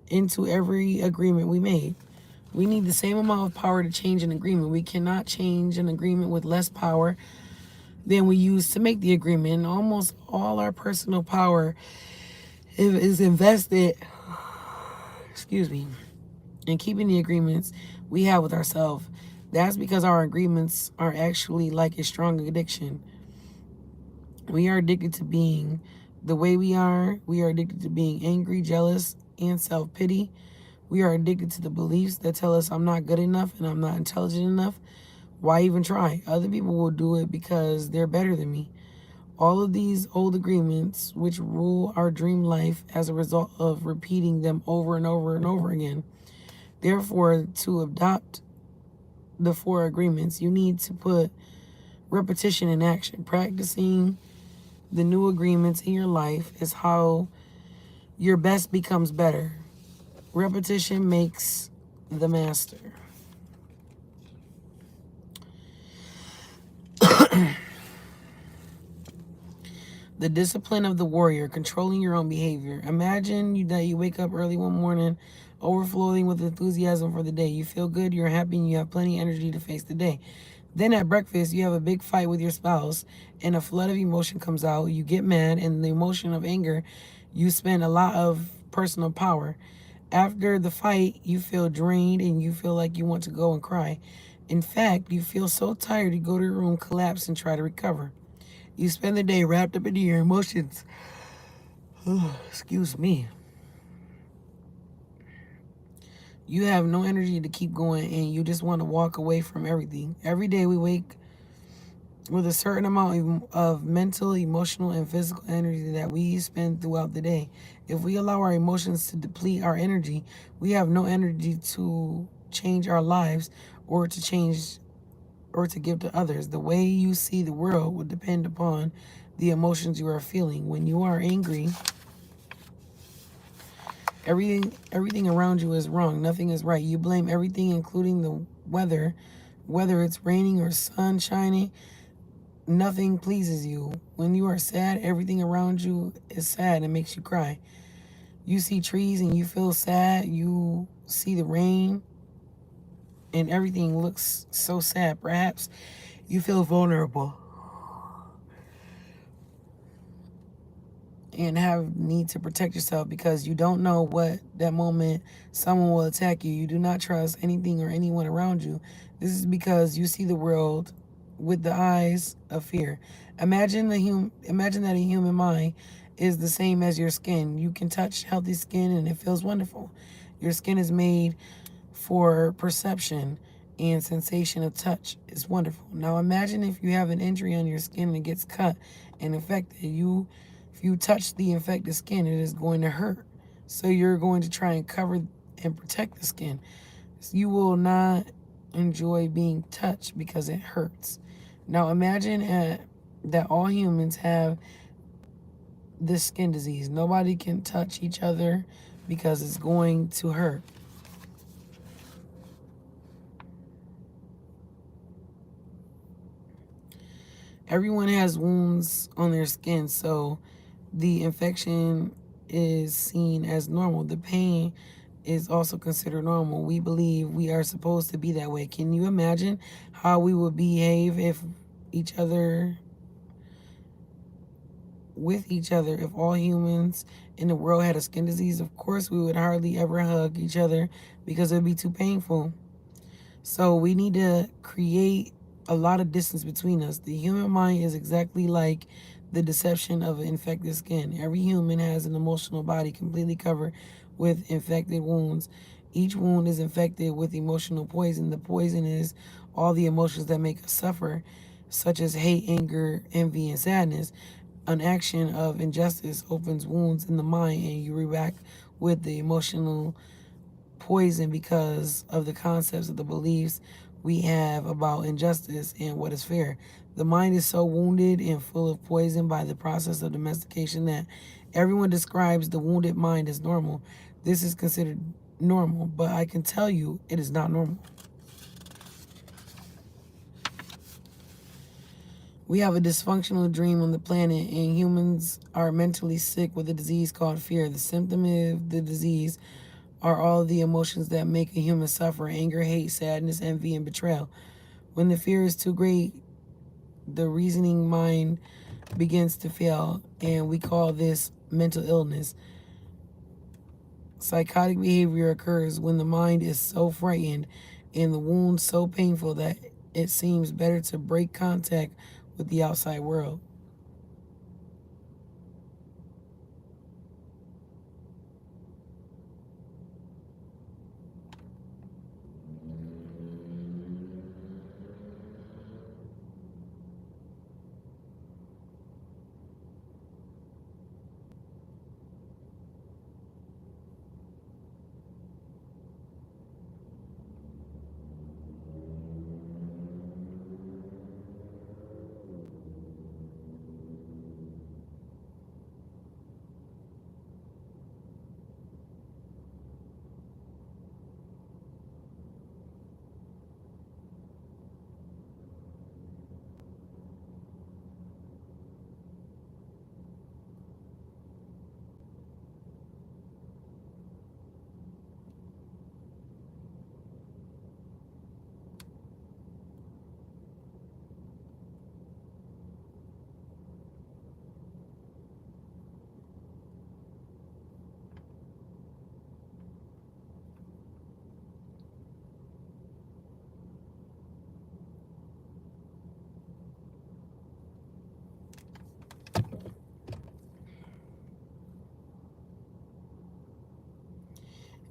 into every agreement we made. We need the same amount of power to change an agreement. We cannot change an agreement with less power than we use to make the agreement. And almost all our personal power is invested, in keeping the agreements we have with ourselves. That's because our agreements are actually like a strong addiction. We are addicted to being the way we are. We are addicted to being angry, jealous, and self-pity. We are addicted to the beliefs that tell us I'm not good enough and I'm not intelligent enough. Why even try? Other people will do it because they're better than me. All of these old agreements, which rule our dream life as a result of repeating them over and over and over again. Therefore, to adopt the Four Agreements, you need to put repetition in action. Practicing the new agreements in your life is how your best becomes better. Repetition makes the master. The discipline of the warrior, controlling your own behavior. Imagine that you wake up early one morning, overflowing with enthusiasm for the day. You feel good, you're happy, and you have plenty of energy to face the day. Then at breakfast, you have a big fight with your spouse, and a flood of emotion comes out. You get mad, and the emotion of anger, you spend a lot of personal power. After the fight, you feel drained, and you feel like you want to go and cry. In fact, you feel so tired, you go to your room, collapse, and try to recover. You spend the day wrapped up into your emotions. Excuse me. You have no energy to keep going, and you just want to walk away from everything. Every day we wake with a certain amount of mental, emotional, and physical energy that we spend throughout the day. If we allow our emotions to deplete our energy, we have no energy to change our lives or to change or to give to others. The way you see the world would depend upon the emotions you are feeling. When you are angry, everything around you is wrong. Nothing is right. You blame everything, including the weather, whether it's raining or sun shining. Nothing pleases you. When you are sad, everything around you is sad and makes you cry. You see trees and you feel sad. You see the rain and everything looks so sad. Perhaps you feel vulnerable and have need to protect yourself because you don't know what that moment someone will attack you. You do not trust anything or anyone around you. This is because you see the world with the eyes of fear. Imagine that a human mind is the same as your skin. You can touch healthy skin and it feels wonderful. Your skin is made for perception and sensation of touch. Is wonderful. Now imagine if you have an injury on your skin and it gets cut and infected. If you touch the infected skin, it is going to hurt. So you're going to try and cover and protect the skin. You will not enjoy being touched because it hurts. Now imagine that all humans have this skin disease. Nobody can touch each other because it's going to hurt. Everyone has wounds on their skin, so the infection is seen as normal. The pain is also considered normal. We believe we are supposed to be that way. Can you imagine how we would behave if each other with each other if all humans in the world had a skin disease? Of course, we would hardly ever hug each other because it would be too painful. So we need to create a lot of distance between us. The human mind is exactly like the deception of infected skin. Every human has an emotional body completely covered with infected wounds. Each wound is infected with emotional poison. The poison is all the emotions that make us suffer, such as hate, anger, envy, and sadness. An action of injustice opens wounds in the mind, and you react with the emotional poison because of the concepts of the beliefs we have about injustice and what is fair. The mind is so wounded and full of poison by the process of domestication that everyone describes the wounded mind as normal. This is considered normal, but I can tell you it is not normal. We have a dysfunctional dream on the planet, and humans are mentally sick with a disease called fear. The symptom of the disease are all the emotions that make a human suffer: anger, hate, sadness, envy, and betrayal. When the fear is too great, the reasoning mind begins to fail, and we call this mental illness. Psychotic behavior occurs when the mind is so frightened and the wound so painful that it seems better to break contact with the outside world.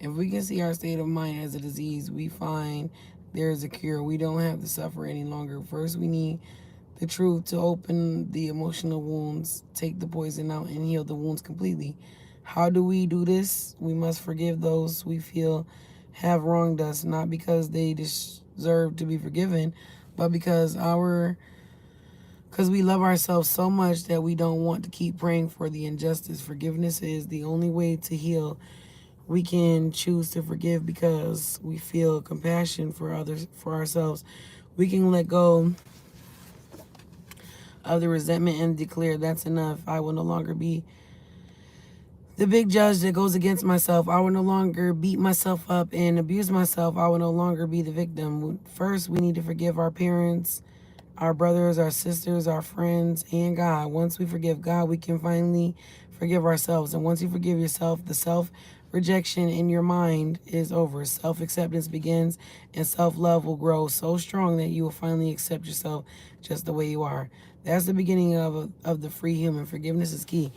If we can see our state of mind as a disease, we find there is a cure. We don't have to suffer any longer. First, we need the truth to open the emotional wounds, take the poison out, and heal the wounds completely. How do we do this? We must forgive those we feel have wronged us, not because they deserve to be forgiven, but because we love ourselves so much that we don't want to keep praying for the injustice. Forgiveness is the only way to heal. We can choose to forgive because we feel compassion for others, for ourselves. We can let go of the resentment and declare, that's enough. I will no longer be the big judge that goes against myself. I will no longer beat myself up and abuse myself. I will no longer be the victim. First, we need to forgive our parents, our brothers, our sisters, our friends, and God. Once we forgive God, we can finally forgive ourselves. And once you forgive yourself, the self-rejection in your mind is over. Self-acceptance begins, and self-love will grow so strong that you will finally accept yourself just the way you are. That's the beginning of the free human. Forgiveness is key.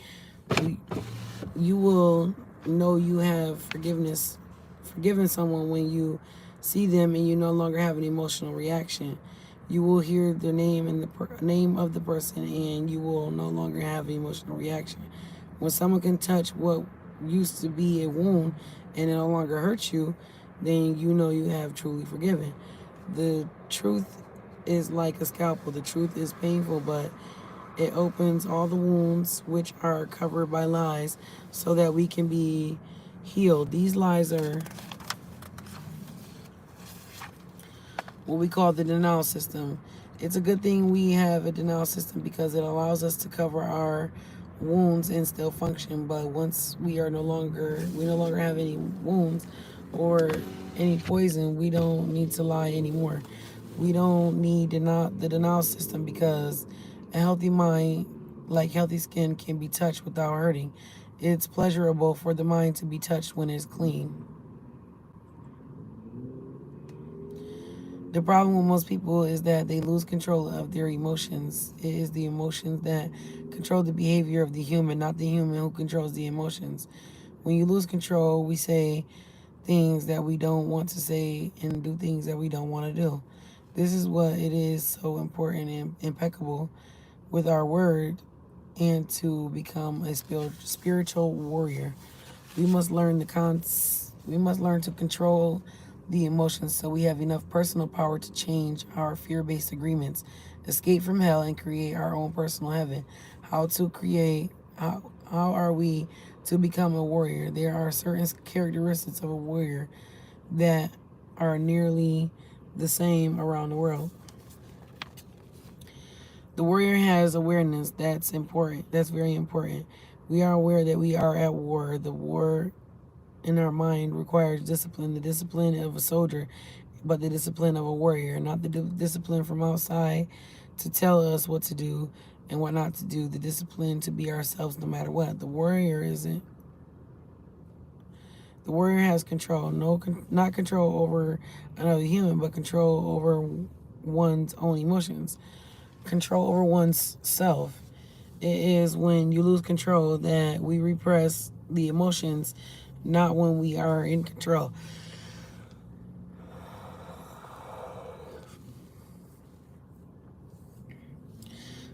You will know you have forgiven someone when you see them and you no longer have an emotional reaction. You will hear the name and the name of the person, and you will no longer have an emotional reaction. When someone can touch what used to be a wound and it no longer hurts you, then you know you have truly forgiven. The truth is like a scalpel. The truth is painful, but it opens all the wounds which are covered by lies so that we can be healed. These lies are what we call the denial system. It's a good thing we have a denial system because it allows us to cover our wounds and still function. But once we no longer have any wounds or any poison, we don't need to lie anymore. We don't need the denial system because a healthy mind, like healthy skin, can be touched without hurting. It's pleasurable for the mind to be touched when it's clean. The problem with most people is that they lose control of their emotions. It is the emotions that control the behavior of the human, not the human who controls the emotions. When you lose control, we say things that we don't want to say and do things that we don't want to do. This is what it is so important and impeccable with our word and to become a spiritual warrior. We must learn to control the emotions so we have enough personal power to change our fear-based agreements, escape from hell, and create our own personal heaven. How are we to become a warrior? There are certain characteristics of a warrior that are nearly the same around the world. The warrior has awareness. That's important. That's very important. We are aware that we are at war. The war in our mind requires discipline, the discipline of a soldier, but the discipline of a warrior, not the discipline from outside to tell us what to do and what not to do, the discipline to be ourselves no matter what. The warrior isn't. The warrior has control, not control over another human, but control over one's own emotions, control over one's self. It is when you lose control that we repress the emotions, not when we are in control.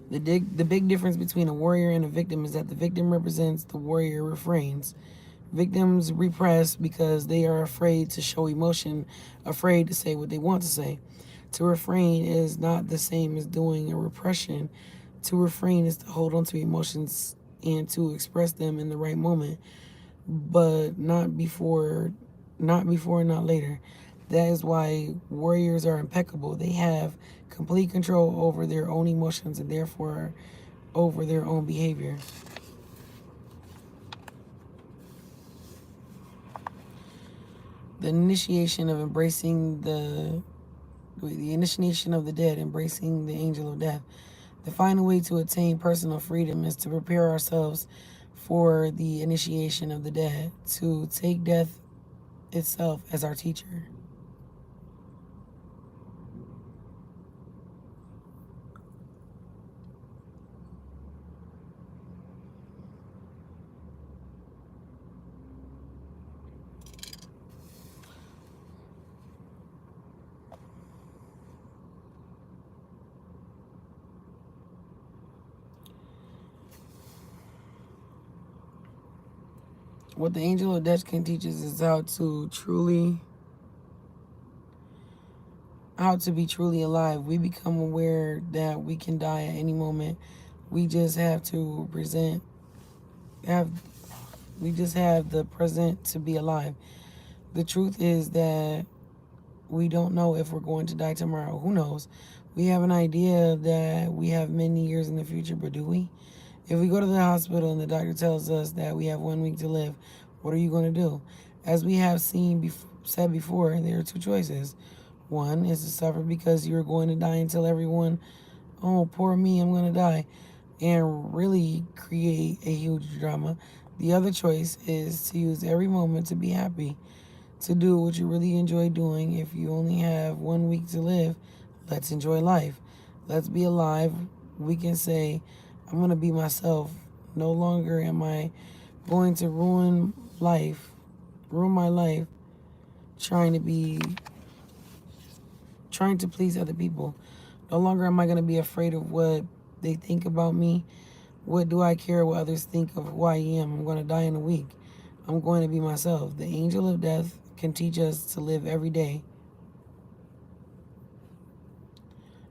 The big difference between a warrior and a victim is that the victim represents, the warrior refrains. Victims repress because they are afraid to show emotion, afraid to say what they want to say. To refrain is not the same as doing a repression. To refrain is to hold on to emotions and to express them in the right moment, but not before, not later. That is why warriors are impeccable. They have complete control over their own emotions and therefore over their own behavior. The initiation of the dead, embracing the angel of death. The final way to attain personal freedom is to prepare ourselves for the initiation of the dead, to take death itself as our teacher. What the angel of death can teach us is how out to be truly alive. We become aware that we can die at any moment. We just have to have we just have the present to be alive. The truth is that we don't know if we're going to die tomorrow. Who knows? We have an idea that we have many years in the future, but do we? If we go to the hospital and the doctor tells us that we have 1 week to live, what are you going to do? As we have said before, there are two choices. One is to suffer because you're going to die and tell everyone, oh, poor me, I'm going to die, and really create a huge drama. The other choice is to use every moment to be happy, to do what you really enjoy doing. If you only have 1 week to live, let's enjoy life. Let's be alive. We can say, I'm going to be myself. No longer am I going to ruin my life trying to please other people. No longer am I going to be afraid of what they think about me. What do I care what others think of who I am? I'm going to die in a week. I'm going to be myself. The angel of death can teach us to live every day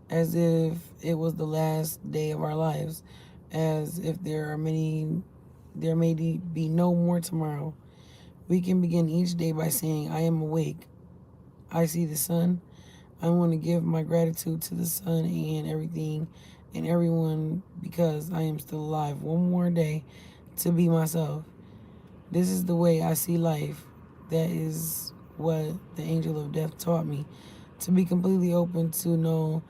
as if it was the last day of our lives, as if there may be no more tomorrow. We can begin each day by saying, I am awake. I see the sun. I want to give my gratitude to the sun and everything and everyone because I am still alive. One more day to be myself. This is the way I see life. That is what the angel of death taught me. To be completely open to know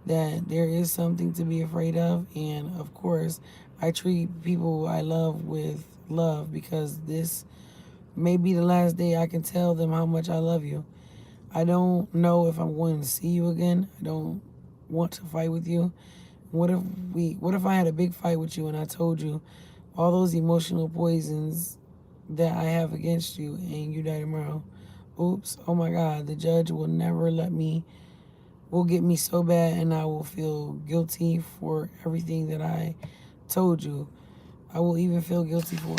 that there is something to be afraid of. And of course, I treat people I love with love because this may be the last day I can tell them how much I love you. I don't know if I'm going to see you again. I don't want to fight with you. What if I had a big fight with you and I told you all those emotional poisons that I have against you and you die tomorrow? Oops, oh my God, the judge will never will get me so bad and I will feel guilty for everything that I told you. I will even feel guilty for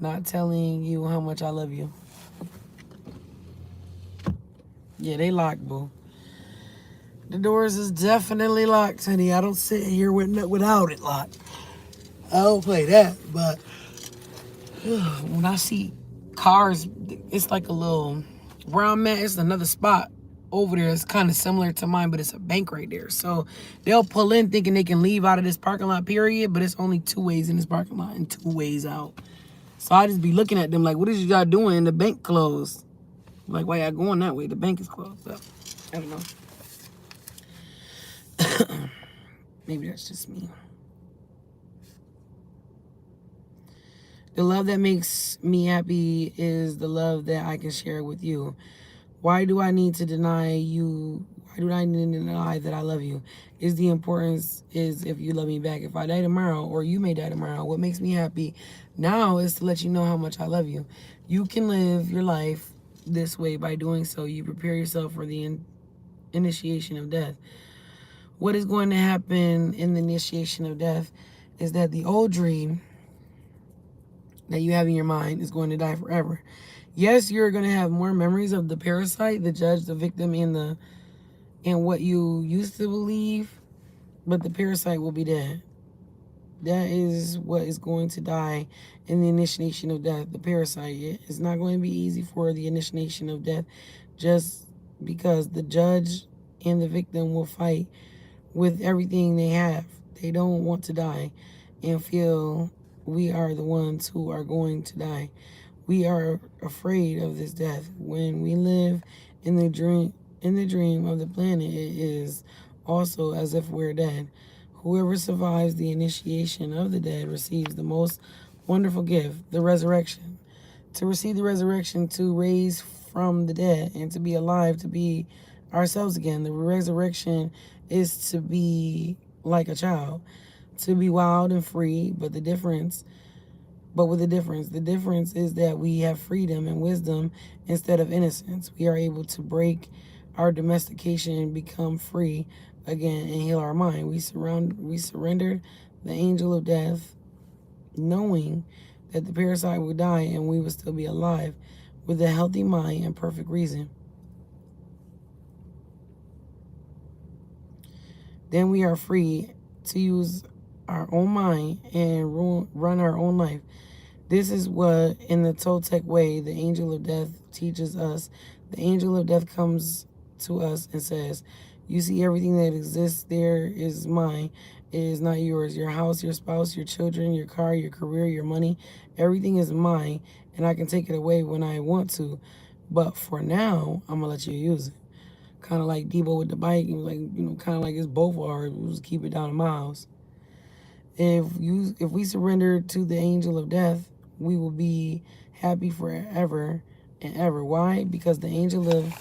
not telling you how much I love you. Yeah, they locked, boo. The doors is definitely locked, honey. I don't sit here without it locked. I don't play that, but when I see cars, it's like a little, where I'm at, it's another spot over there. It's kind of similar to mine, but it's a bank right there. So they'll pull in thinking they can leave out of this parking lot, period, but it's only 2 ways in this parking lot and 2 ways out. So I just be looking at them like, what is y'all doing? The bank closed. Like, why y'all going that way? The bank is closed. So, I don't know. Maybe that's just me. The love that makes me happy is the love that I can share with you. Why do I need to deny you? Why do I need to deny that I love you? Is the importance is if you love me back. If I die tomorrow, or you may die tomorrow, what makes me happy now is to let you know how much I love you. You can live your life this way. By doing so, you prepare yourself for the initiation of death. What is going to happen in the initiation of death is that the old dream that you have in your mind is going to die forever. Yes, you're going to have more memories of the parasite, the judge, the victim, and what you used to believe, but the parasite will be dead. That is what is going to die in the initiation of death, the parasite. It's not going to be easy for the initiation of death just because the judge and the victim will fight with everything they have. They don't want to die and feel we are the ones who are going to die. We are afraid of this death. When we live in the dream of the planet, it is also as if we're dead. Whoever survives the initiation of the dead receives the most wonderful gift, the resurrection. To receive the resurrection, to raise from the dead, and to be alive, to be ourselves again. The resurrection is to be like a child, to be wild and free, but with a difference. The difference is that we have freedom and wisdom instead of innocence. We are able to break our domestication and become free again and heal our mind. We surrendered the angel of death, knowing that the parasite would die and we would still be alive with a healthy mind and perfect reason. Then we are free to use our own mind and run our own life. This is what, in the Toltec way, the angel of death teaches us. The angel of death comes to us and says, you see everything that exists there is mine. It is not yours. Your house, your spouse, your children, your car, your career, your money, everything is mine, and I can take it away when I want to. But for now, I'm going to let you use it. Kind of like Debo with the bike. He was like, kind of like it's both ours. We'll just keep it down to miles. If we surrender to the angel of death, we will be happy forever and ever. Why? Because the angel of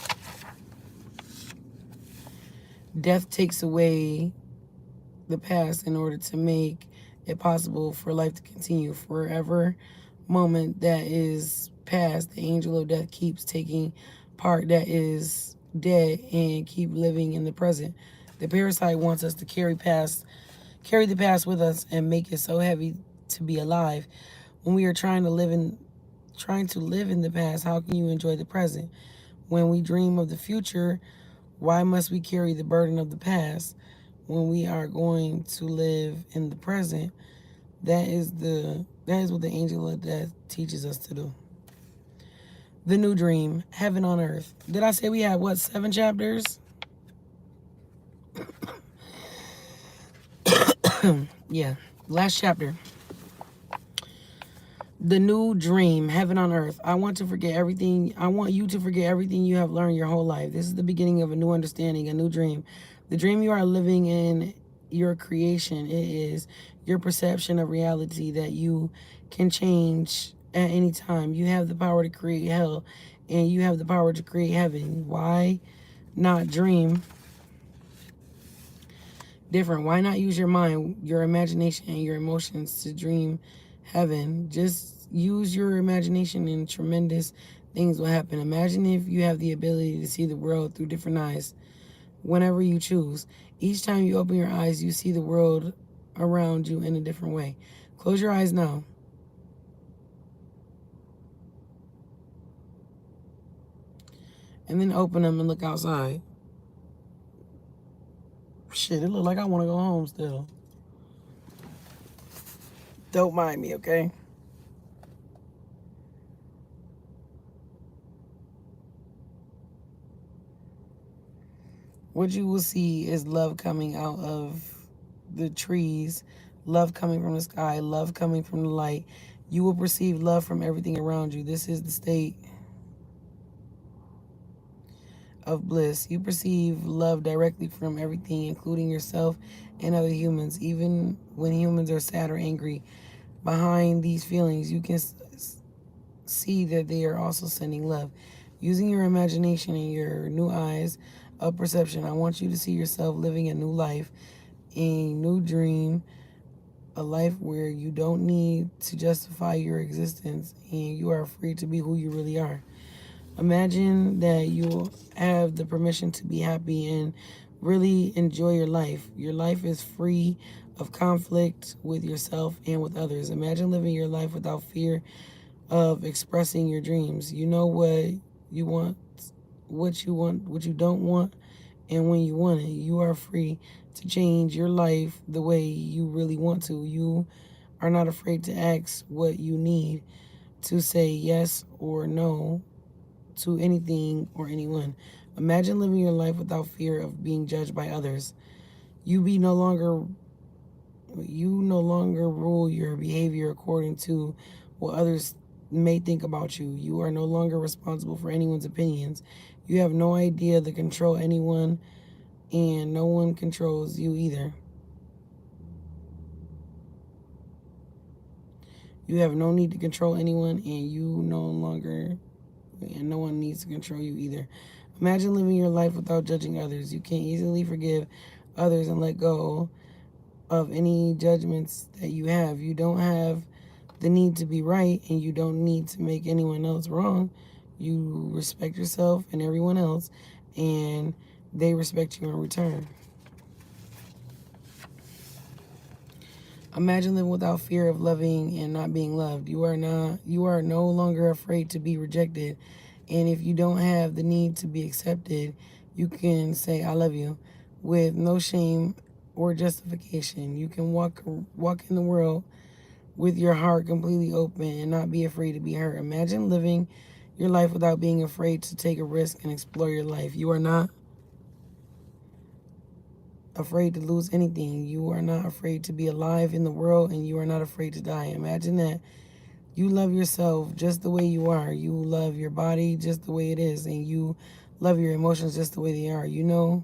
death takes away the past in order to make it possible for life to continue. Forever moment that is past, the angel of death keeps taking part that is dead and keep living in the present. The parasite wants us to carry the past with us and make it so heavy to be alive. When we are trying to live in the past, how can you enjoy the present? When we dream of the future, why must we carry the burden of the past when we are going to live in the present? That is what the angel of death teaches us to do. The new dream, heaven on earth. Did I say we had 7 chapters? Yeah, last chapter. The new dream, heaven on earth. I want you to forget everything you have learned your whole life. This is the beginning of a new understanding, a new dream. The dream you are living in, your creation. It is your perception of reality that you can change at any time. You have the power to create hell, and you have the power to create heaven. Why not dream different? Why not use your mind, your imagination, and your emotions to dream heaven? Just use your imagination and tremendous things will happen. Imagine if you have the ability to see the world through different eyes whenever you choose. Each time you open your eyes, you see the world around you in a different way. Close your eyes now. And then open them and look outside. Shit, it look like I want to go home still. Don't mind me, okay? What you will see is love coming out of the trees, love coming from the sky, love coming from the light. You will perceive love from everything around you. This is the state of bliss. You perceive love directly from everything, including yourself and other humans. Even when humans are sad or angry, behind these feelings, you can see that they are also sending love. Using your imagination and your new eyes of perception, I want you to see yourself living a new life, a new dream, a life where you don't need to justify your existence and you are free to be who you really are. Imagine that you have the permission to be happy and really enjoy your life. Your life is free of conflict with yourself and with others. Imagine living your life without fear of expressing your dreams. You know what you want, what you don't want, and when you want it. You are free to change your life the way you really want to. You are not afraid to ask what you need, to say yes or no to anything or anyone. Imagine living your life without fear of being judged by others. You no longer rule your behavior according to what others may think about you. You are no longer responsible for anyone's opinions. You have no idea to control anyone, and no one controls you either. You have no need to control anyone, and no one needs to control you either. Imagine living your life without judging others. You can easily forgive others and let go of any judgments that you have. You don't have the need to be right, and you don't need to make anyone else wrong. You respect yourself and everyone else, and they respect you in return. Imagine living without fear of loving and not being loved. You are no longer afraid to be rejected. And if you don't have the need to be accepted, you can say I love you with no shame or justification. You can walk in the world with your heart completely open and not be afraid to be hurt. Imagine living your life without being afraid to take a risk and explore your life. You are not afraid to lose anything. You are not afraid to be alive in the world, and you are not afraid to die. Imagine that you love yourself just the way you are. You love your body just the way it is, and you love your emotions just the way they are. You know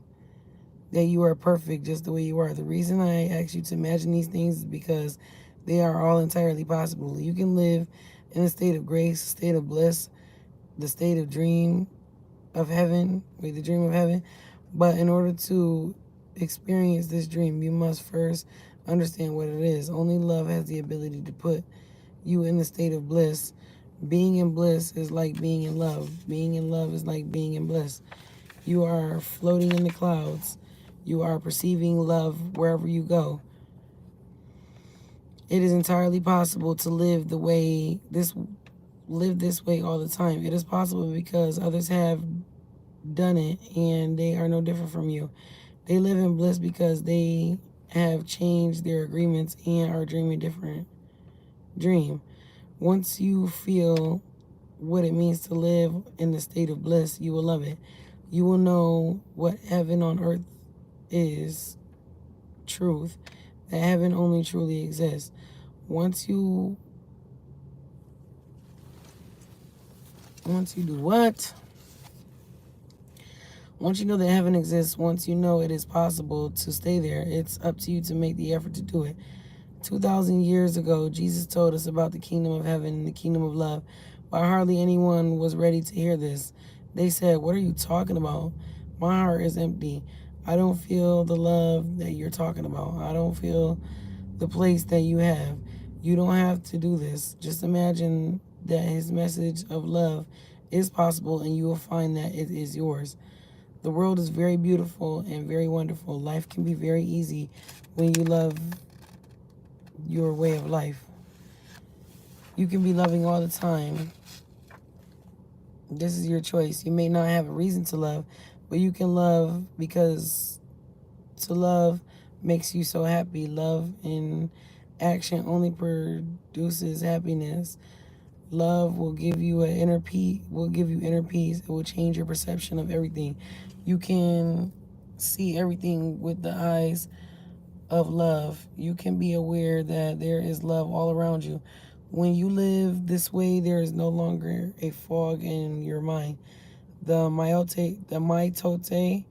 that you are perfect just the way you are. The reason I ask you to imagine these things is because they are all entirely possible. You can live in a state of grace, a state of bliss, the state of dream of heaven, the dream of heaven. But in order to experience this dream, you must first understand what it is. Only love has the ability to put you in the state of bliss. Being in bliss is like being in love. Being in love is like being in bliss. You are floating in the clouds. You are perceiving love wherever you go. It is entirely possible to live this way all the time. It is possible because others have done it and they are no different from you. They live in bliss because they have changed their agreements and are dreaming a different dream. Once you feel what it means to live in the state of bliss, you will love it. You will know what heaven on earth is truth, that heaven only truly exists. Once you do what? Once you know that heaven exists, once you know it is possible to stay there, it's up to you to make the effort to do it. 2,000 years ago, Jesus told us about the kingdom of heaven and the kingdom of love, but hardly anyone was ready to hear this. They said, "What are you talking about? My heart is empty. I don't feel the love that you're talking about. I don't feel the place that you have. You don't have to do this. Just imagine that his message of love is possible and you will find that it is yours." The world is very beautiful and very wonderful. Life can be very easy when you love your way of life. You can be loving all the time. This is your choice. You may not have a reason to love, but you can love because to love makes you so happy. Love in action only produces happiness. Love will give you inner peace. It will change your perception of everything. You can see everything with the eyes of love. You can be aware that there is love all around you. When you live this way, there is no longer a fog in your mind. The mitote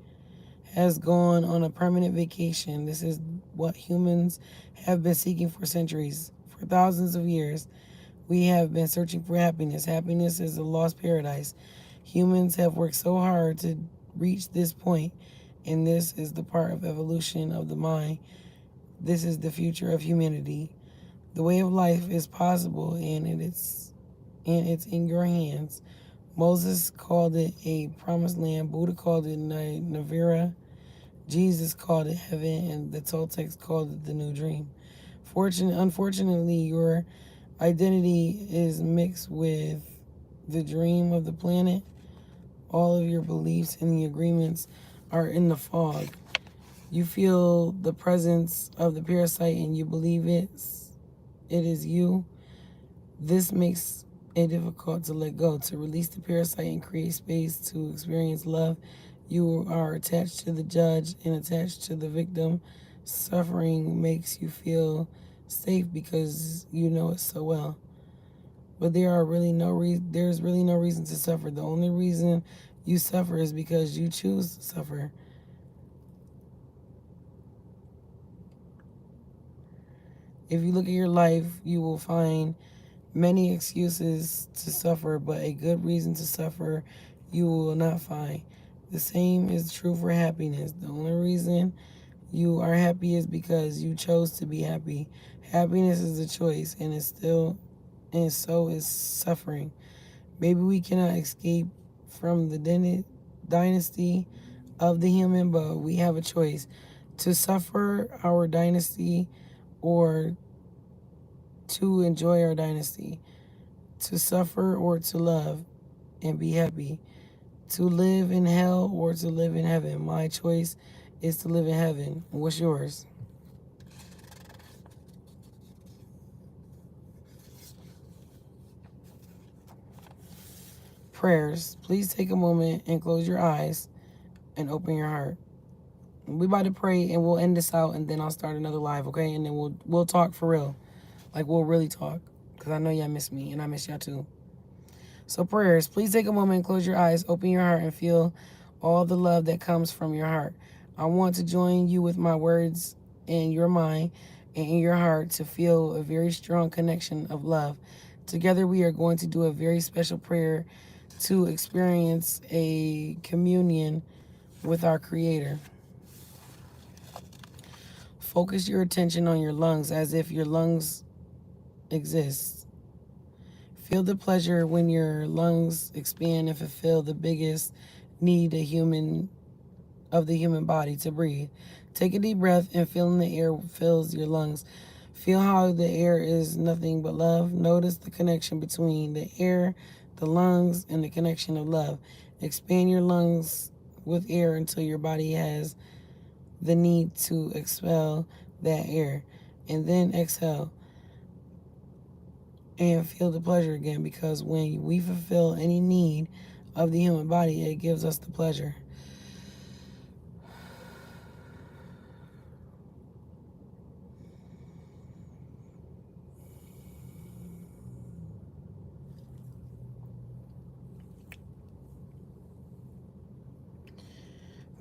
has gone on a permanent vacation. This is what humans have been seeking for centuries. For thousands of years, we have been searching for happiness. Happiness is a lost paradise. Humans have worked so hard to reach this point, and this is the part of evolution of the mind. This is the future of humanity. The way of life is possible, and it's in your hands. Moses called it a promised land. Buddha called it Nirvana. Jesus called it heaven, and the Toltecs called it the new dream. Unfortunately, your identity is mixed with the dream of the planet. All of your beliefs and the agreements are in the fog. You feel the presence of the parasite and you believe it is you. This makes it difficult to let go, to release the parasite and create space to experience love. You are attached to the judge and attached to the victim. Suffering makes you feel safe because you know it so well. But there's really no reason to suffer. The only reason you suffer is because you choose to suffer. If you look at your life, you will find many excuses to suffer, but a good reason to suffer you will not find. The same is true for happiness. The only reason you are happy is because you chose to be happy. Happiness is a choice, and so is suffering. Maybe we cannot escape from the dynasty of the human, but we have a choice to suffer our dynasty or to enjoy our dynasty, to suffer or to love and be happy, to live in hell or to live in heaven. My choice is to live in heaven. What's yours? Prayers. Please take a moment and close your eyes and open your heart. We about to pray and we'll end this out and then I'll start another live, okay? And then we'll talk for real. Like we'll really talk. Because I know y'all miss me and I miss y'all too. So prayers, please take a moment and close your eyes, open your heart and feel all the love that comes from your heart. I want to join you with my words in your mind and in your heart to feel a very strong connection of love. Together we are going to do a very special prayer to experience a communion with our Creator. Focus your attention on your lungs as if your lungs exist. Feel the pleasure when your lungs expand and fulfill the biggest need of the human body to breathe. Take a deep breath and feel the air fills your lungs. Feel how the air is nothing but love. Notice the connection between the air, the lungs, and the connection of love. Expand your lungs with air until your body has the need to expel that air. And then exhale and feel the pleasure again, because when we fulfill any need of the human body, it gives us the pleasure.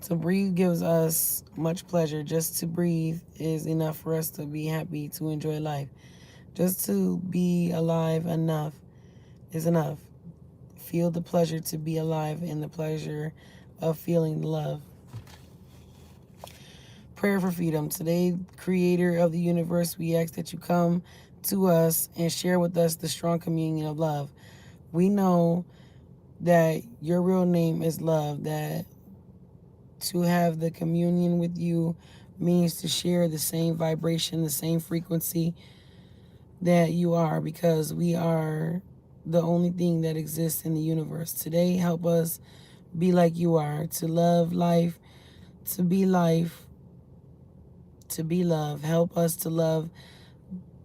To breathe gives us much pleasure. Just to breathe is enough for us to be happy, to enjoy life. Just to be alive enough is enough. Feel the pleasure to be alive and the pleasure of feeling love. Prayer for freedom. Today, Creator of the universe, we ask that you come to us and share with us the strong communion of love. We know that your real name is love, that to have the communion with you means to share the same vibration, the same frequency that you are, because we are the only thing that exists in the universe. Today, help us be like you are, to love life, to be life, to be love. Help us to love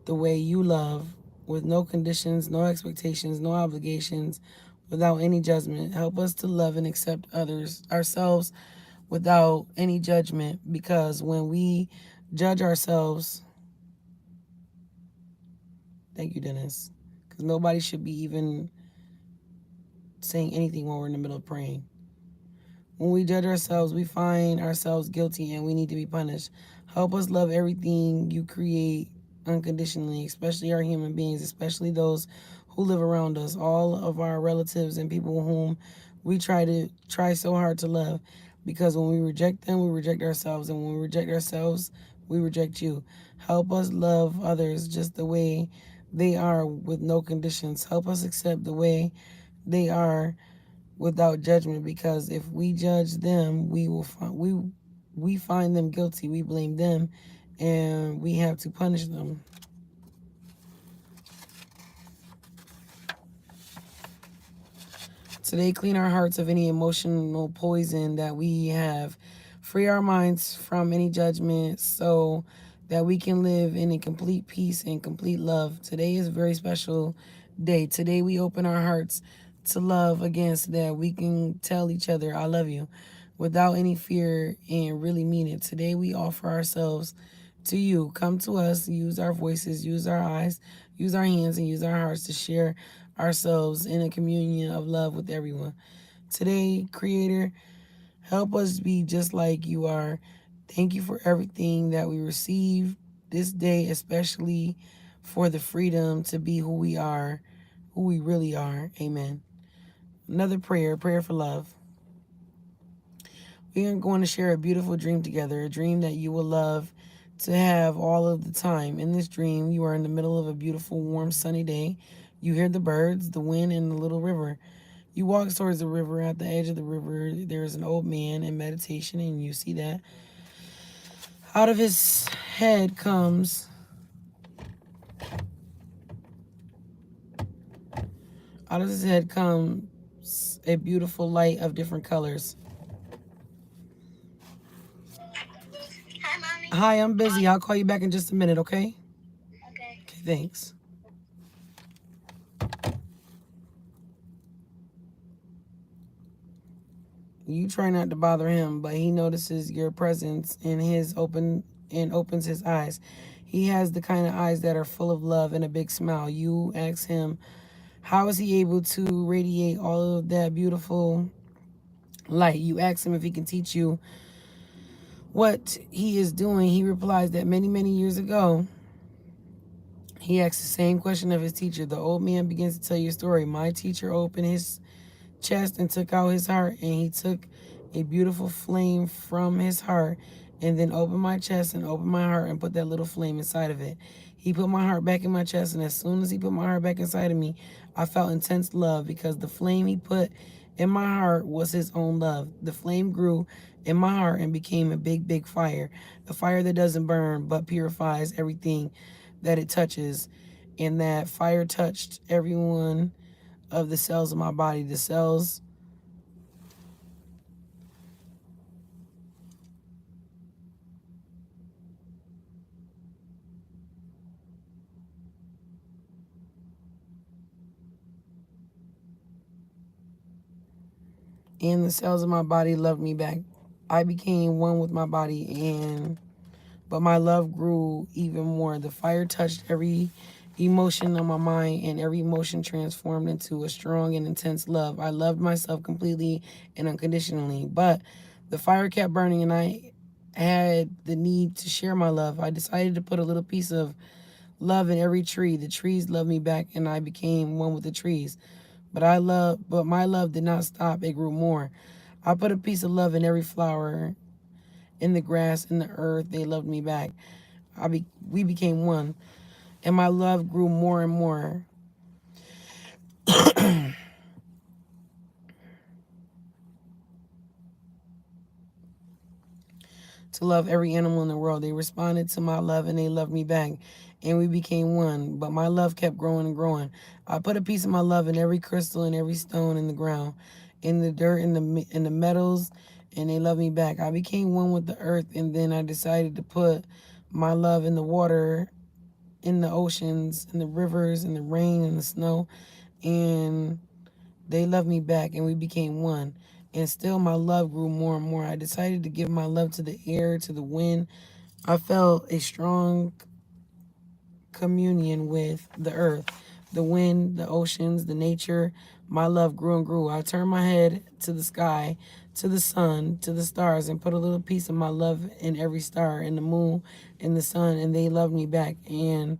the way you love, with no conditions, no expectations, no obligations, without any judgment. Help us to love and accept others, ourselves, without any judgment, because when we judge ourselves, thank you, Dennis, because nobody should be even saying anything while we're in the middle of praying. When we judge ourselves, we find ourselves guilty and we need to be punished. Help us love everything you create unconditionally, especially our human beings, especially those who live around us, all of our relatives and people whom we try so hard to love. Because when we reject them, we reject ourselves. And when we reject ourselves, we reject you. Help us love others just the way they are, with no conditions. Help us accept the way they are without judgment, because if we judge them, we find them guilty, we blame them, and we have to punish them. Today, clean our hearts of any emotional poison that we have. Free our minds from any judgment so that we can live in a complete peace and complete love. Today is a very special day. Today, we open our hearts to love again so that we can tell each other, I love you, without any fear, and really mean it. Today, we offer ourselves to you. Come to us, use our voices, use our eyes, use our hands, and use our hearts to share ourselves in a communion of love with everyone. Today, Creator, help us be just like you are. Thank you for everything that we receive this day, especially for the freedom to be who we are, who we really are. Amen. Another prayer for love. We are going to share a beautiful dream together, a dream that you will love to have all of the time. In this dream, you are in the middle of a beautiful, warm, sunny day. You hear the birds, the wind, and the little river. You walk towards the river. At the edge of the river, there is an old man in meditation, and you see that out of his head comes Out of his head comes a beautiful light of different colors. Hi, Mommy. Hi, I'm busy. I'll call you back in just a minute, okay? Okay. Okay, thanks. You try not to bother him, but he notices your presence in his open and opens his eyes. He has the kind of eyes that are full of love and a big smile. You ask him, how is he able to radiate all of that beautiful light? You ask him if he can teach you what he is doing. He replies that many, many years ago, he asked the same question of his teacher. The old man begins to tell you a story. My teacher opened his chest and took out his heart, and he took a beautiful flame from his heart and then opened my chest and opened my heart and put that little flame inside of it. He put my heart back in my chest, and as soon as he put my heart back inside of me, I felt intense love because the flame he put in my heart was his own love. The flame grew in my heart and became a big, big fire. A fire that doesn't burn but purifies everything that it touches. And that fire touched everyone of the cells of my body. The cells and the cells of my body loved me back. I became one with my body, and but my love grew even more. The fire touched every emotion of my mind, and every emotion transformed into a strong and intense love. I loved myself completely and unconditionally, but the fire kept burning, and I had the need to share my love. I decided to put a little piece of love in every tree. The trees loved me back, and I became one with the trees. But my love did not stop. It grew more. I put a piece of love in every flower, in the grass, in the earth. They loved me back. We became one, and my love grew more and more. To love every animal in the world. They responded to my love and they loved me back. And we became one. But my love kept growing and growing. I put a piece of my love in every crystal and every stone in the ground, in the dirt, in the metals, and they loved me back. I became one with the earth, and then I decided to put my love in the water, in the oceans, in the rivers, in the rain, in the snow, and they loved me back, and we became one. And still, my love grew more and more. I decided to give my love to the air, to the wind. I felt a strong communion with the earth, the wind, the oceans, the nature. My love grew and grew. I turned my head to the sky, to the sun, to the stars, and put a little piece of my love in every star, in the moon, in the sun, and they loved me back. And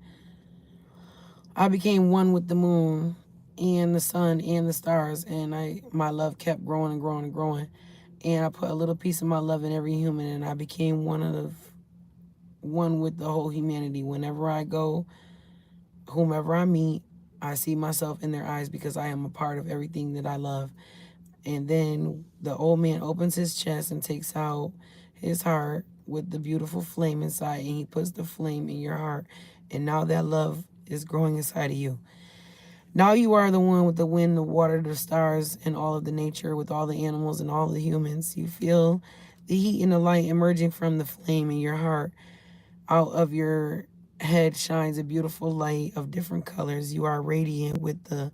I became one with the moon and the sun and the stars, and my love kept growing and growing and growing. And I put a little piece of my love in every human, and I became one with the whole humanity. Whenever I go, whomever I meet, I see myself in their eyes because I am a part of everything that I love. And then the old man opens his chest and takes out his heart with the beautiful flame inside, and he puts the flame in your heart. And now that love is growing inside of you. Now you are the one with the wind, the water, the stars, and all of the nature, with all the animals and all the humans. You feel the heat and the light emerging from the flame in your heart. Out of your head shines a beautiful light of different colors. You are radiant with the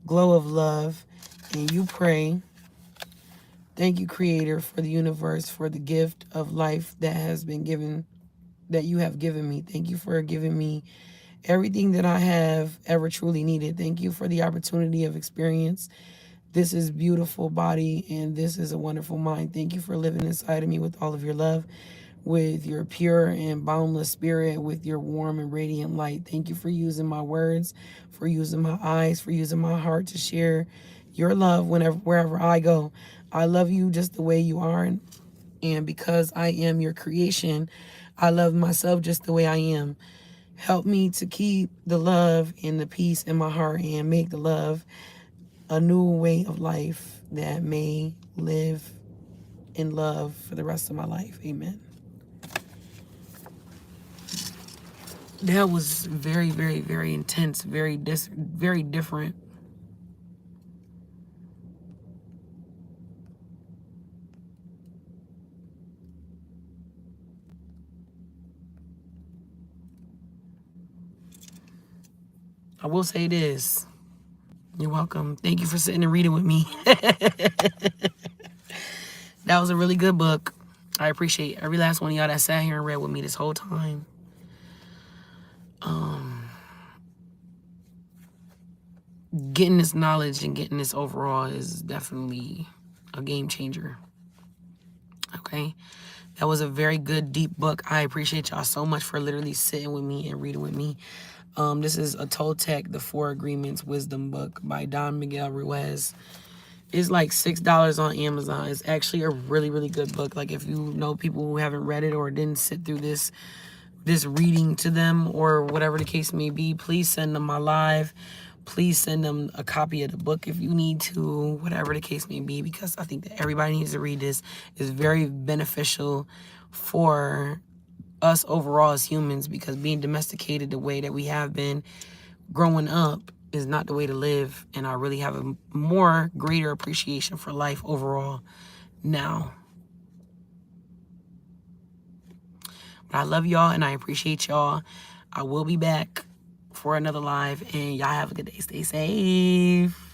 glow of love, and you pray, thank you, Creator, for the universe, for the gift of life that has been given, that you have given me. Thank you for giving me everything that I have ever truly needed. Thank you for the opportunity of experience. This is beautiful body, and this is a wonderful mind. Thank you for living inside of me with all of your love, with your pure and boundless spirit, with your warm and radiant light. Thank you for using my words, for using my eyes, for using my heart to share your love wherever I go. I love you just the way you are, and because I am your creation, I love myself just the way I am. Help me to keep the love and the peace in my heart, and make the love a new way of life that may live in love for the rest of my life. Amen. That was very, very, very intense, very different. I will say this. You're welcome. Thank you for sitting and reading with me. That was a really good book. I appreciate every last one of y'all that sat here and read with me this whole time. Getting this knowledge and getting this overall is definitely a game changer. Okay? That was a very good, deep book. I appreciate y'all so much for literally sitting with me and reading with me. This is a Toltec, The Four Agreements Wisdom book by Don Miguel Ruiz. It's like $6 on Amazon. It's actually a really, really good book. Like, if you know people who haven't read it or didn't sit through this reading to them or whatever the case may be, please send them my live. Please send them a copy of the book if you need to, whatever the case may be, because I think that everybody needs to read this. It's very beneficial for us overall as humans, because being domesticated the way that we have been growing up is not the way to live. And I really have a more greater appreciation for life overall now. But I love y'all and I appreciate y'all. I will be back for another live, and y'all have a good day. Stay safe.